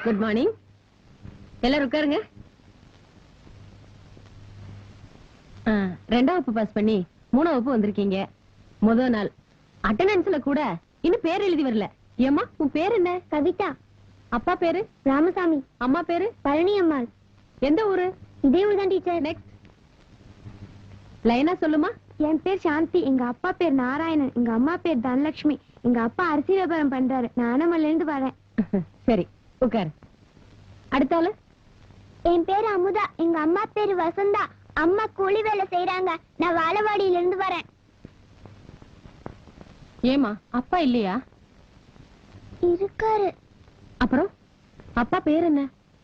Good morning. எல்லாரும் உட்காருங்க. 2ஆம் வகுப்பு பாஸ் பண்ணி 3ஆம் வகுப்பு வந்திருக்கீங்க. முதல் நாள் அட்டெண்டன்ஸ்ல கூட இன்னும் பேர் எழுதி வரல. ஏம்மா உன் பேர் என்ன? கவிதா. அப்பா பேரு? ராமசாமி. அம்மா பேரு? பழனி அம்மாள். எந்த ஊரு? இதே ஊர் தான் டீச்சர். நெக்ஸ்ட் லைனா சொல்லுமா. என் பேர் சாந்தி. எங்க அப்பா பேர் நாராயணன். எங்க அம்மா பேர் தனலட்சுமி. எங்க அப்பா அரிசி வியாபாரம் பண்றாரு. நான் அனமல்ல இருந்து வரேன். சரி உட்காரு. அடுத்தால. என் பேர் அமுதா. எங்க அம்மா பேர் வசந்தா. அம்மா கூலி வேலை செய்யறாங்க. நான் வாழவாடியில இருந்து வரேன். ஏமா அப்பா இல்லையா? இருக்காரு. அப்புறம் அப்பா பேர் என்ன?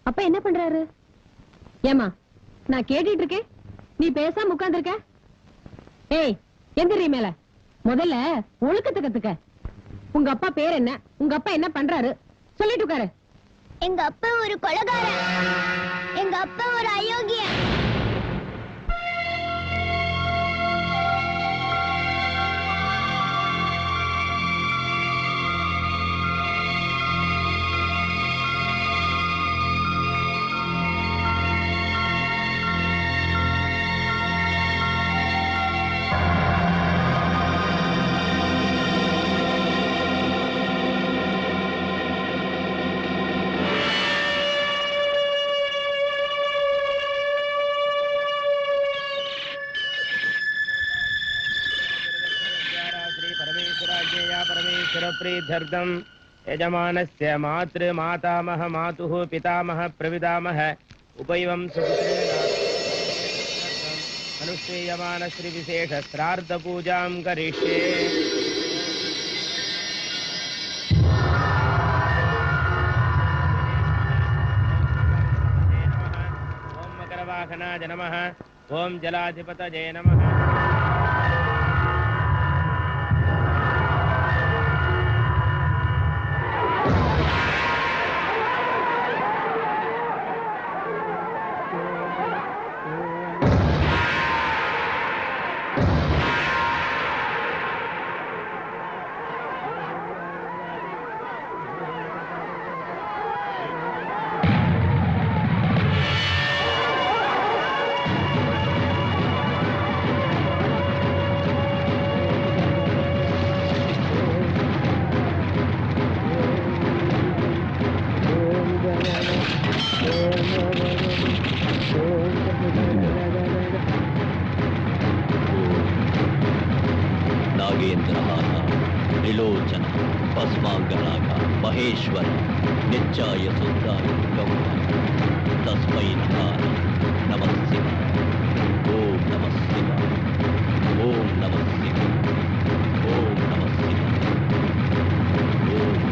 அப்பா என்ன பண்றாரு? ஏமா நான் கேட்டுட்டு இருக்கேன், நீ பேசாம உட்கார்ந்திருக்க. ஏய் எந்திரி மேல. முதல்ல ஒழுக்கத்தை கத்துக்க. உங்க அப்பா பேர் என்ன? உங்க அப்பா என்ன பண்றாரு சொல்லிட்டு உட்காரு. எங்க அப்பா ஒரு கொலைகாரன். எங்க அப்பா ஒரு அயோக்கியன். परमेश्वरप्रीत्यर्थं यजमानस्य मातृ मातामह मातुः पितामह प्रविदामह उपैवं सुपुत्रेण अनुष्ठेयमान श्री विशेष श्राद्ध पूजां करिष्ये। ओम मकरवाहनाय नमः। ओम जलाधिपतये नमः। महेश्वर नित्याय सुंदराय गौतम तस्मै नमः शिवाय। ओम नमः शिवाय। ओम नमः शिवाय। ओम नमः शिवाय। ओम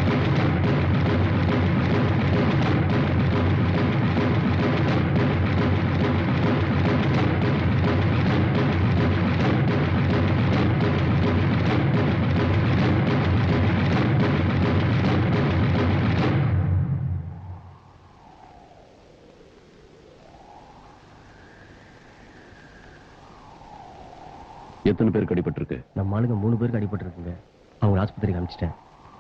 எத்தனை பேருக்கு அடிபட்டிருக்கு? நம்ம ஆளுங்க 3 பேருக்கு அடிபட்டிருக்குங்க. அவங்க ஆஸ்பத்திரிக்கு அனுப்பிச்சிட்டேன்.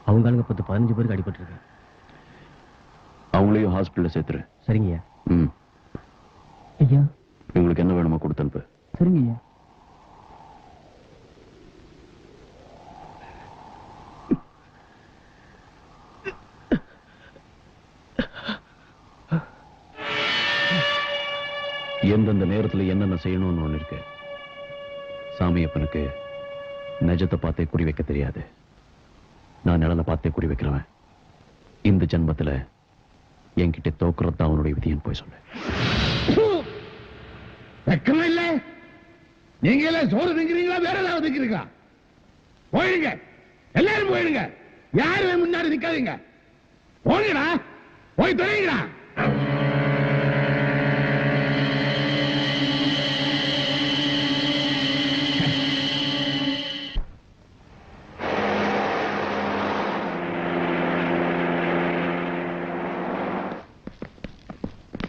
அவங்க ஆளுங்க 10-15 பேருக்கு அடிபட்டிருக்கு. அவங்களையும் ஹாஸ்பிட்டல்ல சேர்த்துரு. சரிங்கய்யா. ஐயா உங்களுக்கு என்ன வேணுமோ கொடுத்து அனுப்பு. சரிங்கய்யா. எந்தெந்த நேரத்துல என்னென்ன செய்யணும்னு ஒண்ணு இருக்கு. சாமியப்பனுக்கு நெஜத்தை பார்த்தே குறி வைக்க தெரியாது. நான் நிழலை பார்த்தே குறி வைக்கிறவன். இந்த ஜென்மத்துல என்கிட்ட தோக்குறதா அவனுடைய விதின்னு போய் சொல்ல. வெக்கமே இல்ல. நீங்க எல்லாம் சோறு திங்கிறீங்களா வேற ஏதாவது திங்கிறீங்களா? போயிடுங்க, எல்லாரும் போயிடுங்க. யாருமே முன்னாடி நிக்காதீங்க. போங்கடா, போய் தொலைங்கடா.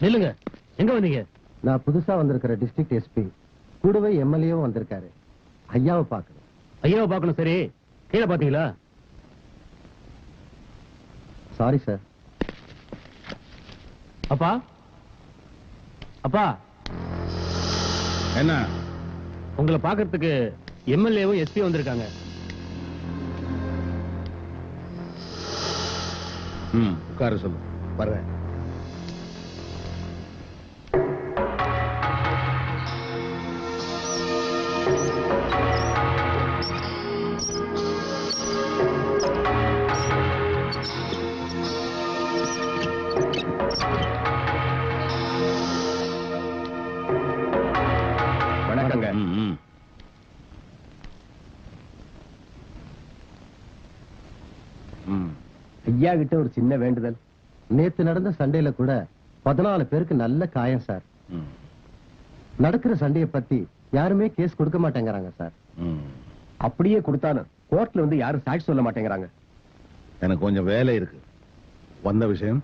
நில்லுங்க. எங்க வந்தீங்க? நான் புதுசா வந்திருக்கிற டிஸ்ட்ரிக்ட் எஸ்பி. கூடவே எம்எல்ஏவும் வந்திருக்காரு. ஐயாவை பார்க்கணும். ஐயாவை பார்க்கணும். சரி, கீழே பாத்தீங்களா? Sorry sir. அப்பா அப்பா என்ன? உங்களை பாக்குறதுக்கு எம்எல்ஏவும் எஸ்பி வந்திருக்காங்க. உட்கார சொல்லு, வர்றேன். வணக்கங்க. ஐயா கிட்ட ஒரு சின்ன வேண்டுதல். நேத்து நடந்த சண்டையில கூட 14 பேருக்கு நல்ல காயம் சார். நடக்கிற சண்டையை பத்தி யாருமே கேஸ் கொடுக்க மாட்டேங்கிறாங்க சார். அப்படியே கொடுத்தாலும் கோர்ட்ல வந்து யாரும் சாட்சி சொல்ல மாட்டேங்கிறாங்க. எனக்கு கொஞ்சம் வேலை இருக்கு. வந்த விஷயம்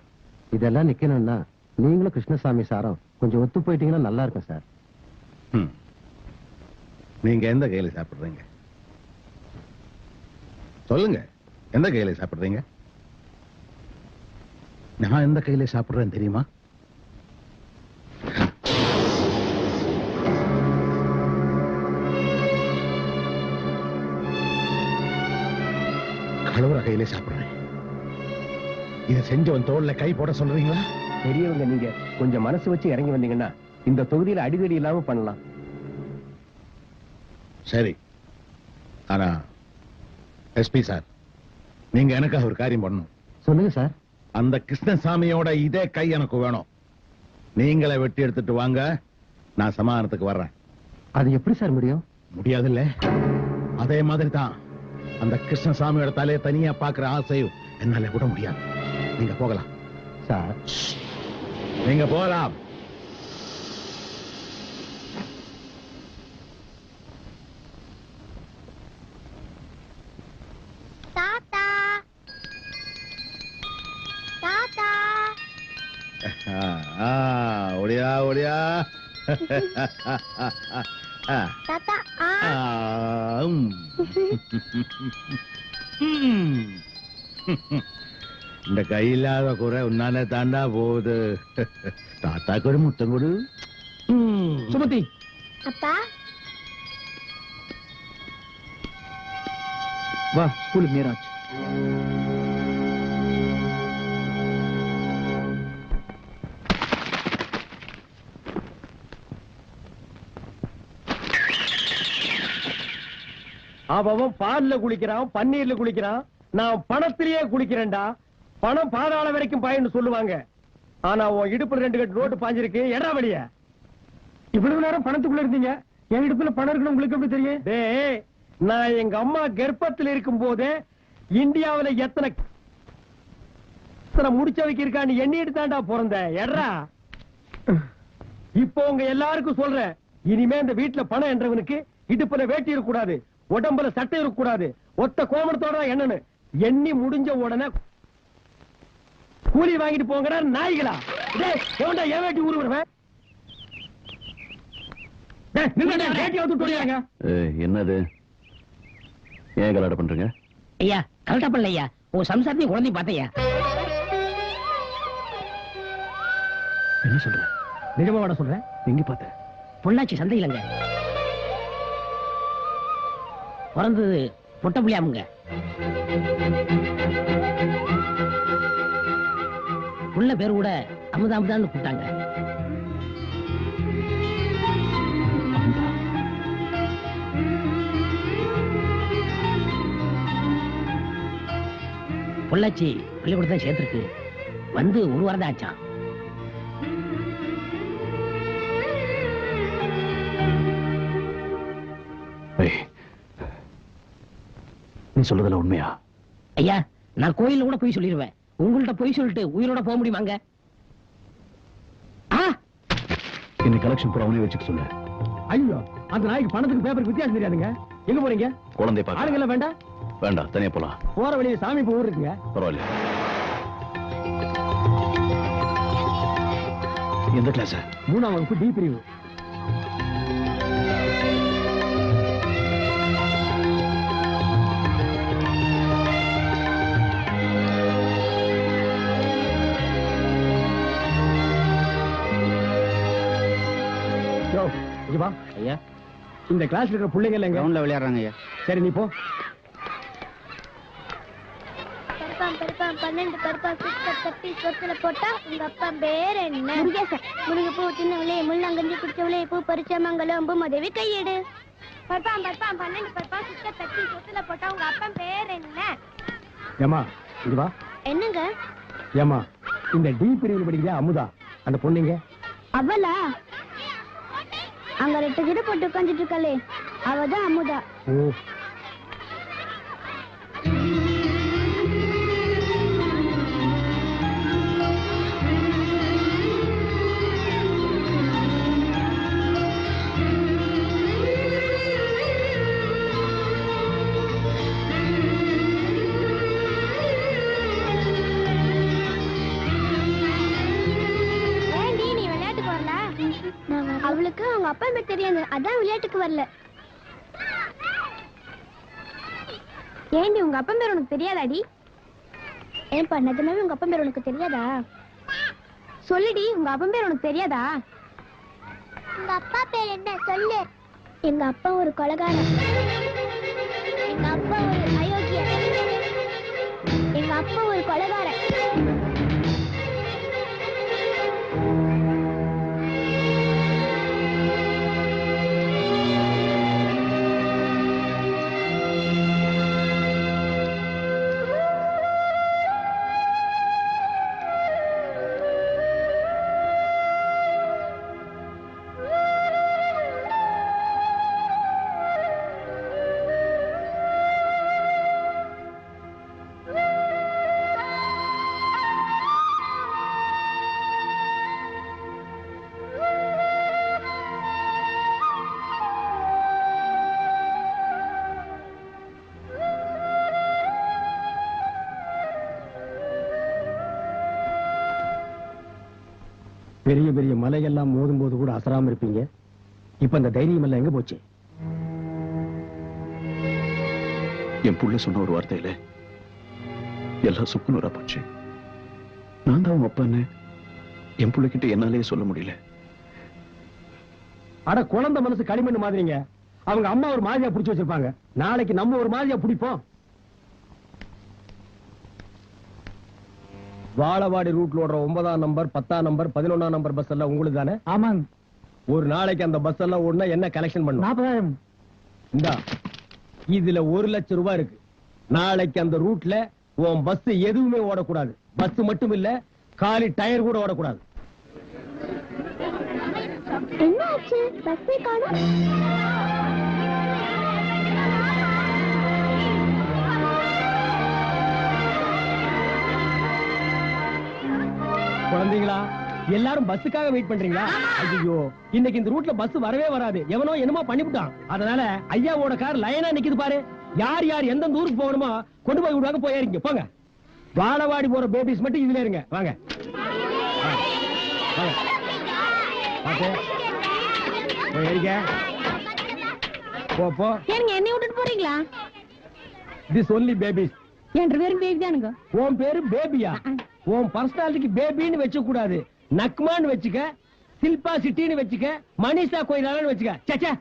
இதெல்லாம் நிக்கணும்னா நீங்களும் கிருஷ்ணசாமி சாரும் கொஞ்சம் ஒத்து போயிட்டீங்கன்னா நல்லா இருக்கும் சார். நீங்க எந்த கையில சாப்பிடுறீங்க? சொல்லுங்க, எந்த கையில சாப்பிடுறீங்க? நான் எந்த கையில சாப்பிடுறேன் தெரியுமா? கழுவுற கையில சாப்பிடுறேன். இதை செஞ்சவன் தோல்ல கை போட சொல்றீங்களா? பெரியவங்க நீங்க கொஞ்சம் மனசு வச்சு இறங்கி வந்தீங்கன்னா இந்த தொகுதியில அடிதடி இல்லாம பண்ணலாம். சரி, ஆனா எஸ்பி சார், நீங்க எனக்காக ஒரு காரியம் பண்ணணும். சொல்லுங்க சார். அந்த கிருஷ்ணசாமியோட இதே கை எனக்கு வேணும். நீங்களே வெட்டி எடுத்துட்டு வாங்க, நான் சமாதானத்துக்கு வர்றேன். அது எப்படி சார் முடியும்? முடியாதுல்ல? அதே மாதிரி தான் அந்த கிருஷ்ணசாமியோட தலையை தனியா பாக்குற ஆசையும் என்னால விட முடியாது. நீங்க போகலாம் சார். நீங்க போகலாம். தாத்தா தாத்தா ஒடியா ஒடியா. தாத்தா இந்த கையில்லாத குறை உன்னாலே தாண்டா போகுது. தாத்தாக்கு ஒரு முத்தம் கொடு. சுமதி, அப்பா வா ஸ்கூலுக்கு நேராச்சு. அவன் பால்ல குளிக்கிறான், பன்னீர்ல குளிக்கிறான். நான் பணத்திலேயே குளிக்கிறேன்டா. பணம் பாதாள வரைக்கும் பாயின்னு சொல்லுவாங்க. ஆனா உன் இடுப்புல 2 கட்டு ரோட்டு பாஞ்சிருக்கு. எடா வழிய இவ்வளவு நேரம் பணத்துக்குள்ள இருந்தீங்க. என் இடுப்புல பணம் இருக்கணும் உங்களுக்கு எப்படி தெரியும்? டேய், நான் எங்க அம்மா கர்ப்பத்தில் இருக்கும் போதே இந்தியாவுல எத்தனை முடிச்சவைக்கு இருக்கான்னு எண்ணிட்டு தாண்டா பிறந்த. எட்ரா, இப்போ உங்க எல்லாருக்கும் சொல்றேன், இனிமே இந்த வீட்டுல பணம் என்றவனுக்கு இடுப்புல வேட்டி இருக்க கூடாது, உடம்புல சட்டை இருக்க கூடாது. ஒத்த கோமணத்தோட என்னன்னு எண்ணி முடிஞ்ச உடனே கூலி வாங்கிட்டு போங்கடா நாய்களா. டேய், எவன்டா என் வேட்டி ஊருவன்? டேய், நில்லுடா, வேட்டியை வந்து தொலையாங்க. என்னது? ஏன் கலாட பண்றீங்க? ஐயா, கரெக்டா பண்ணல ஐயா. உங்க சம்சாரத்தையும் குழந்தையும் பார்த்தையா? என்ன சொல்ற? நிஜமாவாட சொல்றேன். எங்க பார்த்த? பொள்ளாச்சி சந்தையிலங்க. பிறந்தது பொட்ட புள்ளியாமுங்க. உள்ள பேர் கூட அமுதாமுதான்னு கூப்பிட்டாங்க. பொள்ளாச்சி பள்ளிக்கூடத்தை சேர்த்துருக்கு. வந்து 1 வாரம் தான் ஆச்சான். நீ சொல்றதுல உண்மையா? ஐயா, நான் கோயில்ல கூட போய் சொல்லிடுவேன். உங்கள்ட்ட போய் சொல்லிட்டு உயிரோட போக முடியுமாங்க? இன்னைக்கு கலெக்ஷன் பூரா அவனே வச்சுக்க சொல்லு. ஐயோ, அந்த நாய்க்கு பணத்துக்கு பேப்பருக்கு வித்தியாசம் தெரியாதுங்க. எங்க போறீங்க? குழந்தை பார்க்க. ஆளுங்க எல்லாம் வேண்டாம். வேண்டாம், தனியா போலாம். போற வழியில சாமி பூ இருக்குங்க. பரவாயில்ல. எந்த கிளாஸ்? 3ஆம் வகுப்பு டி பிரிவு. யோ, இங்க வா. ஐயா இந்த கிளாஸ்ல இருக்கிற பிள்ளைங்க எல்லாம் எங்க? கிரவுண்ட்ல விளையாடுறாங்க ஐயா. சரி நீ போ. பருப்பாம் பருப்பாம் 12 பருப்பா சுத்த தப்பி சொத்துல போட்டா உங்க அப்பா பேர் என்ன? முருகேசன். முருகப்பூ தின்னவளே முள்ளங்கஞ்சி குடிச்சவளே பூ பறிச்ச மங்கலம் உதவி கையெடு. பருப்பாம் பருப்பாம் 12 பருப்பா சுத்த தப்பி சொத்துல போட்டா உங்க அப்பா பேர் என்ன? ஏமா இங்க வா. என்னங்க? ஏமா இந்த டி பிரிவில் படிக்கிற அமுதா அந்த பொண்ணுங்க? அவளா? அங்க 2 கிட்ட போட்டு உட்காந்துட்டு இருக்காளே அவதான் அமுதா. ஓ. அவளுக்கு அவங்க அப்பா பேர் தெரியாது, அதான் விளையாட்டுக்கு வரல. ஏண்டி உங்க அப்பா பேர் உனக்கு தெரியாதாடி? ஏன் பண்ணதுனால உங்க அப்பா பேர் உனக்கு தெரியாதா? சொல்லுடி, உங்க அப்பா பேர் உனக்கு தெரியாதா? உங்க அப்பா பேர் என்ன சொல்லு. எங்க அப்பா ஒரு கொலைகாரன். எங்க அப்பா ஒரு அயோக்கியன். எங்க அப்பா ஒரு கொலைகாரன். பெரிய பெரிய மலையெல்லாம் மோதும் போது கூட அசராம இருப்பீங்க. இப்ப அந்த தைரியம் எல்லாம் எங்க போச்சு? என் புள்ள சொன்ன ஒரு வார்த்தையில எல்லாம் சுக்குநூறா போச்சு. நான் தான் அவன் அப்பான்னு என் புள்ளைகிட்ட என்னாலே சொல்ல முடியல. அட குழந்தை மனசு களிமண் மாதிரிங்க. அவங்க அம்மா ஒரு மாதிரியா புடிச்சு வச்சிருப்பாங்க. நாளைக்கு நம்ம ஒரு மாதிரியா பிடிப்போம். வாழவாடி ரூட்ல ஓடுற 9ஆம் நம்பர் 10ஆம் நம்பர் 11ஆம் நம்பர் பஸ் எல்லாம் உங்களுக்கு தானே? ஆமாங்க. ஒரு நாளைக்கு அந்த பஸ் எல்லாம் ஓடுனா என்ன கலெக்ஷன் பண்ணும்? 40,000. இந்தா இதுல 1 லட்சம் ரூபாய் இருக்கு. நாளைக்கு அந்த ரூட்ல உன் பஸ் எதுவுமே ஓடக்கூடாது. பஸ் மட்டும் இல்ல, காலி டயர் கூட ஓடக்கூடாது. என்ன ஆச்சு? பஸ்ஸே காணோம். குழந்தைங்களா, எல்லாரும் பஸ்ஸுக்காக வெயிட் பண்றீங்களா? ஐயோ, இன்னைக்கு இந்த ரூட்ல பஸ் வரவே வராது. எவனோ என்னமோ பண்ணிவிட்டான். அதனால ஐயாவோட கார் லைனா நிக்குது பாரு. யார் யார் எந்தெந்த ஊருக்கு போகணுமோ கொண்டு போய் விடுவாங்க. போய் ஏறிங்க போங்க. வாழவாடி போற பேபிஸ் மட்டும் இதுல இருங்க. வாங்க ஏறிக்க. போ. ஏனுங்க என்னை விட்டுட்டு போறீங்களா? This only babies. என் பேரும் பேபி தானுங்க. உன் பேரு பேபியா? உன் பர்சனாலிட்டிக்கு பேபின்னு வச்ச கூடாது. நக்மான்னு வச்சுக்க, சில்பா சிட்டின்னு வச்சுக்க, மனிஷா கோயிலான்னு வச்சுக்க. சச்சா,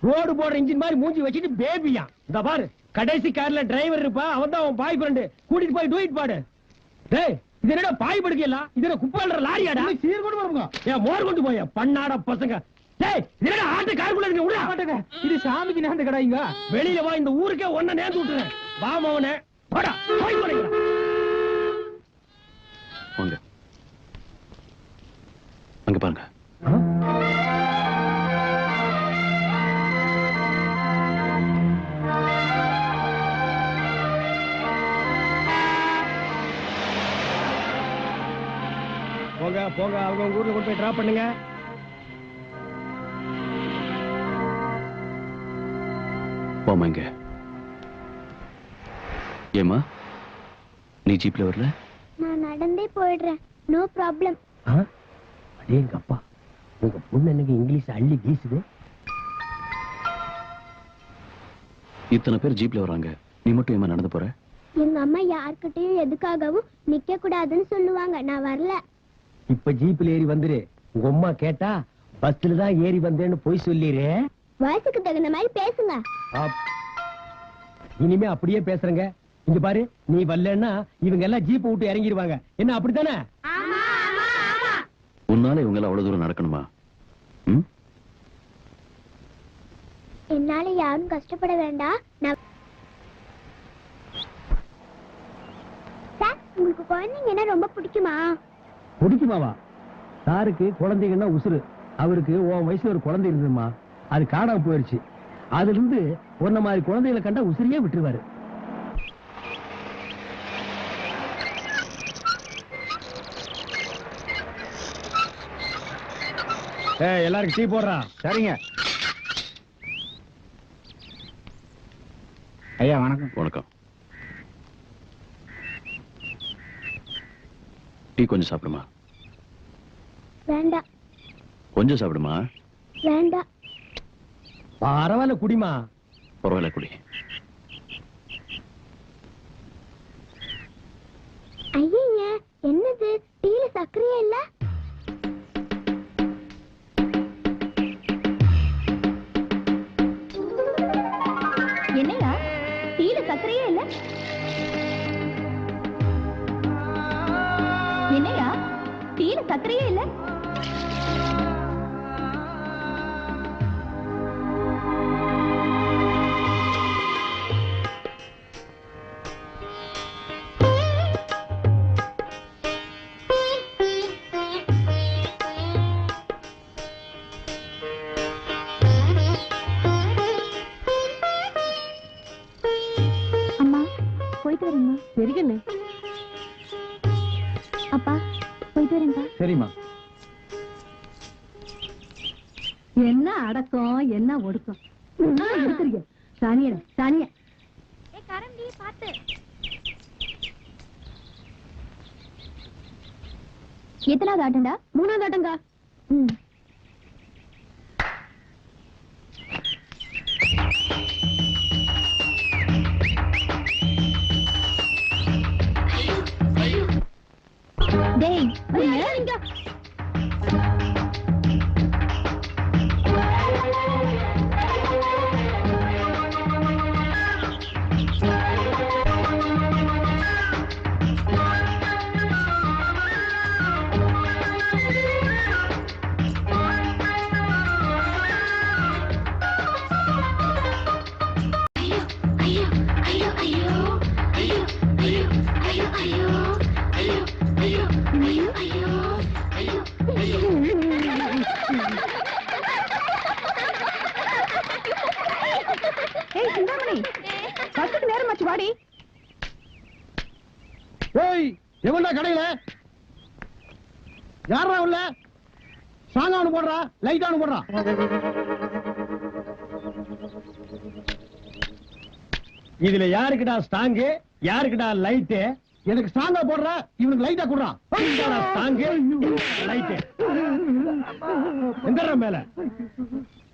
ரோடு போடுற இன்ஜின் மாதிரி மூஞ்சி வச்சுட்டு பேபியா? இந்த பாரு, கடைசி கார்ல டிரைவர் இருப்பா, அவன் தான் உன் பாய் ஃப்ரெண்டு. கூட்டிட்டு போய் டூயிட் பாடு. டேய், இது என்னடா பாய் படுக்கலாம்? இது என்ன குப்பாளற லாரியாடா? சீர் கொண்டு போறோம். ஏன் மோர் கொண்டு போய் பண்ணாட பசங்க. டேய், இது என்னடா ஆட்டு காருக்குள்ள இருக்கு? உள்ள ஆட்டுங்க. இது சாமிக்கு நேர்ந்த கடைங்க. வெளியில வா, இந்த ஊருக்கே ஒன்ன நேர்ந்து விட்டுறேன். வா மவனே, போடா. போய் போறீங்களா? வாங்க, அங்க பாருங்க. போங்க போங்க, அவங்க உங்க ஊர்ல கொண்டு போய் டிராப் பண்ணுங்க. போமா. இங்க ஏமா நீ ஜீப்ல வரல? நான் நடந்தே போயிடுறேன். No problem. அடே எங்க அப்பா, உங்க பொண்ணு எனக்கு இங்கிலீஷ் அள்ளி வீசுது. இத்தனை பேர் ஜீப்ல வராங்க, நீ மட்டும் ஏமா நடந்து போற? எங்க அம்மா யார்கிட்டயும் எதுக்காகவும் நிக்க கூடாதுன்னு சொல்லுவாங்க. நான் வரல. இப்ப ஜீப்ல ஏறி வந்துரு. உங்க அம்மா கேட்டா பஸ்ல தான் ஏறி வந்தேன்னு போய் சொல்லிரு. வயசுக்கு தகுந்த மாதிரி பேசுங்க. இனிமே அப்படியே பேசுறேங்க. இங்க பாரு, நீ வரலன்னா இவங்க எல்லாம் ஜீப்பை விட்டு இறங்கிடுவாங்க. என்ன அப்படித்தானே? உன்னால இவங்க எல்லாம் அவ்வளவு தூரம் நடக்கணுமா? என்னால யாரும் கஷ்டப்பட வேண்டாம். சார், உங்களுக்கு குழந்தைங்கன்னா ரொம்ப பிடிக்குமா? பிடிக்குமாவா? சாருக்கு குழந்தைங்கன்னா உசுறு. அவருக்கு உன் வயசுல ஒரு குழந்தை இருந்ததுமா, அது காணாம போயிருச்சு. அதுல இருந்து ஒன்ன மாதிரி குழந்தைகளை கண்டா உசுரியே விட்டுருவாரு. எல்லாருக்கும் டீ போடுறா. சரிங்க ஐயா. வணக்கம். வணக்கம். டீ கொஞ்சம் சாப்பிடுமா? வேண்டாம். கொஞ்சம் சாப்பிடுமா? வேண்டாம். பரவாயில்ல, குடிமா. பரவாயில்ல, குடி. ஐயா, என்னது டீல சர்க்கரையே இல்ல? என்னையா டீல சர்க்கரையே இல்ல? என்னையா டீல சர்க்கரையே இல்ல? அம்மா, போயிட்டு வரேம்மா. சரிங்கண்ணே. அப்பா, போயிட்டு வரேன்ப்பா. சரிம்மா. என்ன அடக்கம், என்ன ஒடுக்கம். எடுத்துருங்க. சானியட சானிய. கரண்டி பாத்து. எத்தனாவது ஆட்டம்டா? 3வது ஆட்டங்கா. டேய், இங்க ஏய் சிந்தாமணி, பஸ்ஸுக்கு நேரமாச்சு, வாடி. ஏய், எவன்டா கடையில? யாரா உள்ள? சாங்கானு போடுறா, லைட்டானு போடுறா. இதுல யாருக்குடா ஸ்டாங்கு, யாருக்குடா லைட்டு? எனக்கு ஸ்டாங்கா போடுற, இவனுக்கு லைட்டா குடுறான். ஸ்டாங்கு லைட்டு எந்தடா மேல?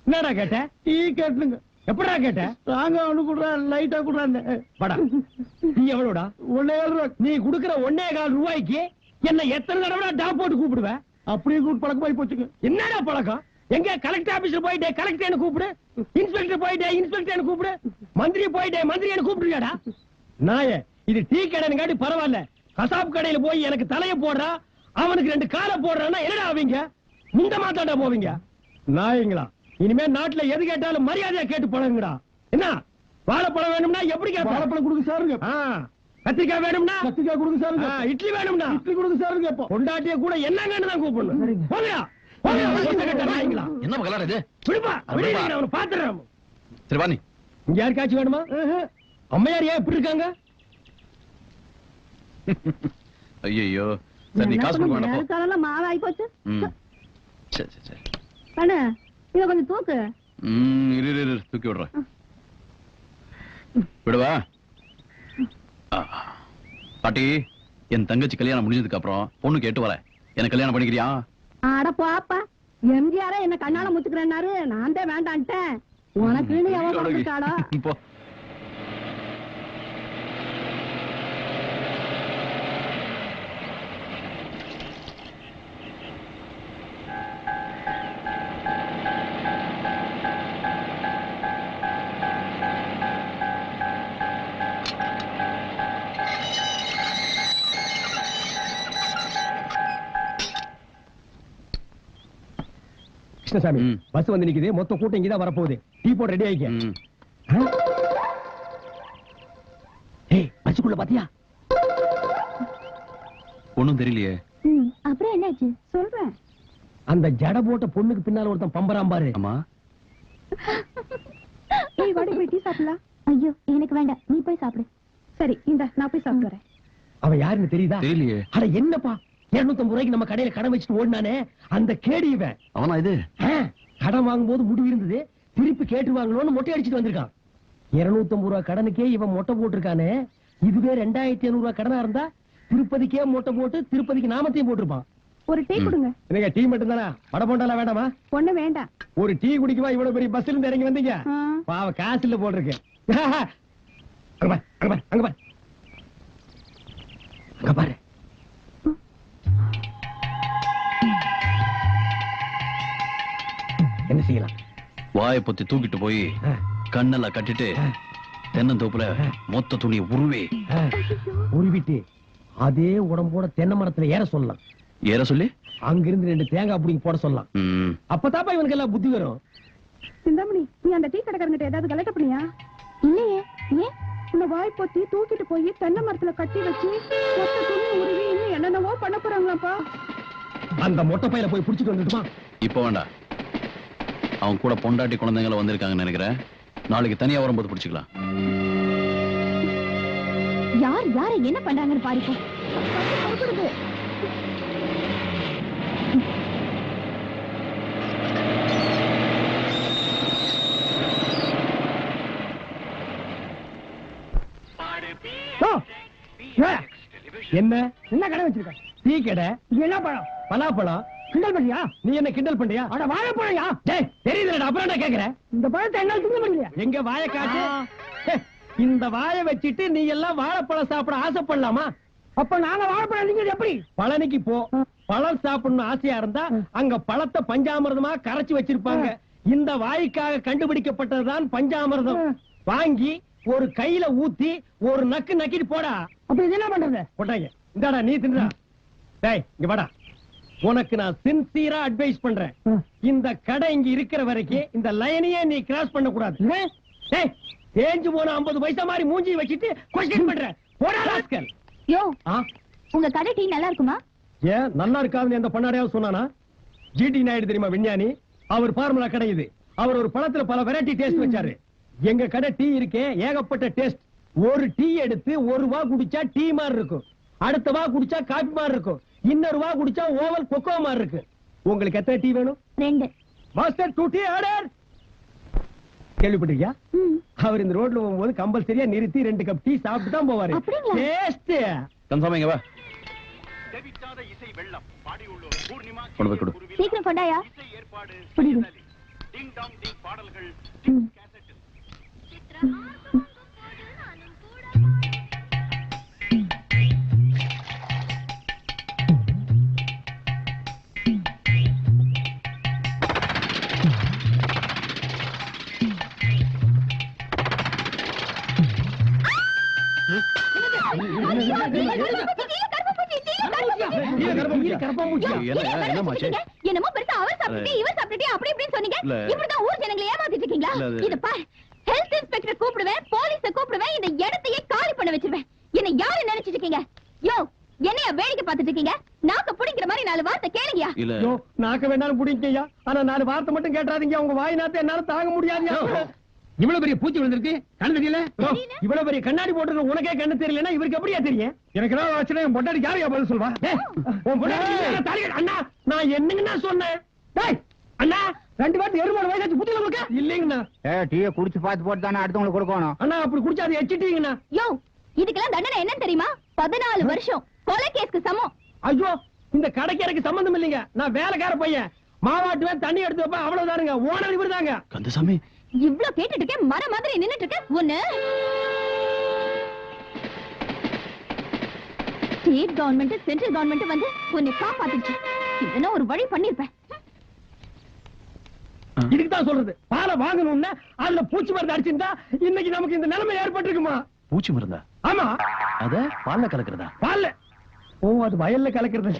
என்னடா கேட்ட? டீ கேட்டுங்க. எப்படா கேட்ட? ஸ்டாங்கா ஒண்ணு குடுறா, லைட்டா குடுறான். படா, நீ எவ்வளவுடா? 1.5 ரூபா. நீ குடுக்கிற 1.25 ரூபாய்க்கு என்ன எத்தனை தடவை டாப் போட்டு கூப்பிடுவேன்? அப்படியே கூப்பிட்டு பழக்கமாயி போச்சுங்க. என்னடா பழக்கம்? எங்க கலெக்டர் ஆபீஸ்ல போயிட்டே கலெக்டர் கூப்பிடு, இன்ஸ்பெக்டர் போயிட்டே இன்ஸ்பெக்டர் கூப்பிடு, மந்திரி போயிட்டே மந்திரி கூப்பிடுறியாடா? நாயே, இது டீ கடைங்காட்டி பரவாயில்ல. கசாப் கடையில போய் எனக்கு தலைய போடுறா, அவனுக்கு 2 காலை போடுறான்னா என்னடா ஆவீங்க? முந்த மாத்தாண்டா போவீங்க நாயங்களா? இனிமே நாட்டுல எது கேட்டாலும் மரியாதையா கேட்டு பழகுங்கடா. என்ன வாழைப்பழம் வேணும்னா எப்படி கேட்ப? வாழைப்பழம் கொடுங்க சாருங்க. கத்திரிக்காய் வேணும்னா கத்திரிக்காய் கொடுங்க சாருங்க. இட்லி வேணும்னா இட்லி கொடுங்க சாருங்க. கேட்போம். பொண்டாட்டிய கூட என்னங்கன்னு தான் கூப்பிடணும். போவியா? என்ன மகளா இது? விடுப்பா, விடுங்க, அவனை பாத்துறேன். சரி வா. நீ இங்க யாருக்காச்சும் வேணுமா? அம்மையார் ஏன் இப்படி இருக்காங்க? ஐயோ, சரி நீ காசு கொடுக்க வேண்டாம். நேரத்தால மாவாய் போச்சு. சரி சரி சரி. கண்ணு, இத கொஞ்சம் தூக்கு. இரு தூக்கி விடுறேன். விடுவா. பாட்டி, என் தங்கச்சி கல்யாணம் முடிஞ்சதுக்கு அப்புறம் பொண்ணு கேட்டு வரேன். எனக்கு கல்யாணம் பண்ணிக்கிறியா? அட பாப்பா, எம்ஜிஆர என்ன கண்ணால முத்துக்கிறேன்னாரு, நான் தான் வேண்டான்ட்டேன். உனக்குன்னு எவன் பிறந்துட்டாடா? போ. கிருஷ்ணசாமி ம். பஸ் வந்து நிக்குது, மொத்த கூட்டம் இங்கதான் வரப்போகுது. டீ போட்டு ரெடி ஆயிக்க. ம். ஏய், பஸ்ஸுக்குள்ள பாத்தியா? ஒண்ணும் தெரியலையே. அப்புறம் என்னாச்சு சொல்றேன். அந்த ஜட போட்ட பொண்ணுக்கு பின்னால ஒருத்தன் பம்பராம் பாரு. அம்மா, ஏய் வாடி போய் டீ சாப்பிடலாம். ஐயோ எனக்கு வேண்டாம், நீ போய் சாப்பிடு. சரி இந்த நான் போய் சாப்பிட்டு வரேன். அவன் யாருன்னு தெரியுதா? தெரியலையே. அட என்னப்பா, 250 ரூபாய்க்கு நம்ம கடையில கடன் வச்சுட்டு ஓடினானே அந்த கேடி இவன். அவனா இது? கடன் வாங்கும்போது முடிவு இருந்தது, திருப்பி கேட்டுருவாங்களோன்னு மொட்டை அடிச்சுட்டு வந்திருக்கான். 250 ரூபாய் கடனுக்கே இவன் மொட்டை போட்டிருக்கானே. இதுவே 2500 ரூபாய் கடனா இருந்தா திருப்பதிக்கே மொட்டை போட்டு திருப்பதிக்கு நாமத்தையும் போட்டிருப்பான். ஒரு டீ கொடுங்க. என்னங்க டீ மட்டும் தானா? வடை போண்டாலாம் வேண்டாமா? ஒண்ணு வேண்டாம். ஒரு டீ குடிக்குவா இவ்வளவு பெரிய பஸ்ல இருந்து இறங்கி வந்தீங்க? பாவ காசு இல்ல போட்டிருக்கு. அங்க பாரு, அங்க பாரு, அங்க பாரு, அங்க பாரு. என்ன செய்யலாம்? வாயை பொத்தி தூக்கிட்டு போய் ஆ, கண்ணெல்லாம் கட்டிட்டு ஆ, தென்னந்தோப்புல மொத்த துணியை உருவே ஆ. உருவிட்டு அதே உடம்போட தென்னை மரத்துல ஏற சொல்லலாம். ஏற சொல்லி அங்கிருந்து 2 தேங்காய் புடிங்கி போட சொல்லலாம். ம். அப்பதாப்பா இவனுக்கு எல்லாம் புத்தி வரும். சிந்தாமணி நீ அந்த டீ கடைக்காரங்கிட்ட ஏதாவது கலெக்ட் பண்ணியா? இல்லையே. ஏன்? இந்த வாய் பொத்தி தூக்கிட்டு போய் தென்னை மரத்துல கட்டி வச்சு மொத்த துணி உருவி இன்னும் என்னென்னவோ பண்ண போறாங்களாப்பா. அந்த மொட்டை பையில போய் புடிச்சிட்டு வந்துட்டுமா? இப்ப வேண்டாம். அவன் கூட பொண்டாட்டி குழந்தைங்கள வந்திருக்காங்கன்னு நினைக்கிறேன். நாளைக்கு தனியா வரும்போது பிடிச்சுக்கலாம். யார் யாரை என்ன பண்றாங்கன்னு பாருப்பா. என்ன என்ன கடை வச்சிருக்க? டீ கடை. என்ன பழம்? பலாப்பழம். கிண்டல் பண்ணியா? நீ என்ன கிண்டல் பண்றியா? அட வாழைப்பழம்யா. டேய் தெரியுதுடா, அப்புறம் என்ன கேக்குற? இந்த பழத்தை என்னால திங்க முடியல. எங்க வாயை காட்டு. இந்த வாயை வச்சிட்டு நீ எல்லாம் வாழைப்பழம் சாப்பிட ஆசைப்படலாமா? அப்ப நாங்க வாழைப்பழம் நீங்க எப்படி? பழனிக்கு போ. பழம் சாப்பிடணும் ஆசையா இருந்தா அங்க பழத்தை பஞ்சாமிர்தமா கரைச்சு வச்சிருப்பாங்க. இந்த வாய்க்காக கண்டுபிடிக்கப்பட்டதுதான் பஞ்சாமிர்தம். வாங்கி ஒரு கையில ஊத்தி ஒரு நக்கு நக்கிட்டு போடா. அப்ப இது என்ன பண்றது? போட்டாங்க. இந்தாடா நீ தின்றா. டேய் இங்க வாடா. உனக்கு நான் சின்சியரா அட்வைஸ் பண்றேன். இந்த கடை இங்க இருக்கிற வரைக்கும் இந்த லைனையே நீ கிராஸ் பண்ண கூடாது. டேய் தேஞ்சு போன 50 பைசா மாதிரி மூஞ்சி வச்சிட்டு கொஸ்டின் பண்ற. போடா ராஸ்கல். யோ உங்க கடை டீ நல்லா இருக்குமா? ஏன் நல்லா இருக்காதுன்னு எந்த பண்ணாடையாவது சொன்னானா? ஜிடி நாயுடு தெரியுமா விஞ்ஞானி? அவர் ஃபார்முலா கடை இது. அவர் ஒரு பழத்துல பல வெரைட்டி டேஸ்ட் வச்சாரு. எங்க கடை டீ இருக்கே ஏகப்பட்ட டேஸ்ட். ஒரு டீ எடுத்து ஒரு வா குடிச்சா டீ மாதிரி இருக்கும், அடுத்த வா குடிச்சா காபி மாதிரி இருக்கும், இன்னொரு வா குடிச்சா ஓவல் கொக்கோ மாதிரி இருக்கு. உங்களுக்கு எத்தனை டீ வேணும்? 2. Master 2 tea order. கேள்விப்பட்டிருக்கியா? அவர் இந்த ரோட்ல போகும்போது கம்பல்சரியா நிறுத்தி 2 கப் டீ சாப்பிட்டு தான் போவாரு. அப்படிங்களா? டேஸ்ட். கன்சாமி இங்க வா. கொண்டு போய் கொடு. சீக்கிரம் கொண்டாயா. புரியுது. என்னமாச்சு? என்னமோ பெருசா அவர் சாப்பிட்டு இவர் சாப்பிட்டு அப்படி இப்படின்னு சொன்னீங்க. இல்ல. இப்படிதான் ஊர் ஜனங்களை ஏமாத்திட்டு இருக்கீங்களா? இல்ல, அது- இத பாரு, ஹெல்த் இன்ஸ்பெக்டர் கூப்பிடுவேன், போலீஸ கூப்பிடுவேன், இந்த இடத்தையே காலி பண்ண வச்சிருவேன். என்ன யாரு நினைச்சிட்டு இருக்கீங்க? யோ என்னைய வேடிக்கை பார்த்துட்டு இருக்கீங்க? நாக்க புடிக்கிற மாதிரி 4 வார்த்தை கேளுங்கயா. இல்ல ஐயோ, நாக்க வேணாலும் புடிங்கய்யா. ஆனா 4 வார்த்தை மட்டும் கேட்டாதீங்க. உங்க வாய் நாத்தை என்னால தாங்க முடியாதுயா. இவ்வளவு பெரிய பூச்சி விழுந்திருக்கு, கண்ணு தெரியல? இவ்வளவு பெரிய கண்ணாடி போட்டு உனக்கே கண்ணு தெரியலன்னா இவருக்கு எப்படியா தெரியும்? எனக்கு ஏதாவது ஆச்சுன்னா என் பொண்டாட்டி யாரையா பதில் சொல்வா? உன் பொண்டாட்டி இல்லையா? தாலி கட்டு. அண்ணா நான் என்னங்கண்ணா சொன்னேன்? டேய் அண்ணா 2 வாட்டி எருமாடு வயசாச்சு புத்தியில உங்களுக்கு இல்லைங்கண்ணா. டீயை குடிச்சு பார்த்து போட்டு தானே அடுத்தவங்களுக்கு கொடுக்கணும். அண்ணா அப்படி குடிச்சா அதை எச்சிட்டீங்கண்ணா. யோ இதுக்கெல்லாம் தண்டனை என்ன தெரியுமா? 14 வருஷம் கொலை கேஸ்க்கு சமம். ஐயோ இந்த கடைக்கு எனக்கு சம்பந்தம் இல்லைங்க. நான் வேலைக்கார பையன். மாவாட்டுவேன், தண்ணி எடுத்து வைப்பேன், அவ்வளவுதானுங்க. ஓனர் இவர் தாங்க. கந்தசாமி இவ்ளோ கேட்டுட்டு இருக்கேன், மர மாதிரி நின்னுட்டு இருக்க. ஒண்ணு ஸ்டேட் கவர்மெண்ட் சென்ட்ரல் கவர்மெண்ட் வந்து உன்னை காப்பாத்திடுச்சு. இதெல்லாம் ஒரு வழி பண்ணிருப்பேன். இதுக்கு தான் சொல்றது, பாலை வாங்கணும்னா அதுல பூச்சி மருந்து அடிச்சிருந்தா இன்னைக்கு நமக்கு இந்த நிலைமை ஏற்பட்டிருக்குமா? பூச்சி மருந்தா? ஆமா, அத பால்ல கலக்குறதா? பால்ல. ஓ அது வயல்ல கலக்கிறது.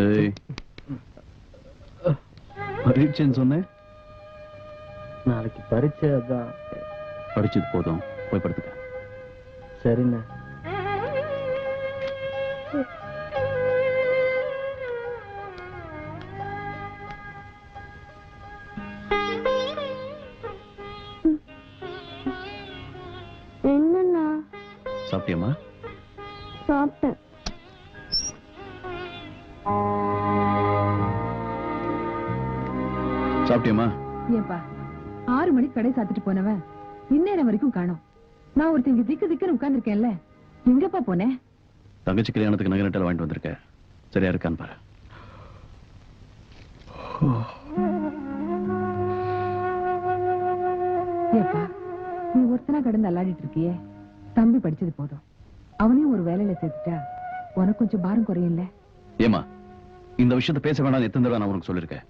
ஏய், பரீட்சைன்னு சொன்னேன். நாளைக்கு பரீட்சை தான். படிச்சது போதும், போய் படுத்துக்க. சரிண்ணா. என்னண்ணா? சாப்பிட்டியம்மா? சாப்பிட்டேன். சாப்பிட்டியம்மா? ஏப்பா 6 மணிக்கு கடை சாத்திட்டு போனவன் இந்நேரம் வரைக்கும் காணோம். நான் ஒருத்தங்க திக்கு திக்குன்னு உட்கார்ந்துருக்கேன்ல, எங்கப்பா போனேன்? தங்கச்சி கல்யாணத்துக்கு நகை நட்டல் வாங்கிட்டு வந்திருக்க, சரியா இருக்கான்னு பாரு. ஏப்பா நீ ஒருத்தனா கடந்து அல்லாடிட்டு இருக்கியே, தம்பி படிச்சது போதும், அவனையும் ஒரு வேலையில சேர்த்துட்டா உனக்கு கொஞ்சம் பாரம் குறையும்ல. ஏமா, இந்த விஷயத்த பேச வேண்டாம் எத்தனை தடவை நான் உனக்கு சொல்லிருக்கேன்.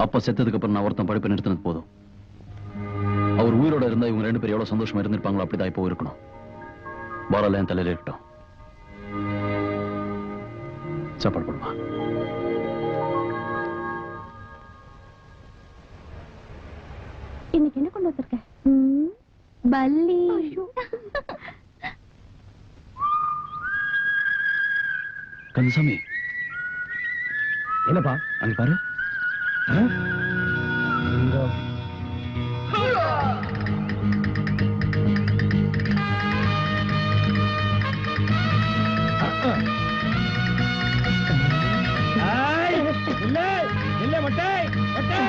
அப்ப செத்ததுக்கு அப்புறம் நான் ஒருத்தன் படிப்பை நிறுத்தினது போதும். அவர் உயிரோட இருந்தா இவங்க 2 பேரும் எவ்வளவு சந்தோஷமா இருந்திருப்பாங்களோ அப்படிதான் இப்போ இருக்கணும். பாரால என் தலையில இருக்கட்டும். சாப்பாடு போடுமா? இன்னைக்கு என்ன கொண்டு வந்திருக்க? பல்லி. கந்தசாமி, என்னப்பா? அங்க பாரு. இல்ல இல்ல மொட்டை மொட்டை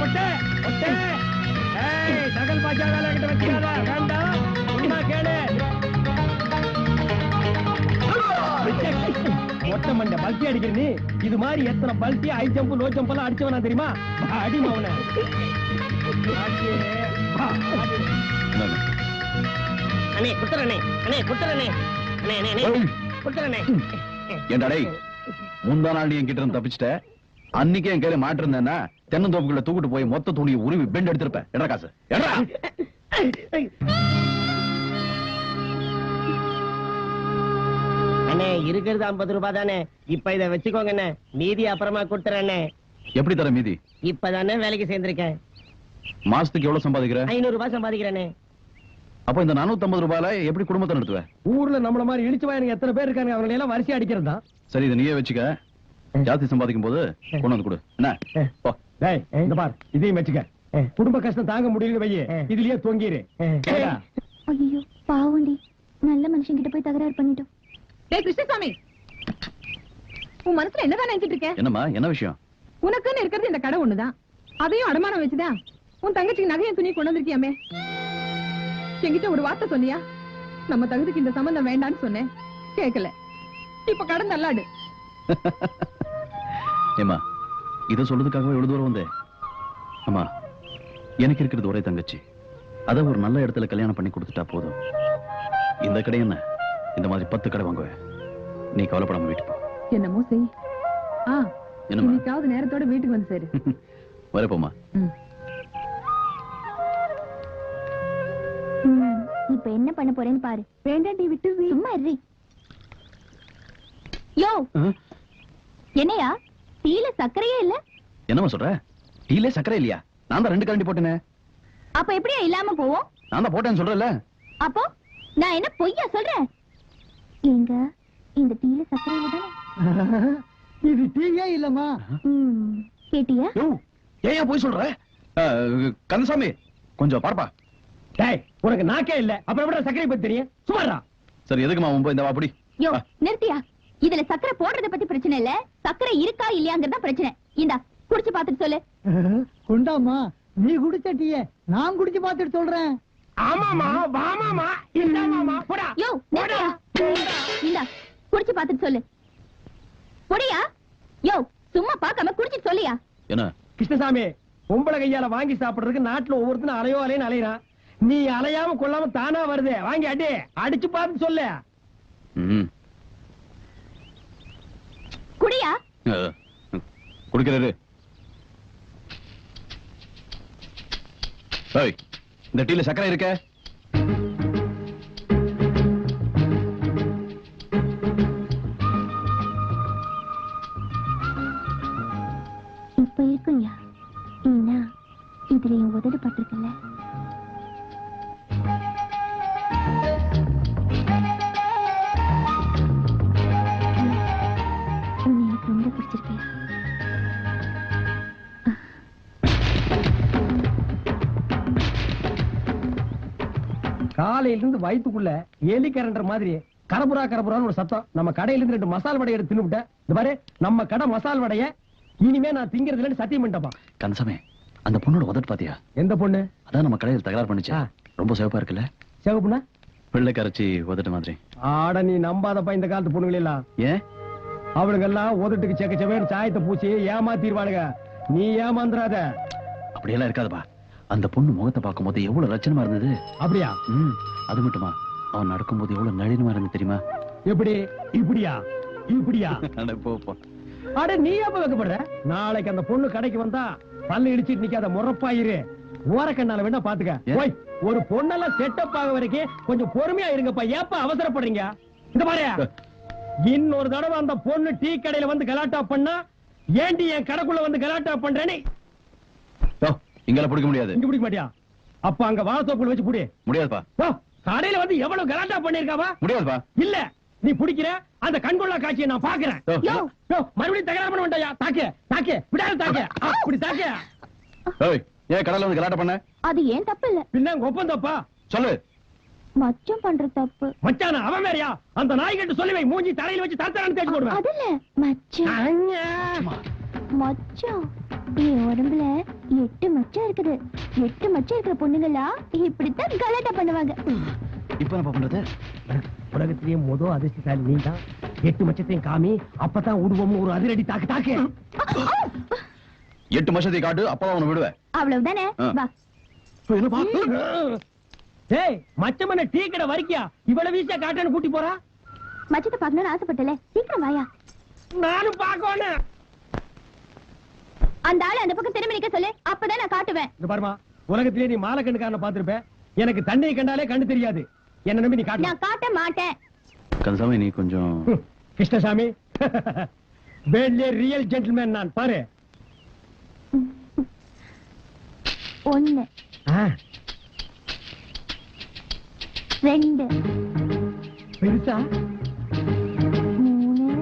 மொட்டை மொட்டை. தகல் பாஜா வேலை கிட்ட வச்சுக்காத, வேண்டாம். உண்மை கேளு. மொட்டை மண்டை பல்ட்டி அடிக்கிற நீ இது மாதிரி எத்தனை பல்ட்டி ஹை ஜம்ப் லோ ஜம்ப் எல்லாம் அடிச்சவனா தெரியுமா? அடிமா அவனை. இந்தாங்க. அண்ணே குடுத்துறனே, அண்ணே குடுத்துறனே, அண்ணே அண்ணே அண்ணே ஏய், குடுத்துறனே. ஏன்டா டேய், முந்தா நாள் நீ என்கிட்ட இருந்து தப்பிச்சிட்ட. அன்னைக்கு என் கையில மாட்டிருந்தேன்னா தென்னந்தோப்புக்குள்ள தூக்கிட்டு போய் மொத்த துணியை உருவி பெண்ட் எடுத்திருப்பேன். எடா காசு எடா. அண்ணே இருக்கிறது 50 ரூபாய் தானே, இப்ப இத வச்சுக்கோங்க அண்ணே, மீதி அப்புறமா கொடுத்துறேண்ணே. எப்படி தர மீதி? இப்பதானே வேலைக்கு சேர்ந்திருக்கேன், மாசத்துக்கு எவ்வளவு சம்பாதிக்கிற? 500 ரூபாய் சம்பாதிக்கிறேனே. அப்ப இந்த 450 ரூபாயில எப்படி குடும்பத்தை நடத்துவ? ஊர்ல நம்மள மாதிரி இழிச்சு வாயனுங்க எத்தனை பேர் இருக்காங்க, அவங்களை எல்லாம் வரிசை அடிக்கிறது தான். சரி, இதை நீயே வச்சுக்க. ஜாஸ்தி சம்பாதிக்கும் போது கொண்டு வந்து கொடு. என்ன? போ. டேய், இந்த பார், இதையும் வச்சுக்க. குடும்ப கஷ்டம் தாங்க முடியல வையே, இதுலயே தொங்கிரு. ஐயோ பாவண்டி, நல்ல மனுஷன் கிட்ட போய் தகராறு பண்ணிட்டோம். டேய் கிருஷ்ணசாமி, உன் மனசுல என்னதான் நினைச்சிட்டு இருக்க? என்னம்மா, என்ன விஷயம்? உனக்குன்னு இருக்கிறது இந்த கடை ஒண்ணுதான், அதையும் அடமானம் வச்சுதான் உன் தங்கச்சிக்கு நகையும் துணி கொண்டு வந்திருக்கியாமே. என்கிட்ட ஒரு வார்த்தை சொன்னியா? நம்ம தகுதிக்கு இந்த சம்பந்தம் வேண்டான்னு சொன்னேன், கேட்கல. இப்ப கடன் நல்லாடு. ஏமா, இத சொல்றதுக்காகவே எவ்வளவு தூரம் வந்தேன்? அம்மா, எனக்கு இருக்கிறது ஒரே தங்கச்சி, அத ஒரு நல்ல இடத்துல கல்யாணம் பண்ணி கொடுத்துட்டா போதும். இந்த கடை என்ன, இந்த மாதிரி 10 கடை வாங்குவேன். நீ கவலைப்படாம வீட்டுக்கு போ. என்னமோ செய். என்னம்மா? இன்னைக்காவது நேரத்தோட வீட்டுக்கு வந்து சேரு. வரப்போமா? இப்ப என்ன பண்ண போறேன்னு பாரு. வேண்டாண்டி, விட்டு சும்மா இரு. யோ, என்னையா டீல சர்க்கரையே இல்ல? என்னம்மா சொல்ற? டீலே சக்கரை இல்லையா? நான் தான் 2 கரண்டி போட்டேனே. அப்ப எப்படியா இல்லாம போவோம்? நான் தான் போட்டேன்னு சொல்றேன்ல. அப்போ நான் என்ன பொய்யா சொல்றேன்? எங்க இந்த டீல சர்க்கரை இல்ல? இது டீயே இல்லம்மா. கேட்டியா? ஏன் போய் சொல்ற? கந்தசாமி, கொஞ்சம் பார்ப்பா. டேய், உனக்கு நாக்கே இல்ல, அப்புறம் எப்படி சர்க்கரை பத்தி தெரியும்? சும்மாடா. சரி, எதுக்குமா போய் இந்த வாப்படி? யோ நிறுத்தியா, இதுல சர்க்கரை போடுறத பத்தி பிரச்சனை இல்ல, சர்க்கரை இருக்கா இல்லையாங்கிறதா பிரச்சனை. இந்தா குடிச்சு பாத்துட்டு சொல்லு. கொண்டாமா, நீ குடிச்ச டீய நான் குடிச்சு பாத்துட்டு சொல்றேன். ஆமாமா, வாமாமா, இந்தாமாமா, போடா. யோ நிறுத்தியா, இந்தா குடிச்சு பாத்துட்டு சொல்லு. பொடியா? யோ சும்மா பார்க்காம குடிச்சிட்டு சொல்லியா? என்ன கிருஷ்ணசாமி, பொம்பளை கையால வாங்கி சாப்பிடுறதுக்கு நாட்டுல ஒவ்வொருத்தனும் அலையோ அலையன்னு அலையிறான். நீ அலையாம கொள்ளாம தானா வருது, வாங்கி அடி, அடிச்சு பார்த்து சொல்லு. குடியா? குடிக்கிறாரு. இந்த டீல சக்கரை இருக்க? காலையில இருந்து வயித்துக்குள்ள எலி கரண்டர் மாதிரி கரபுரான்னு ஒரு சத்தம். நம்ம கடையில இருந்து 2 மசால் வடையை எடுத்து தின்னுட்டேன். இந்த பாரு, நம்ம கடை மசால் வடைய இனிமே நான் திங்கிறதுல சத்தியம் பண்ணிட்டப்பா. கந்தசாமி, அந்த பொண்ணோட உதட்டு பாத்தியா? எந்த பொண்ணு? அதான் நம்ம கடையில் தகராறு பண்ணுச்சா? ரொம்ப சிவப்பா இருக்குல்ல? சிவப்புண்ணா வெள்ளை கரைச்சி உதட்டு மாதிரி. ஆட நீ நம்பாதப்பா இந்த காலத்து பொண்ணுங்கள எல்லாம். ஏன்? அவளுங்க எல்லாம் உதட்டுக்கு செக்க செவேன்னு சாயத்தை பூச்சி ஏமாத்திடுவாளுங்க. நீ ஏமாந்துறாத. அப்படியெல்லாம் இருக்காதுப்பா. அந்த பொண்ணு முகத்தை பார்க்கும் போது எவ்வளவு லட்சணமா இருந்தது. அப்படியா? அது மட்டுமா, அவன் நடக்கும்போது எவ்வளவு நளினமா இருந்து தெரியுமா? எப்படி? இப்படியா? இப்படியா? போப்பா. அட நீ எப்ப வைக்கப்படுற? நாளைக்கு அந்த பொண்ணு கடைக்கு வந்தா பல்லு இடிச்சிட்டு நிக்காத, முறப்பாயிரு. ஓரக்கண்ணால வேணா பாத்துக்க. ஓய், ஒரு பொண்ணெல்லாம் செட்டப் ஆக வரைக்கும் கொஞ்சம் பொறுமையா இருங்கப்பா. ஏப்பா அவசரப்படுறீங்க? இந்த பாரு, இன்னொரு தடவை அந்த பொண்ணு டீ கடையில வந்து கலாட்டா பண்ணா, ஏண்டி என் கடைக்குள்ள வந்து கலாட்டா பண்றேன்னு இங்கெல்லாம் பிடிக்க முடியாது. இங்க பிடிக்க மாட்டியா? அப்ப அங்க வாழைத்தோப்புல வச்சு புடி. முடியாதுப்பா. கடையில வந்து எவ்வளவு கலாட்டா பண்ணிருக்காவா? முடியாதுப்பா. இல்ல, நீ பிடிக்கிற அந்த கண்கொள்ளா காட்சியை நான் பாக்குறேன். மறுபடியும் தகராறு பண்ண வேண்டாயா? தாக்கு தாக்கு, விடாத தாக்கு, அப்படி தாக்கு. ஏன் கடையில வந்து கலாட்டா பண்ண? அது ஏன் தப்பு இல்ல. பின்ன ஒப்பம் தப்பா? சொல்லு. மச்சம் பண்ற தப்பு. மச்சானா? அவன் வேறயா? அந்த நாய்கிட்ட சொல்லி வை, மூஞ்சி தலையில வச்சு தரத்தரன்னு தேய்ச்சு போடுவேன். அது இல்ல, மச்சம். மச்சம். என் உடம்புல 8 மச்சம் இருக்குது. 8 மச்சம் இருக்கிற பொண்ணுங்களா இப்படித்தான் கலாட்டா பண்ணுவாங்க. இப்ப என்ன பண்றது? உலகத்திலேயே முதல் அதிர்ஷ்டசாலி நீ தான். 8 மச்சத்தையும் காமி, அப்பதான் உருவம் ஒரு அதிரடி தாக்கு தாக்கு. 8 மச்சத்தை காட்டு, அப்பதான் அவனை விடுவேன். அவ்வளவுதானே? வா. ஏய், மச்சமன டீ கடை வரைக்கியா இவ்வளவு வீசா காட்டன்னு கூட்டி போறா? மச்சத்தை பார்க்கணும்னு ஆசைப்பட்டல, சீக்கிரம் வாயா. நானும் பார்க்கணும். அந்த ஆளு அந்த பக்கம் திரும்பி நிக்க சொல்லு, அப்பதான் நான் காட்டுவேன். இந்த பாருமா, உலகத்திலே நீ மாலை கண்ணுக்காரனை பாத்திருப்ப. எனக்கு தண்ணியை கண்டாலே கண்ணு தெரியாது. என்ன நம்பி நீ காட்டு. நான் காட்ட மாட்டேன். கந்தசாமி, நீ கொஞ்சம். கிருஷ்ணசாமி, வேல்லே ரியல் ஜென்டில்மேன் நான். பாரு. 1 2 பெருசா 3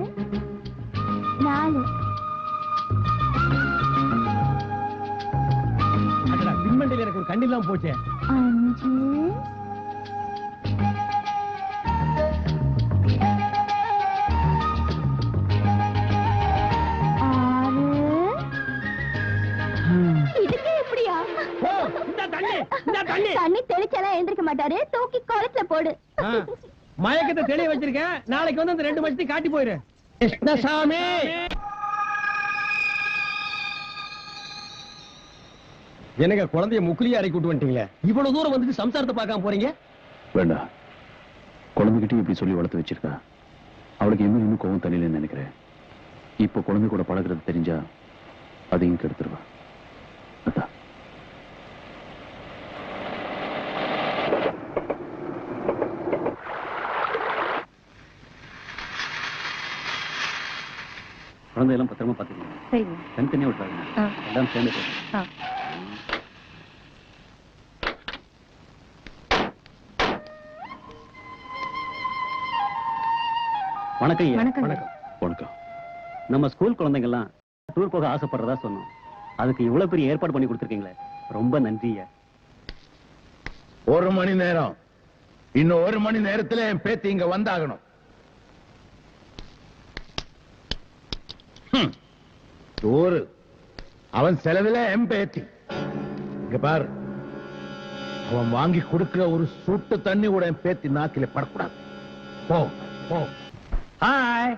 4. அடடா, பின்மண்டையில எனக்கு ஒரு கண்ணில்லாம் போச்சே. 5 தண்ணி தெளிச்சாலாம் எழுந்திருக்க மாட்டாரு. தூக்கி குளத்துல போடு. மயக்கத்தை தெளிய வச்சிருக்க. நாளைக்கு வந்து அந்த 2 மச்சத்தையும் காட்டி போயிரு. கிருஷ்ணசாமி, எனக்கு குழந்தைய முக்குலியா இறக்கி விட்டு வந்துட்டீங்களே. இவ்வளவு தூரம் வந்துட்டு சம்சாரத்தை பார்க்காம போறீங்க? வேண்டாம், குழந்தைகிட்ட இப்படி சொல்லி வளர்த்து வச்சிருக்கா. அவளுக்கு இன்னும் கோவம் தள்ளிலன்னு நினைக்கிறேன். இப்ப குழந்தை கூட பழகிறது தெரிஞ்சா அதையும் கெடுத்துருவா. அதான். குழந்தையெல்லாம் பத்திரமா பாத்துக்கணும். தனித்தனியா விட்டாங்க, எல்லாம் சேர்ந்து போகும். வணக்கம். வணக்கம். வணக்கம். நம்ம ஸ்கூல் குழந்தைங்க எல்லாம் டூர் போக ஆசைப்படுறதா சொன்னோம். அதுக்கு இவ்வளவு பெரிய ஏற்பாடு பண்ணி கொடுத்துருக்கீங்களே, ரொம்ப நன்றியா. 1 மணி நேரம், இன்னும் 1 மணி நேரத்துல என் பேத்தி இங்க வந்தாகணும். டூரு அவன் செலவுல என் பேத்தி. இங்க பாரு, அவன் வாங்கி கொடுக்கிற ஒரு சுட்டு தண்ணி கூட என் பேத்தி நாக்கில படக்கூடாது. போ போ. ஹாய்.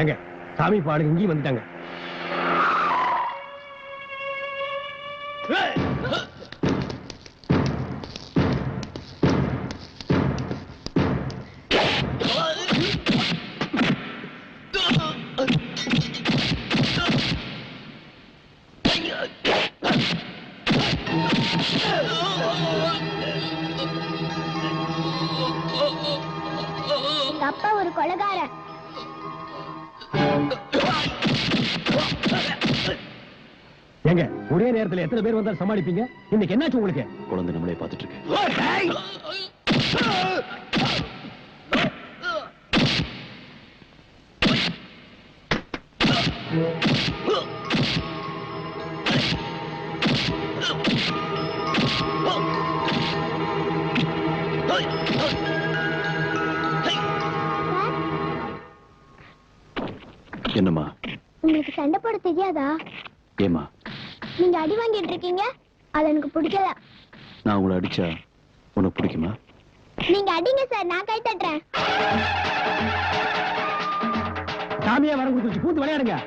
எங்க சாமி பாடு இங்கேயும் வந்துட்டாங்க. அப்பா ஒரு கொலைகாரன். எங்க ஒரே நேரத்துல எத்தனை பேர் வந்தாலும் சமாளிப்பீங்க? இன்னைக்கு என்னாச்சு உங்களுக்கு? குழந்தை நம்மளே பார்த்துட்டு இருக்கு. சண்டை போட தெரியாதா? ஏமா நீங்க அடி வாங்கிட்டு இருக்கீங்க, அது எனக்கு பிடிக்கல. நான் உங்களை அடிச்சா உனக்கு பிடிக்குமா? நீங்க அடிங்க சார், நான் கை தட்டுறேன். சாமியா வரம் கொடுத்துருச்சு, பூந்து விளையாடுங்க.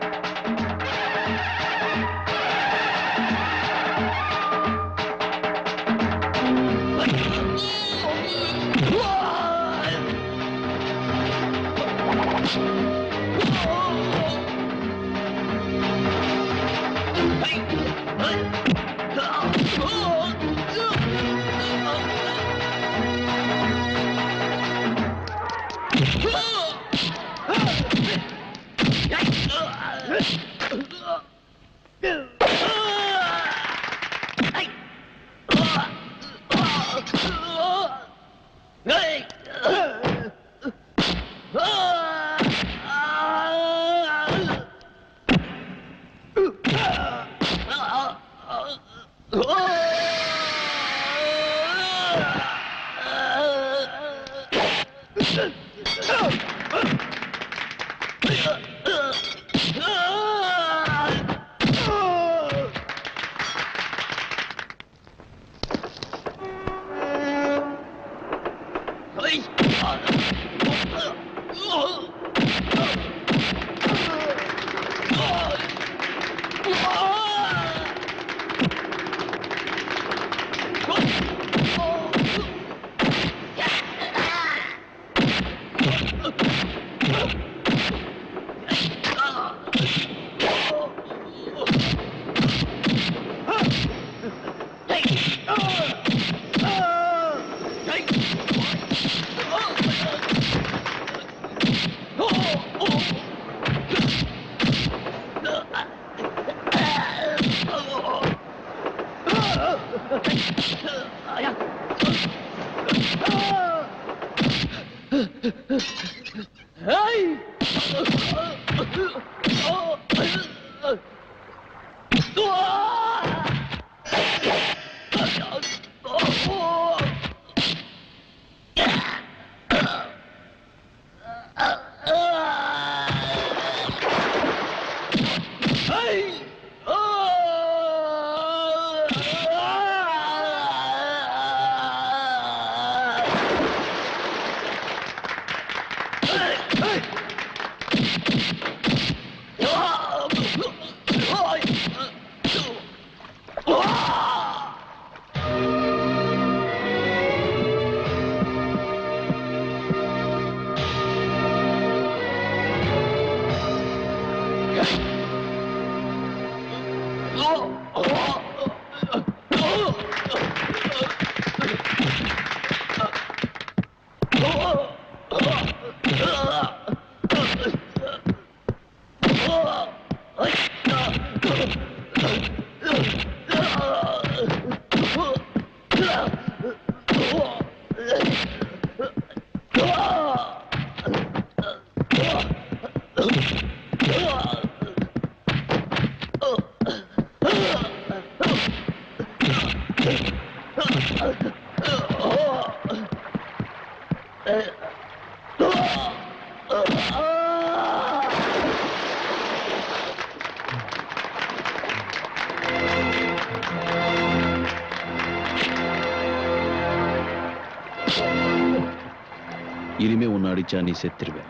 இனிமே உன்னை அடிச்சா நீ செத்துருவேன்.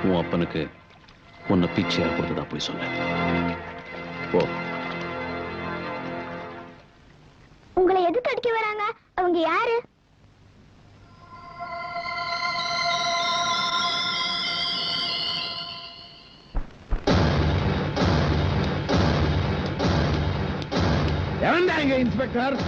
உன் அப்பனுக்கு உன்னை பிச்சையா கொடுத்ததா போய் சொன்ன. போ. உங்களை எதுக்கு அடிக்க வராங்க? அவங்க யாரு? எவன்டா இங்க இன்ஸ்பெக்டர்?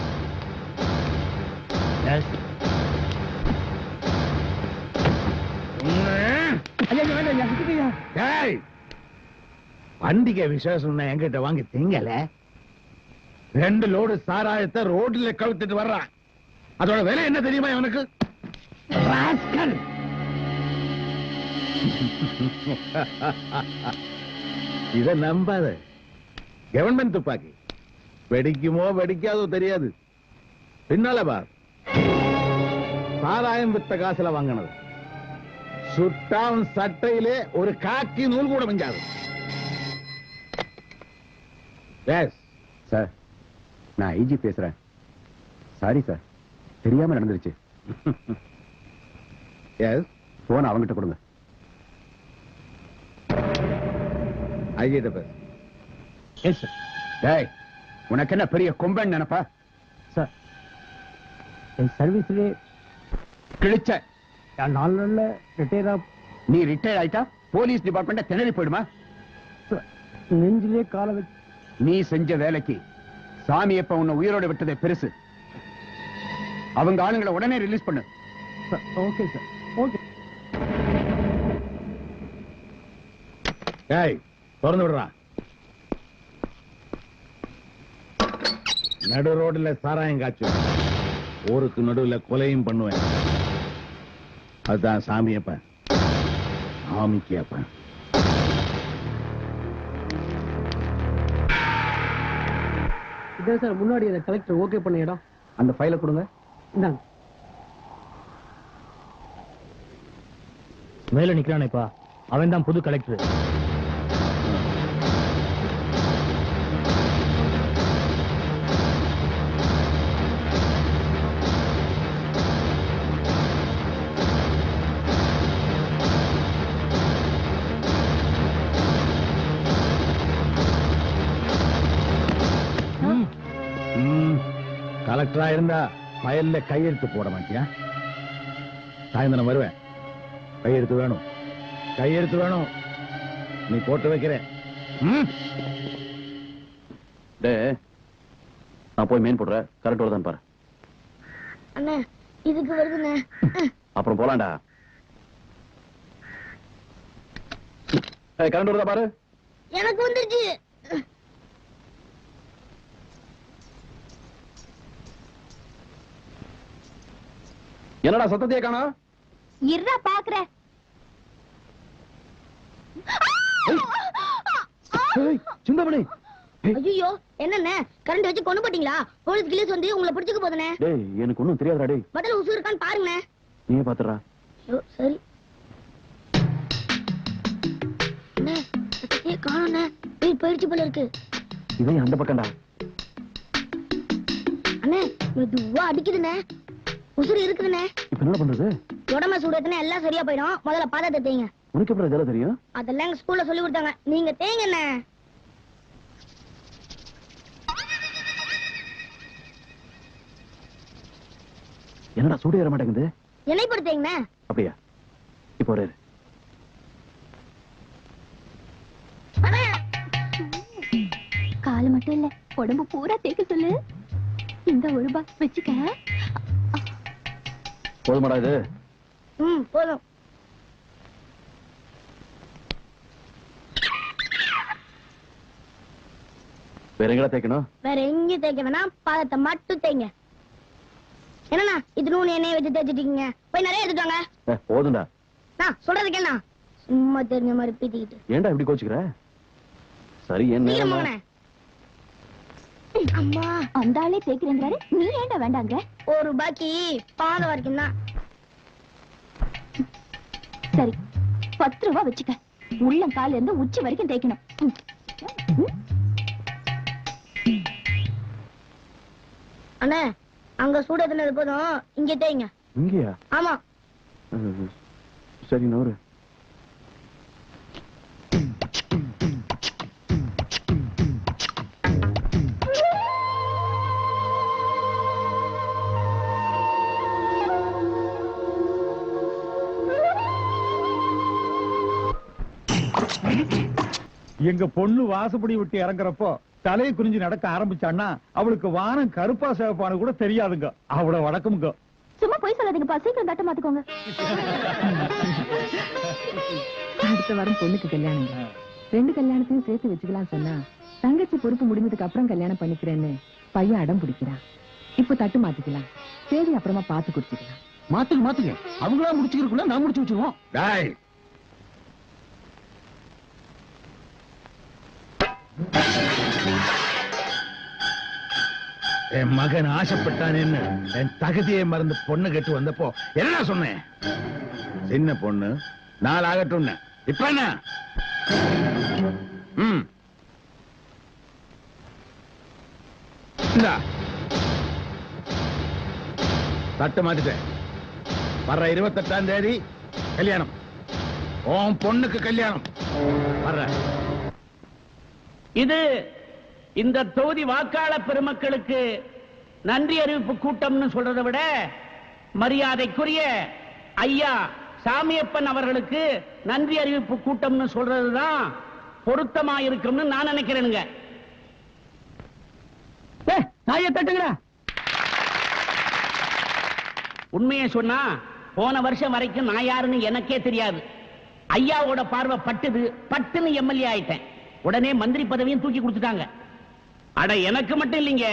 பண்டிகை விசேஷம் என்கிட்ட வாங்கி திங்கல. 2 லோடு சாராயத்தை ரோட்ல கவுத்துட்டு வர்றான். அதோட விலை என்ன தெரியுமா அவனுக்கு? ராஸ்கல். இத நம்பாத. கவர்மெண்ட் துப்பாக்கி வெடிக்குமோ வெடிக்காதோ தெரியாது. பின்னால பார், சாராயம் வித்த காசுல வாங்கினது. சுட்டான் சட்டையிலே ஒரு காக்கி நூல் கூட மிஞ்சாது. எஸ் சார் நான் ஐஜி பேசுறேன். சாரி சார், தெரியாம நடந்துருச்சு. எஸ் போன் அவங்கிட்ட கொடுங்க. ஐஜிட்ட பேசு. Yes sir. டேய், உனக்கு என்ன பெரிய கொம்பன் நினைப்பா? சார் என் சர்வீஸ்லயே கிழிச்ச 4 நாள்ல ரிட்டையர் நீ ரிட்டையர் ஆயிட்டா போலீஸ் டிபார்ட்மெண்ட் திணறி போயிடுமா? நெஞ்சிலே கால வச்சு நீ செஞ்ச வேலைக்கு சாமியப்ப உன்னை உயிரோட விட்டதே பெருசு. அவங்க ஆளுங்களை உடனே ரிலீஸ் பண்ணு. Okay sir. ஓகே. டேய் திறந்து விடுறான். நடு ரோடுல சாராயம் காய்ச்சுவேன், ஊருக்கு நடுவுல கொலையும் பண்ணுவேன். அதுதான் சாமியப்பன், சாமிக்கியப்பன். இதான் சார் முன்னாடி அந்த கலெக்டர் ஓகே பண்ண இடம். அந்த ஃபைலை கொடுங்க. இந்தாங்க. மேல நிக்கிறானேப்பா, அவன் தான் புது கலெக்டர். கலெக்டரா இருந்தா ஃபைல்ல கையெழுத்து போட மாட்டியா? சாயந்தரம் வருவேன், கையெழுத்து வேணும், கையெழுத்து வேணும். நீ போட்டு வைக்கிறேன். டேய், நான் போய் மெயின் போடுறேன். கரெக்ட் வருதான் பாரு. அண்ணா இதுக்கு வருதுண்ணே. அப்புறம் போலாம்டா. கரண்ட் வருதா பாரு. எனக்கு வந்துருச்சு. என்னடா சத்தத்தையே காணோம்? இருடா பாக்குறேன். சிந்தாமணி, ஐயோ என்னண்ணே கரண்ட் வச்சு கொண்டு போட்டீங்களா? போலீஸ் கிளீஸ் வந்து உங்களை பிடிச்சுக்க போதுனே. டேய் எனக்கு ஒண்ணும் தெரியாதுடா. டேய் முதல்ல உசு இருக்கான்னு பாருங்கண்ணே. நீயே பாத்துறா. சரி அண்ணே, சத்தத்தையே காணோண்ணே. போயிடுச்சு போல இருக்கு. இவன் அந்த பக்கம்டா. அண்ணே மெதுவா அடிக்குதுண்ணே. உசுறு இருக்குதுண்ணே. இப்ப என்ன பண்றது? உடம்ப சூடத்துனா எல்லாம் சரியா போயிடும். முதல்ல பாதத்தை தேங்க. உனக்கு எப்படி இதெல்லாம் தெரியும்? அதெல்லாம் எங்க ஸ்கூல்ல சொல்லி கொடுத்தாங்க. நீங்க தேங்கண்ணே. என்னடா சூடு ஏற மாட்டேங்குது? எண்ணெய் படுத்தீங்கண்ணே. அப்படியா? இப்போ ஒரு காலு மட்டும் இல்ல, உடம்பு பூரா தேக்க சொல்லு. இந்த ₹1 வச்சுக்க. போதுமாடா இது? போதும். வேற எங்கடா தேய்க்கணும்? வேற எங்கேயும் தேய்க்க வேணாம், பாதத்தை மட்டும் தேய்ங்க. என்னண்ணா இது நூனு எண்ணெயை வச்சு தேய்ச்சிட்டீங்க, போய் நிறைய எடுத்துட்டாங்க. போதும்டா. நான் சொல்றதுக்கு என்ன சும்மா தெரிஞ்ச மாதிரி பீத்திக்கிட்டு. ஏன்டா இப்படி கோச்சுக்கிற? சரி என்ன? அம்மா அந்த ஆளே தேய்க்கிறேங்கிறாரு, நீ ஏன்டா வேண்டாங்க? ₹1 பாதம் வரைக்கும் தான். சரி ₹10 வச்சுக்க. உள்ளம் கால இருந்து உச்சி வரைக்கும் தேய்க்கணும். அண்ணே அங்க சூடத்துனது போதும், இங்க தேய்ங்க. இங்கயா? ஆமா. சரி நூறு. எங்க பொண்ணு வாசப்படி விட்டு இறங்குறப்போ தலையை குறிஞ்சு நடக்க ஆரம்பிச்சான்னா அவளுக்கு வானம் கருப்பா சிவப்பானு கூட தெரியாதுங்க. அவ்வளவு வழக்கமுங்க. சும்மா போய் சொல்லாதீங்கப்பா, சீக்கிரம் தட்ட மாத்துக்கோங்க. அடுத்த வாரம் பொண்ணுக்கு கல்யாணம். 2 கல்யாணத்தையும் சேர்த்து வச்சுக்கலாம் சொன்னா தங்கச்சி பொறுப்பு முடிஞ்சதுக்கு அப்புறம் கல்யாணம் பண்ணிக்கிறேன்னு பையன் அடம் பிடிக்கிறான். இப்ப தட்டு மாத்திக்கலாம், சரி அப்புறமா பாத்து குடிச்சுக்கலாம். மாத்துங்க. அவங்களா முடிச்சுக்கிறதுக்குள்ள நான் முடிச்சு வச்சிருவோம். டேய் என் மகன் ஆசைப்பட்டானேன்னு என் தகுதியை மறந்து பொண்ணு கேட்டு வந்தப்போ என்ன சொன்னேன்? சின்ன பொண்ணு 4 ஆகட்டும். இப்ப என்ன? இந்தா. தட்டு மாத்திட்டேன். வர்ற 28ஆம் தேதி கல்யாணம். உன் பொண்ணுக்கு கல்யாணம். வர்ற இது இந்த தொகுதி வாக்காளர் பெருமக்களுக்கு நன்றி அறிவிப்பு கூட்டம்னு சொல்றதை விட மரியாதைக்குரிய ஐயா சாமியப்பன் அவர்களுக்கு நன்றி அறிவிப்பு கூட்டம்னு சொல்றதுதான் பொருத்தமா இருக்கும்னு நான் நினைக்கிறேனுங்க. தாயை தட்டுங்கடா. உண்மையை சொன்னா போன வருஷம் வரைக்கும் நான் யாருன்னு எனக்கே தெரியாது. ஐயாவோட பார்வை பட்டுது, பட்டுன்னு எம்எல்ஏ ஆயிட்டேன். உடனே மந்திரி பதவியும் தூக்கி கொடுத்துட்டாங்க. அட எனக்கு மட்டும் இல்லைங்க,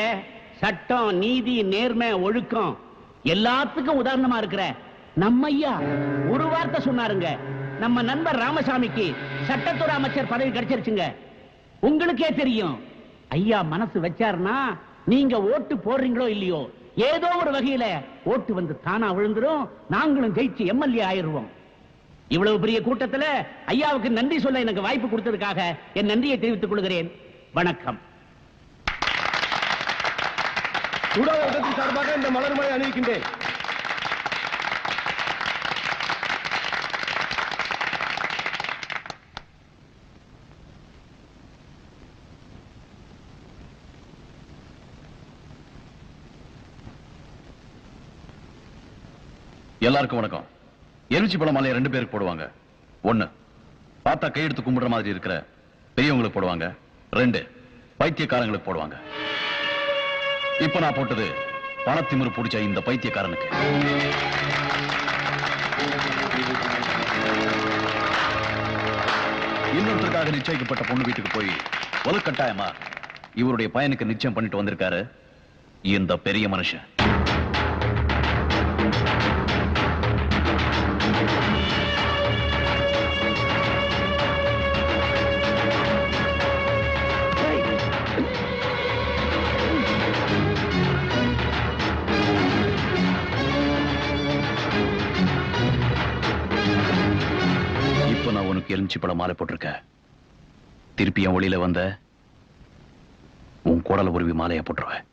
சட்டம், நீதி, நேர்மை, ஒழுக்கம் எல்லாத்துக்கும் உதாரணமா இருக்கிற நம்ம ஐயா ஒரு வார்த்தை சொன்னாருங்க. நம்ம நண்பர் ராமசாமிக்கு சட்டத்துறை அமைச்சர் பதவி கிடைச்சிருச்சுங்க. உங்களுக்கே தெரியும், ஐயா மனசு வச்சாருன்னா நீங்க ஓட்டு போடுறீங்களோ இல்லையோ, ஏதோ ஒரு வகையில ஓட்டு வந்து தானா விழுந்துரும், நாங்களும் ஜெயிச்சு எம்எல்ஏ ஆயிருவோம். இவ்வளவு பெரிய கூட்டத்துல ஐயாவுக்கு நன்றி சொல்ல எனக்கு வாய்ப்பு கொடுத்ததுக்காக என் நன்றியை தெரிவித்துக் கொள்கிறேன். வணக்கம். ஊடகத்தின் சார்பாக இந்த மலர் மாலை அணிவிக்கின்றேன். எல்லாருக்கும் வணக்கம். எலுமிச்சி பழ மாலையை 2 பேருக்கு போடுவாங்க. 1 பார்த்தா கையெடுத்து கும்பிடுற மாதிரி இருக்கிற பெரியவங்களுக்கு போடுவாங்க. 2 பைத்தியக்காரங்களுக்கு போடுவாங்க. இப்ப நான் போட்டது பணத்திமிரு பிடிச்ச இந்த பைத்தியக்காரனுக்கு. இன்னொருத்தருக்காக நிச்சயிக்கப்பட்ட பொண்ணு வீட்டுக்கு போய் வலுக்கட்டாயமா இவருடைய பையனுக்கு நிச்சயம் பண்ணிட்டு வந்திருக்காரு இந்த பெரிய மனுஷன். எலுமிச்சி பழம் மாலை போட்டிருக்க. திருப்பி என் ஒளியில வந்த உன் குடல உருவி மாலையா போட்டுருவேன்.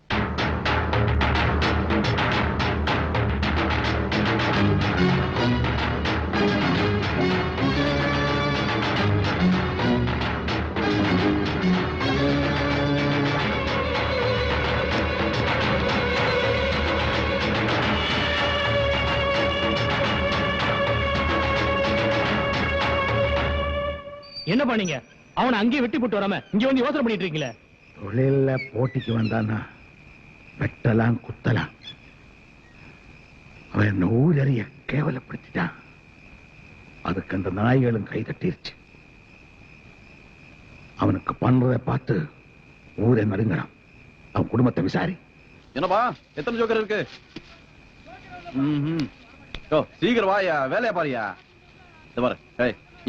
என்ன பண்ணீங்க? அவனை அங்கேயே வெட்டி போட்டு வராம இங்க வந்து யோசனை பண்ணிட்டு இருக்கீங்களே. தொழில போட்டிக்கு வந்தானா வெட்டலாம், குத்தலாம். அவன் ஊரறிய கேவலப்படுத்திட்டான். அதுக்கு அந்த நாய்களும் கை தட்டிருச்சு. அவனுக்கு பண்றதை பார்த்து ஊரை நடுங்கலாம். அவன் குடும்பத்தை விசாரி. என்னப்பா எத்தனை ஜோக்கர் இருக்கு? சீக்கிரம் வாயா, வேலையா பாரியா. பாரு,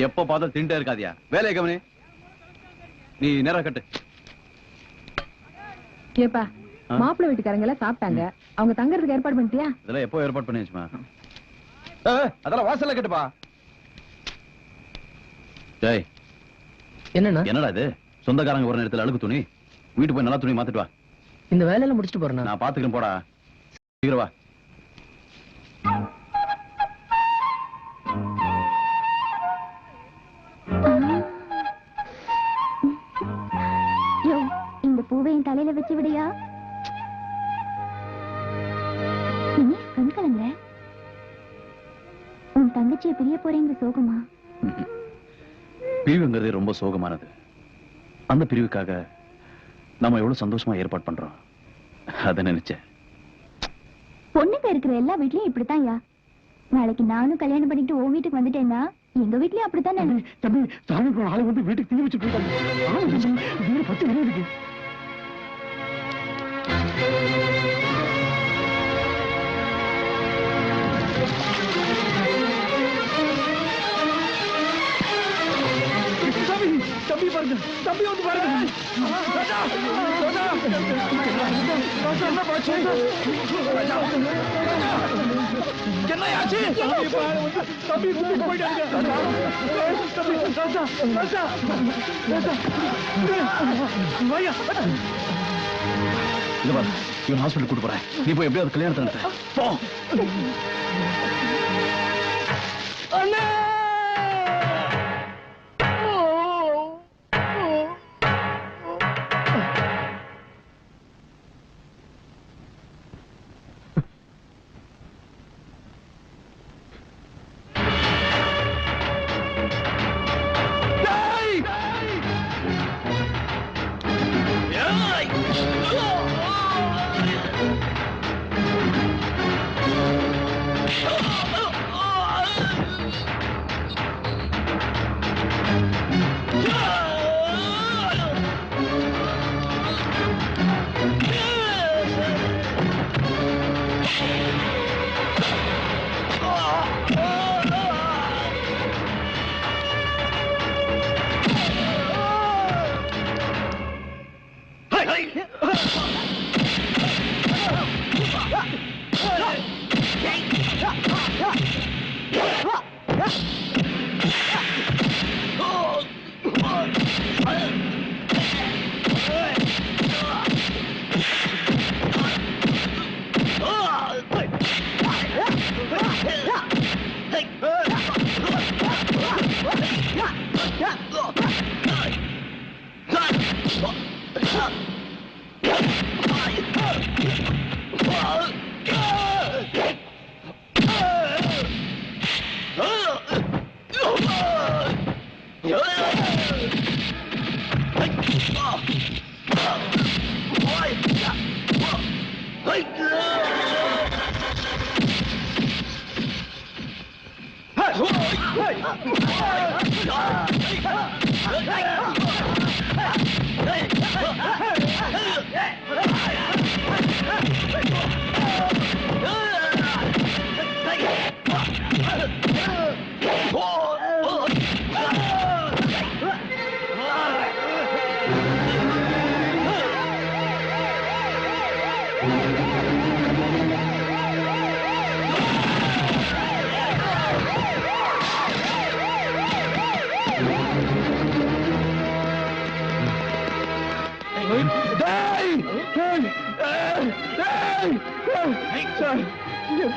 எப்ப பார்த்தாலும் திண்டே இருக்காதியா, வேலையை கவனி. நீ நேரா கட்டு. கேப்பா, மாப்பிள்ளை வீட்டுக்காரங்க எல்லாம் சாப்பிட்டாங்க. அவங்க தங்கறதுக்கு ஏற்பாடு பண்ணிட்டியா? இதெல்லாம் எப்போ ஏற்பாடு பண்ணியாச்சுமா? அதெல்லாம் வாசல்ல கட்டுப்பா. டேய், என்னடா இது? சொந்தக்காரங்க ஒரு நேரத்துல அழுக்கு துணி, வீட்டு போய் நல்லா துணி மாத்திட்டு வா. இந்த வேலையில முடிச்சிட்டு போறேன். நான் பாத்துக்கிறேன், போடா. சீக்கிரம் வா. இந்த பூவை என் தலையில வச்சு விடையா? கண் கலங்குற? உன் தங்கச்சியை பிரிய போறீங்க சோகமா? பிரிவுங்கிறது ரொம்ப சோகமானது. அந்த பிரிவுக்காக நம்ம எவ்வளவு சந்தோஷமா ஏற்பாடு பண்றோம், அத நினைச்சேன். பொண்ணுங்க இருக்கிற எல்லா வீட்லயும் இப்படித்தான் யா. நாளைக்கு நானும் கல்யாணம் பண்ணிட்டு உன் வீட்டுக்கு வந்துட்டேன்னா எங்க வீட்லயும் அப்படித்தான். தம்பி, சாமி ஆளு வந்து வீட்டுக்கு தீ வச்சு போயிட்டாங்க. வீடு பத்தி இருக்கு. தம்பி பாருங்க, தம்பி வந்து பாருங்க. என்ன ஆச்சு? தம்பி கூட்டிட்டு போயிட்டாங்க. இது பாரு, இவன் ஹாஸ்பிட்டல் கூட்டு போறேன். நீ போய் எப்படியாவது கல்யாணத்தை நடத்த. போ.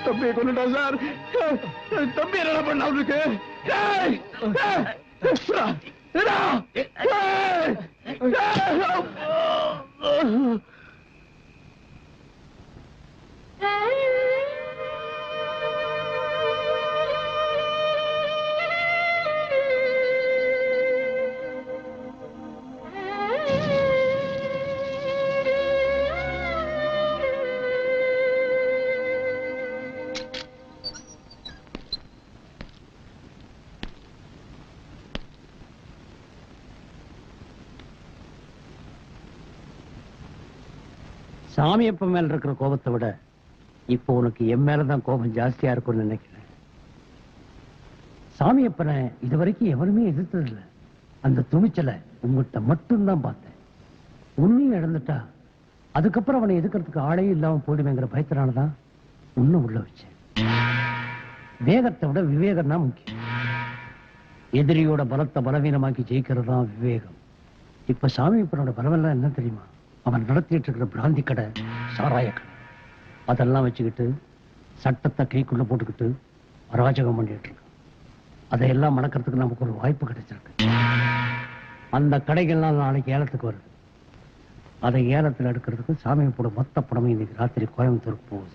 தம்பியை கொண்டுட்டா சார். தம்பி என்ன பண்ண அவனுக்கு? சாமியப்ப மேல இருக்கிற கோபத்தை விட இப்போ உனக்கு என் மேலதான் கோபம் ஜாஸ்தியா இருக்கும்னு நினைக்கிறேன். சாமியப்பனை இதுவரைக்கும் எவருமே எதிர்த்ததில்லை. அந்த துணிச்சலை உங்ககிட்ட மட்டும்தான் பார்த்தேன். உன்னையும் இழந்துட்டா அதுக்கப்புறம் அவனை எதிர்க்கிறதுக்கு ஆளே இல்லாம போயிடுவேங்கிற பயத்தினாலதான் உன்னை உள்ள வச்சேன். வேகத்தை விட விவேகம் தான் முக்கியம். எதிரியோட பலத்தை பலவீனமாக்கி ஜெயிக்கிறது தான் விவேகம். இப்ப சாமியப்பனோட பலவெல்லாம் என்ன தெரியுமா? அவன் நடத்திட்டு இருக்கிற பிராந்தி கடை, சாராய கடை, அதெல்லாம் வச்சுக்கிட்டு சட்டத்தை கைக்குள்ள போட்டுக்கிட்டு அராஜகம் பண்ணிட்டு இருக்கான். அதையெல்லாம் மணக்கிறதுக்கு நமக்கு ஒரு வாய்ப்பு கிடைச்சிருக்கு. அந்த கடைகள்லாம் நாளைக்கு ஏலத்துக்கு வருது. அதை ஏலத்தில் எடுக்கிறதுக்கு சாமியப்போட மொத்த படமும் இன்னைக்கு ராத்திரி கோயம்புத்தூருக்கு போகுது.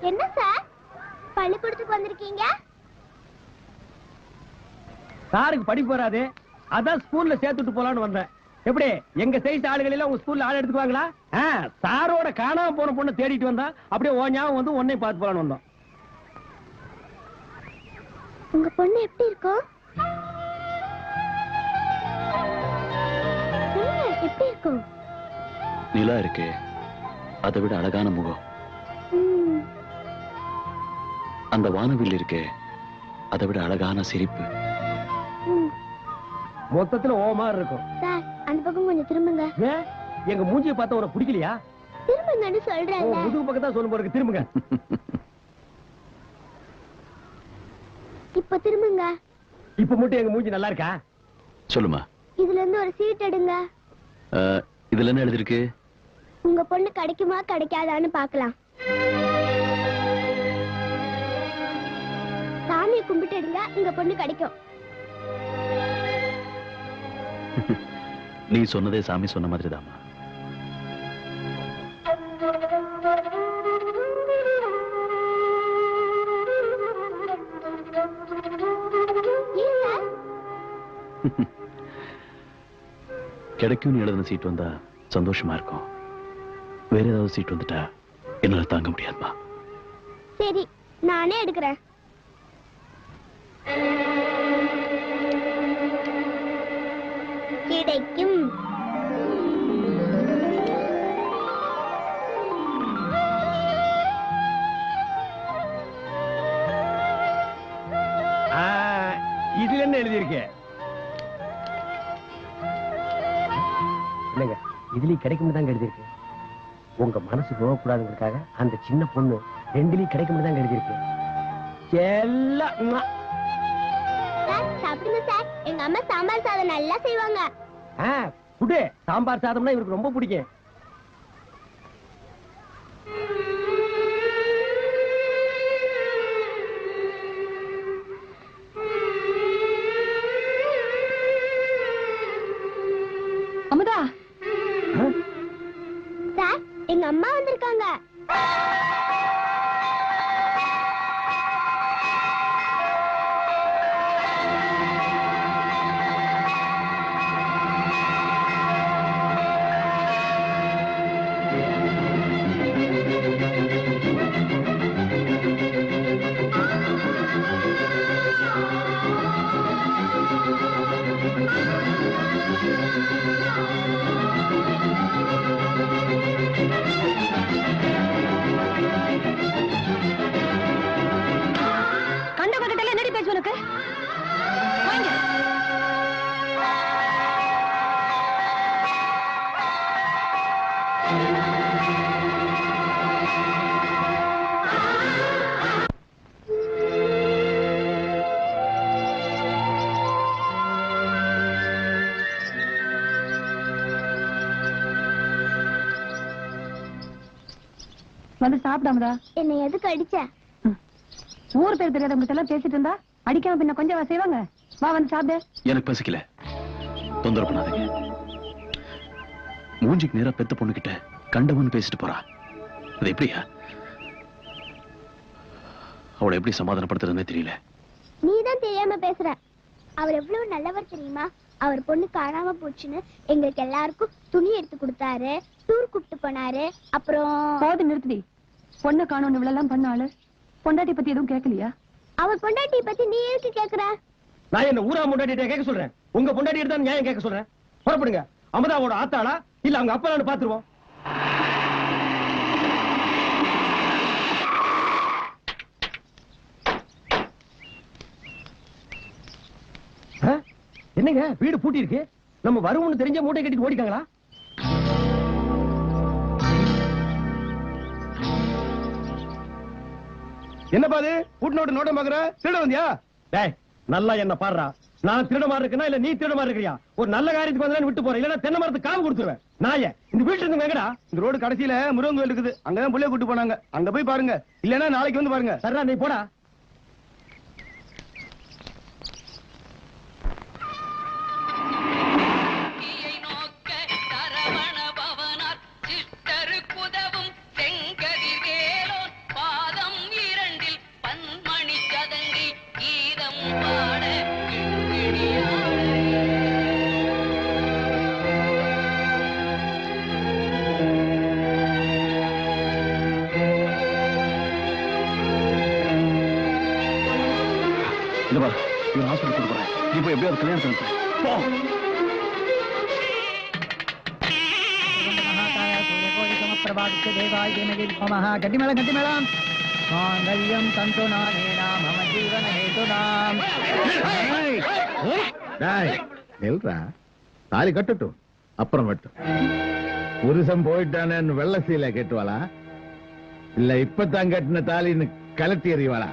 என்ன சார் பள்ளிக்கூடத்துக்கு வந்திருக்கீங்க? சாருக்கு படிப்பு வராது, அதான் ஸ்கூல்ல சேர்த்துட்டு போலான்னு வந்தேன். எப்படி எங்க சைஸ் ஆளுகள் எல்லாம் உங்க ஸ்கூல்ல ஆள் எடுத்துக்குவாங்களா? சாரோட காணாம போன பொண்ணை தேடிட்டு வந்தா அப்படியே ஓ ஞாபகம் வந்து உன்னை பார்த்து போலான்னு வந்தோம். உங்க பொண்ணு எப்படி இருக்கும்? எப்படி இருக்கும்? நிலா இருக்கு, அதை விட அழகான முகம். அந்த வானவில் இருக்கு, அதை விட அழகான சிரிப்பு. மொத்தத்துல ஓ மாதிரி இருக்கும். சார் அந்த பக்கம் கொஞ்சம் திரும்புங்க. ஏன் எங்க மூஞ்சியை பார்த்தா உனக்கு பிடிக்கலையா? திரும்புங்கன்னு சொல்றேன். முதுகு பக்கம் தான் சொல்லும் போறதுக்கு திரும்புங்க. இப்ப திரும்புங்க. இப்ப மட்டும் எங்க மூஞ்சி நல்லா இருக்கா? சொல்லுமா. இதுல இருந்து ஒரு சீட் எடுங்க. இதுல என்ன எழுதிருக்கு? உங்க பொண்ணு கிடைக்குமா கிடைக்காதான்னு பாக்கலாம். சாமியை கும்பிட்டு எடுங்க, உங்க பொண்ணு கிடைக்கும். நீ சொன்னதே சாமி சொன்ன மாதிரி தாமா. கிடைக்கும்னு எழுதின சீட் வந்தா சந்தோஷமா இருக்கும். வேற ஏதாவது சீட் வந்துட்டா என்னால தாங்க முடியாதுமா. சரி நானே எடுக்கிறேன். கிடைக்கும். இதுல என்ன எழுதியிருக்கு? இல்லங்க, இதுலயும் கிடைக்கும் தான் எழுதியிருக்கு. உங்க மனசு போகக்கூடாதுங்கிறதுக்காக அந்த சின்ன பொண்ணு ரெண்டுலயும் கிடைக்கும் தான் எழுதியிருக்கு. எல்லாம் சாப்பிடுங்க சார், எங்க அம்மா சாம்பார் சாதம் நல்லா செய்வாங்க. குடு, சாம்பார் சாதம்னா இவருக்கு ரொம்ப பிடிக்கும். அமுதா, சார் எங்க அம்மா வந்திருக்காங்க. வந்து சாப்பிடாமதா? என்ன எதுக்கு அடிச்ச? ஊர் பேர் தெரியாதவங்க எல்லாம் பேசிட்டு இருந்தா அடிக்காம பின்ன கொஞ்சம் செய்வாங்க. வா வந்து சாப்பிடு. எனக்கு பசிக்கல, தொந்தரவு பண்ணாதீங்க. மூஞ்சிக்கு நேரா பெத்த பொண்ணுகிட்ட கண்டவன் பேசிட்டு போறா. அது எப்படியா? அவளை எப்படி சமாதானப்படுத்துறதுன்னே தெரியல. நீதான் தெரியாம பேசுற. அவர் எவ்வளவு நல்லவர் தெரியுமா? அவர் பொண்ணு காணாம போச்சுன்னு எங்களுக்கு எல்லாருக்கும் துணி எடுத்து கொடுத்தாரு, டூர் கூப்பிட்டு போனாரு. அப்புறம் போது நிறுத்தி. பொண்ணை காணோன்னு இவ்வளவு பண்ணாலு பொண்டாட்டி பத்தி எதுவும் கேட்கலையா? அவர் பொண்டாட்டி பத்தி நீ எதுக்கு கேக்குற? நான் என்ன ஊரா பொண்டாட்டிட்ட கேட்க சொல்றேன்? உங்க பொண்டாட்டி தான் நியாயம் கேட்க சொல்றேன். புறப்படுங்க. அமுதாவோட ஆத்தாளா இல்ல அவங்க அப்பா பாத்துருவோம். என்னங்க வீடு பூட்டி இருக்கு? நம்ம வருவோம்னு தெரிஞ்ச மூட்டை கட்டிட்டு ஓடிட்டாங்களா? என்ன பாது பூட்டினோட நோட்டம் பாக்குற? திருட வந்தியா? டேய் நல்லா என்ன பாடுறா. நான் திருட மாதிரி இருக்கேனா இல்ல நீ திருட மாதிரி இருக்கிறியா? ஒரு நல்ல காரியத்துக்கு வந்தா விட்டு போறேன், இல்லன்னா தென்னை மரத்துக்கு காவு கொடுத்துருவேன். நாய இந்த வீட்டுல இருந்து எங்கடா? இந்த ரோடு கடைசியில முருகன் கோயில் இருக்குது, அங்கதான் புள்ளைய கூட்டு போனாங்க. அங்க போய் பாருங்க, இல்லன்னா நாளைக்கு வந்து பாருங்க. சரிடா, நீ போடா. சிஸ்டரு குதவும் செங்கதிர் வேலோன் பாதம் இது பாரு, இவன் ஹாஸ்பிட்டல் கொண்டு போறேன். நீ போய் எப்படியாவது கல்யாணத்தை நடத்து. போ. கட்டிமேளம் மாங்கல்யம் தந்து நானேனாம் மம ஜீவன ஹேதுனாம். நில்றா, தாலி கட்டட்டும், அப்புறம் வெட்டும். புருஷன் போயிட்டானு வெள்ள சீல கட்டுவாளா, இல்ல இப்பதான் கட்டின தாலின்னு கலட்டி எறிவாளா?